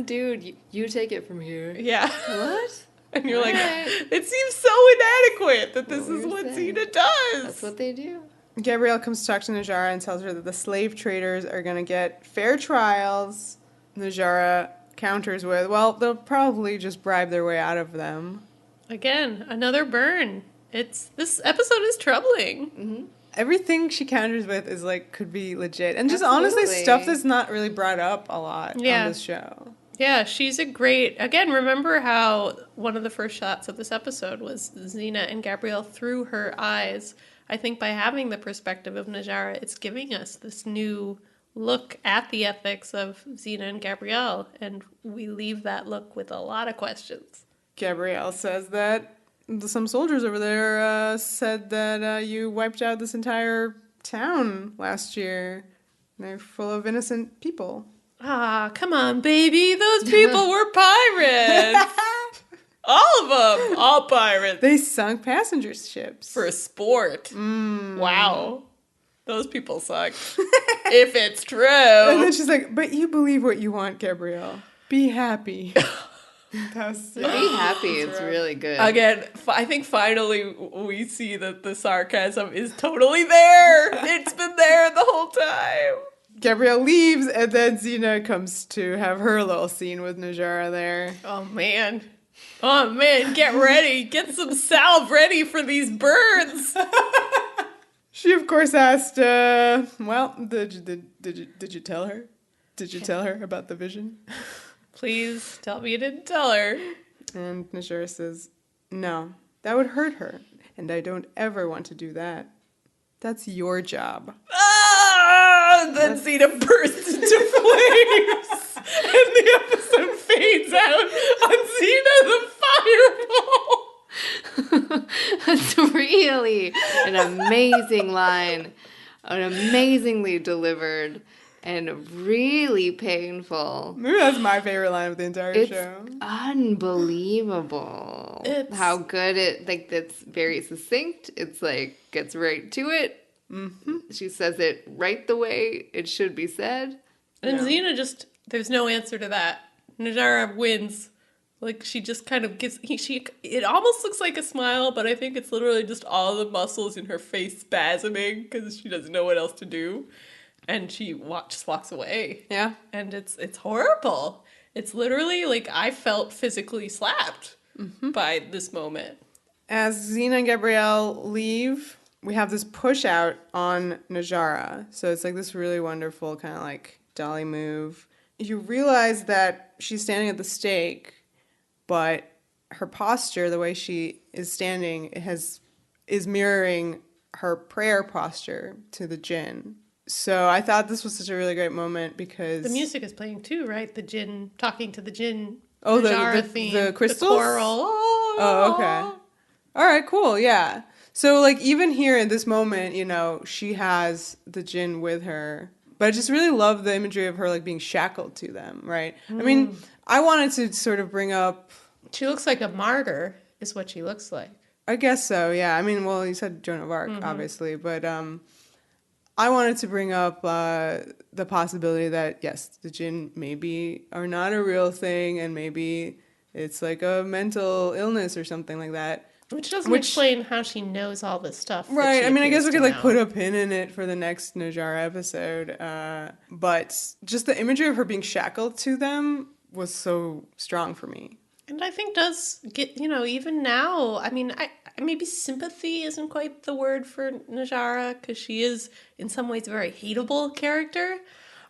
dude. You take it from here. Yeah. What? And you're like, Alright. it seems so inadequate that this What is were you what saying? Xena does. That's what they do. Gabrielle comes to talk to Najara and tells her that the slave traders are going to get fair trials. Najara counters with, well, they'll probably just bribe their way out of them. Again, another burn. This episode is troubling. Mm-hmm. Everything she counters with is like, could be legit. And just honestly, Absolutely. stuff that's not really brought up a lot Yeah. on this show. Yeah, she's a great... Again, remember how one of the first shots of this episode was Xena and Gabrielle through her eyes. I think by having the perspective of Najara, it's giving us this new look at the ethics of Xena and Gabrielle, and we leave that look with a lot of questions. Gabrielle says that some soldiers over there said that you wiped out this entire town last year. They're full of innocent people. Ah, come on, baby. Those people were pirates. All of them. All pirates. They sunk passenger ships. For sport. Wow. Those people suck. If it's And then true. she's like, but you believe what you want, Gabrielle. Be happy. Be happy. It's really good. Again, I think finally we see that the sarcasm is totally there. It's been there the whole time. Gabrielle leaves, and then Xena comes to have her little scene with Najara there. Oh man, get ready. Get some salve ready for these birds. She, of course, asked, well, did you tell her? Did you tell her about the vision? Please tell me you didn't tell her. And Najara says, no, that would hurt her, and I don't ever want to do that. That's your job. Then Xena bursts into flames, and the episode fades out on Xena the fireball. That's really an amazing line, an amazingly delivered, and really painful. Maybe that's my favorite line of the entire show. Unbelievable. How good it, like, that's very succinct. It's like, gets right to it. Mm-hmm. She says it right the way it should be said. And Xena just, there's no answer to that. Najara wins. Like, she just kind of gives, it almost looks like a smile, but I think it's literally just all the muscles in her face spasming because she doesn't know what else to do. And she just walks away. Yeah. And it's horrible. It's literally like I felt physically slapped by this moment. As Xena and Gabrielle leave, we have this push out on Najara. So it's like this really wonderful kind of like dolly move. You realize that she's standing at the stake, but her posture, the way she is standing, is mirroring her prayer posture to the Djinn. So I thought this was such a really great moment because the music is playing too, right? The Djinn talking to the Djinn. Oh, Najara the theme, the crystals. The choral. Oh, okay. All right, cool. Yeah. So like even here in this moment, you know, she has the Djinn with her, but I just really love the imagery of her like being shackled to them, right? I mean, I wanted to sort of bring up. She looks like a martyr, is what she looks like. I guess so. Yeah. I mean, well, you said Joan of Arc, obviously, but I wanted to bring up the possibility that, yes, the Djinn maybe are not a real thing, and maybe it's like a mental illness or something like that. Which doesn't explain how she knows all this stuff. Right. I mean, I guess we could like put a pin in it for the next Najara episode. But just the imagery of her being shackled to them was so strong for me. And I think does get, you know, even now, I mean, maybe sympathy isn't quite the word for Najara, because she is, in some ways, a very hateable character.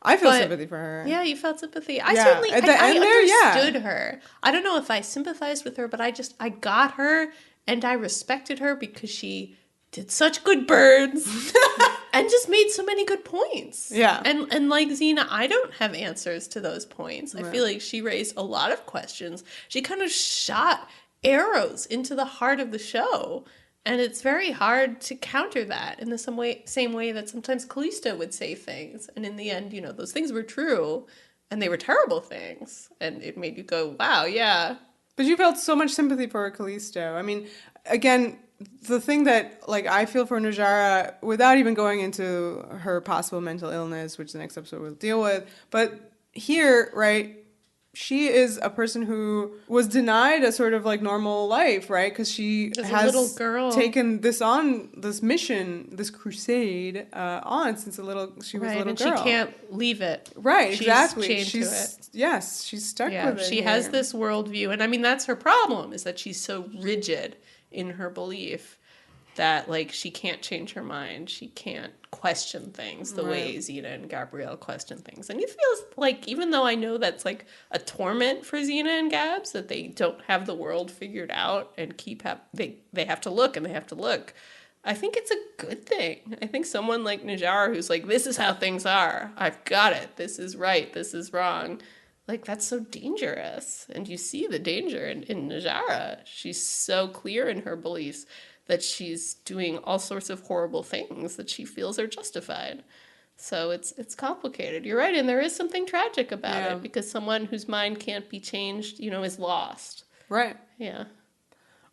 I feel sympathy for her. Yeah, you felt sympathy. I certainly, at the end there, understood her. I don't know if I sympathized with her, but I got her, and I respected her because she did such good burns and just made so many good points. Yeah. And like Xena, I don't have answers to those points. Right. I feel like she raised a lot of questions. She kind of shot arrows into the heart of the show. And it's very hard to counter that in the same way that sometimes Callisto would say things. And in the end, you know, those things were true and they were terrible things. And it made you go, wow, yeah. But you felt so much sympathy for Callisto. I mean, again, the thing that, like, I feel for Najara, without even going into her possible mental illness, which the next episode will deal with, but here, right, she is a person who was denied a sort of, like, normal life, right? Because she has little girl. taken this mission, this crusade, on since she was a little girl. And she can't leave it. Right, exactly. Chained to it. Yes, she's stuck with it. She has this worldview. And I mean, that's her problem, is that she's so rigid in her belief that, like, she can't change her mind. She can't question things the way Xena and Gabrielle question things. And it feels like, even though I know that's, like, a torment for Xena and Gabs, that they don't have the world figured out and they have to look and they have to look, I think it's a good thing. I think someone like Najara, who's like, this is how things are. I've got it. This is right. This is wrong. Like, that's so dangerous. And you see the danger in Najara. She's so clear in her beliefs that she's doing all sorts of horrible things that she feels are justified. So it's complicated. You're right, and there is something tragic about it, because someone whose mind can't be changed, you know, is lost. Right. Yeah.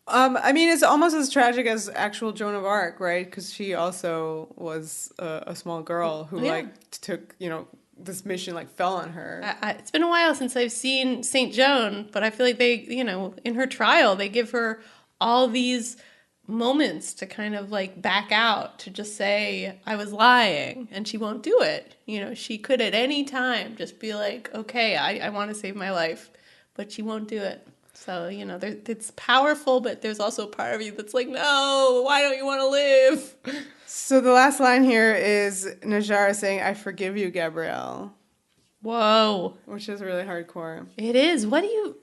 I mean, it's almost as tragic as actual Joan of Arc, right? Because she also was a small girl who, like, took, you know, this mission like fell on her. It's been a while since I've seen St. Joan, but I feel like they, in her trial, they give her all these moments to kind of like back out, to just say, I was lying, and she won't do it. She could at any time just be like, okay, I want to save my life, but she won't do it. So, it's powerful, but there's also a part of you that's like, no, why don't you want to live? So the last line here is Najara saying, I forgive you, Gabrielle. Whoa. Which is really hardcore. It is. What do you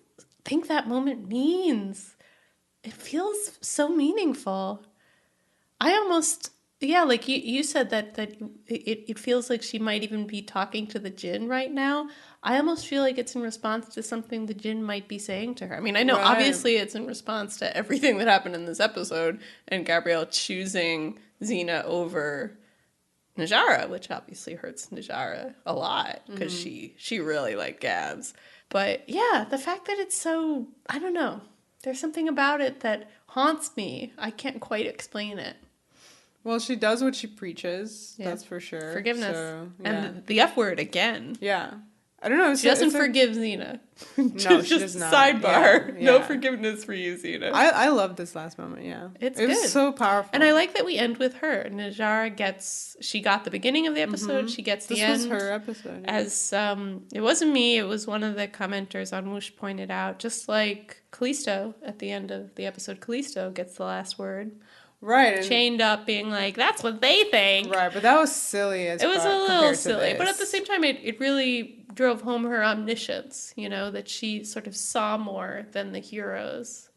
think that moment means? It feels so meaningful. I almost, like you said that it feels like she might even be talking to the Djinn right now. I almost feel like it's in response to something the Djinn might be saying to her. I mean, I know obviously it's in response to everything that happened in this episode and Gabrielle choosing Xena over Najara, which obviously hurts Najara a lot because she really liked Gabs. But yeah, the fact that it's so, I don't know, there's something about it that haunts me. I can't quite explain it. Well, she does what she preaches, that's for sure. Forgiveness. So, And the F word again. Yeah. I don't know. She doesn't forgive Xena. No, she does not. Sidebar. Yeah. No forgiveness for you, Xena. I love this last moment, yeah. It was good. So powerful. And I like that we end with her. Najara she got the beginning of the episode, she gets the end. This was her episode. Yeah. As, it wasn't me, it was one of the commenters on Whoosh pointed out, just like Callisto at the end of the episode, Callisto gets the last word. Right. Chained up being like, that's what they think. Right, but that was silly as It was a little silly, this. but at the same time, it really drove home her omniscience, that she sort of saw more than the heroes.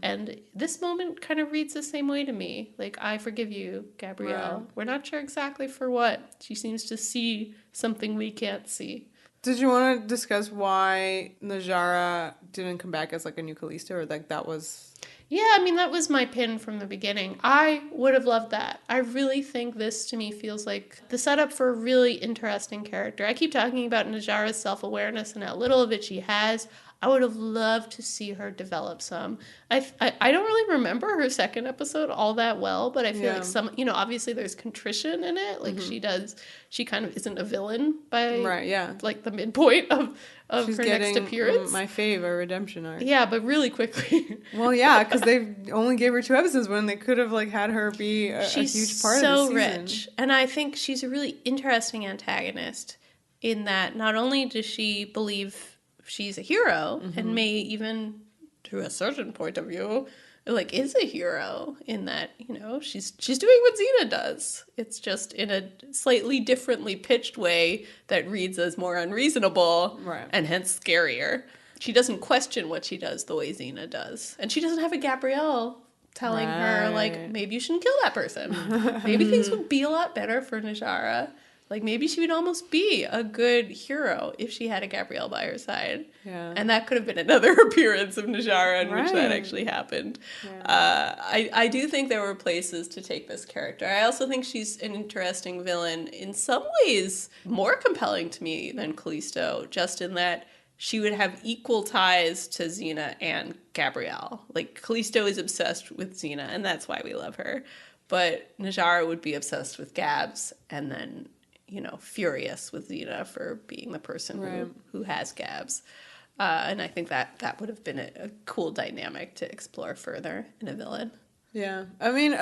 And this moment kind of reads the same way to me. Like, I forgive you, Gabrielle. Right. We're not sure exactly for what. She seems to see something we can't see. Did you want to discuss why Najara didn't come back as like a new Callisto, or like that was... Yeah, I mean, that was my pin from the beginning. I would have loved that. I really think this, to me, feels like the setup for a really interesting character. I keep talking about Najara's self-awareness and how little of it she has. I would have loved to see her develop some. I don't really remember her second episode all that well, but I feel like some, obviously there's contrition in it. Like she kind of isn't a villain by like the midpoint of She's her getting next appearance. My fave, a redemption arc. Yeah, but really quickly. Well, yeah, because they only gave her 2 episodes when they could have like had her be a huge part of the season. She's so rich. And I think she's a really interesting antagonist in that not only does she believe she's a hero and may even, to a certain point of view, like is a hero in that, she's doing what Xena does. It's just in a slightly differently pitched way that reads as more unreasonable and hence scarier. She doesn't question what she does the way Xena does. And she doesn't have a Gabrielle telling her, like, maybe you shouldn't kill that person. Maybe things would be a lot better for Najara. Like, maybe she would almost be a good hero if she had a Gabrielle by her side. Yeah. And that could have been another appearance of Najara in which that actually happened. Yeah. I do think there were places to take this character. I also think she's an interesting villain, in some ways more compelling to me than Callisto, just in that she would have equal ties to Xena and Gabrielle. Like, Callisto is obsessed with Xena, and that's why we love her. But Najara would be obsessed with Gabs, and then furious with Xena for being the person who has Gabs. And I think that would have been a cool dynamic to explore further in a villain. Yeah. I mean,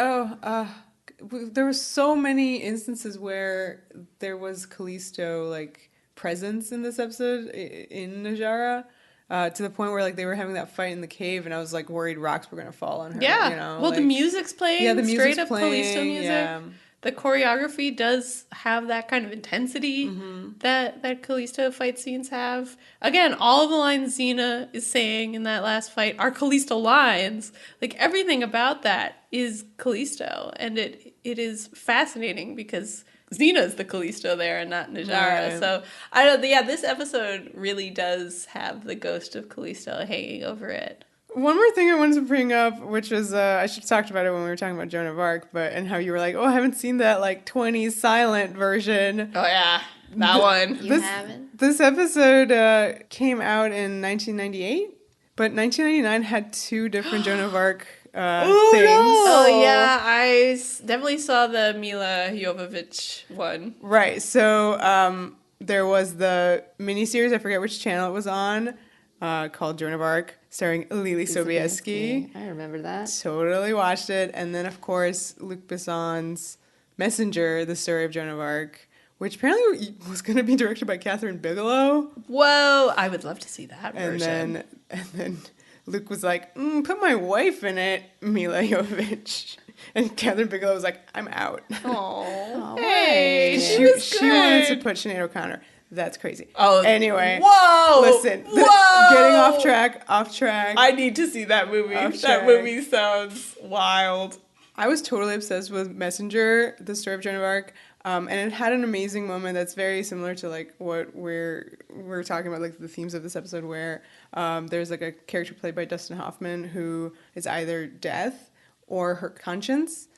there were so many instances where there was Callisto, like, presence in this episode in Najara. To the point where, like, they were having that fight in the cave, and I was, like, worried rocks were going to fall on her. Yeah. Well, like, the music's playing. Yeah, the music's straight up playing, Callisto music. Yeah. The choreography does have that kind of intensity that Callisto fight scenes have. Again, all of the lines Xena is saying in that last fight are Callisto lines. Like, everything about that is Callisto. And it is fascinating because Xena's the Callisto there and not Najara. Right. So, I don't know. Yeah, this episode really does have the ghost of Callisto hanging over it. One more thing I wanted to bring up, which was, I should have talked about it when we were talking about Joan of Arc, and how you were like, oh, I haven't seen that, like, 20s silent version. Oh, yeah. That one. You haven't? This episode came out in 1998, but 1999 had 2 different Joan of Arc things. No. Oh, yeah. I definitely saw the Mila Jovovich one. Right. So, there was the miniseries, I forget which channel it was on, called Joan of Arc, starring Lily Sobieski. I remember that. Totally watched it. And then, of course, Luc Besson's Messenger, the story of Joan of Arc, which apparently was going to be directed by Kathryn Bigelow. Whoa, I would love to see that And version. then Luke was like, put my wife in it, Mila Jovovich. And Kathryn Bigelow was like, I'm out. Oh, Hey, she wanted to put Sinead O'Connor. That's crazy. Oh, anyway. Whoa! Listen, Whoa! getting off track. I need to see that movie. Off That track. movie sounds wild. I was totally obsessed with Messenger, the story of Joan of Arc, and it had an amazing moment that's very similar to like what we're talking about, like the themes of this episode, where there's like a character played by Dustin Hoffman who is either death or her conscience,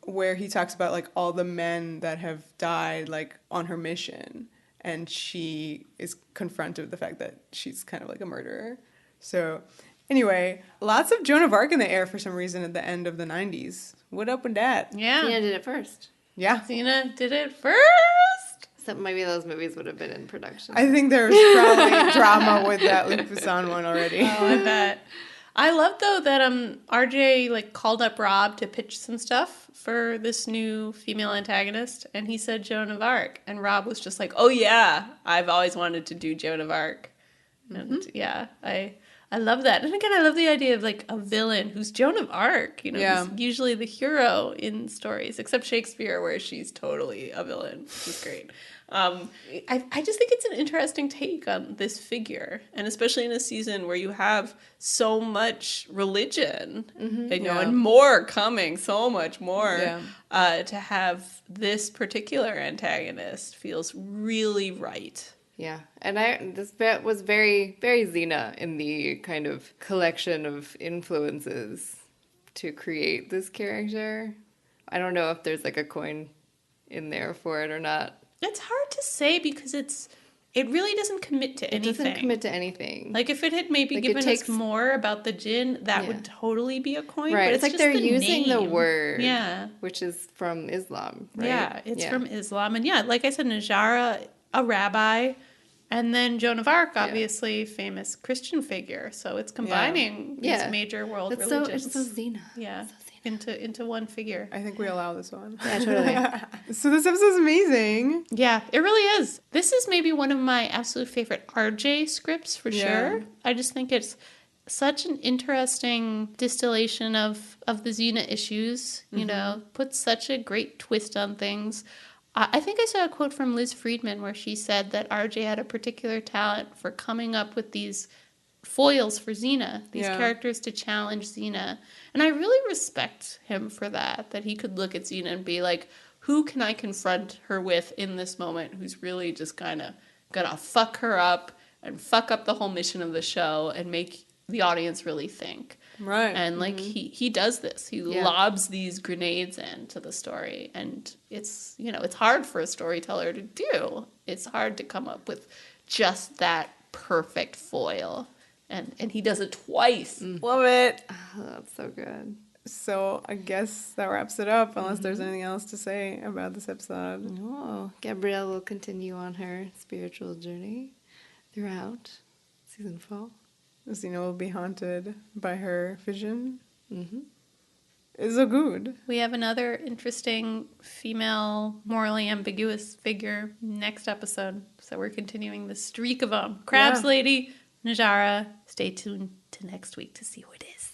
where he talks about like all the men that have died like on her mission, and she is confronted with the fact that she's kind of like a murderer. So anyway, lots of Joan of Arc in the air for some reason at the end of the 90s. What up with that? Yeah. Xena did it first. Yeah. Xena did it first. So maybe those movies would have been in production. I think there was probably drama with that Luc Besson one already. Oh, I bet. I love though that RJ like called up Rob to pitch some stuff for this new female antagonist, and he said Joan of Arc, and Rob was just like, "Oh yeah, I've always wanted to do Joan of Arc," and yeah, I love that. And again, I love the idea of like a villain who's Joan of Arc. You know, Yeah. who's usually the hero in stories, except Shakespeare, where she's totally a villain, which is great. I just think it's an interesting take on this figure, and especially in a season where you have so much religion, and more coming, so much more. Yeah. To have this particular antagonist feels really right. Yeah, and this bit was very, very Xena in the kind of collection of influences to create this character. I don't know if there's like a coin in there for it or not. It's hard to say because it really doesn't commit to anything. It doesn't commit to anything. Like if it had maybe Like, given it takes- us more about the Djinn, that would totally be a coin. Right, But it's like just they're the using the name. word, Yeah. which is from Islam, right? Yeah, it's from Islam. And yeah, like I said, Najara, a rabbi, and then Joan of Arc, obviously famous Christian figure. So it's combining these major world religions. It's so Xena. Yeah, into one figure. I think we allow this one. Yeah, totally. So this episode's amazing. Yeah, it really is. This is maybe one of my absolute favorite RJ scripts for sure. I just think it's such an interesting distillation of the Xena issues, you know, puts such a great twist on things. I think I saw a quote from Liz Friedman where she said that RJ had a particular talent for coming up with these foils for Xena, these characters to challenge Xena. And I really respect him for that he could look at Xena and be like, who can I confront her with in this moment who's really just kind of gonna fuck her up and fuck up the whole mission of the show and make the audience really think. Right. And like he does this. He lobs these grenades into the story, and it's, you know, it's hard for a storyteller to do. It's hard to come up with just that perfect foil. And he does it twice. Love it. Oh, that's so good. So I guess that wraps it up, unless there's anything else to say about this episode. Oh, Gabrielle will continue on her spiritual journey throughout season 4. Xena will be haunted by her vision. Mm-hmm. It's so good. We have another interesting female, morally ambiguous figure next episode. So we're continuing the streak of them. Crabs Lady, Najara. Stay tuned to next week to see who it is.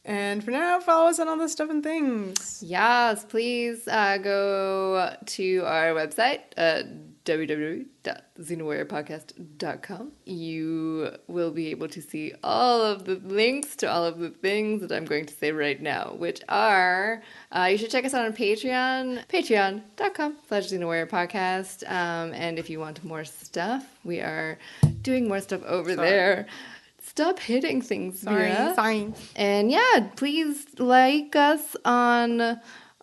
And for now, follow us on all the stuff and things. Yes, please go to our website, www.xenawarriorpodcast.com. You will be able to see all of the links to all of the things that I'm going to say right now, which are, you should check us out on Patreon, patreon.com/XenaWarriorPodcast. And if you want more stuff, we are doing more stuff over there. Stop hitting things, Vera. Sorry. And yeah, please like us on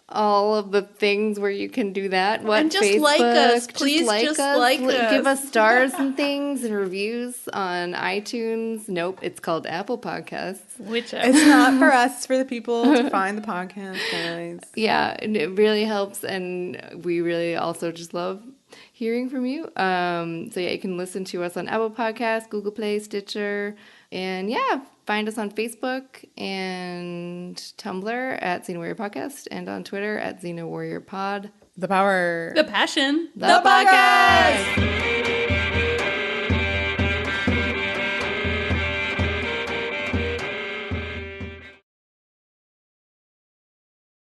all of the things where you can do that. And just like us. Please just like us. Give us stars and things and reviews on iTunes. Nope, it's called Apple Podcasts. Whichever. It's not for us, it's for the people to find the podcast, guys. Yeah, and it really helps. And we really also just love hearing from you. So yeah, you can listen to us on Apple Podcasts, Google Play, Stitcher, and yeah, find us on Facebook and Tumblr at Xena Warrior Podcast, and on Twitter at Xena Warrior Pod. The power. The passion. The podcast.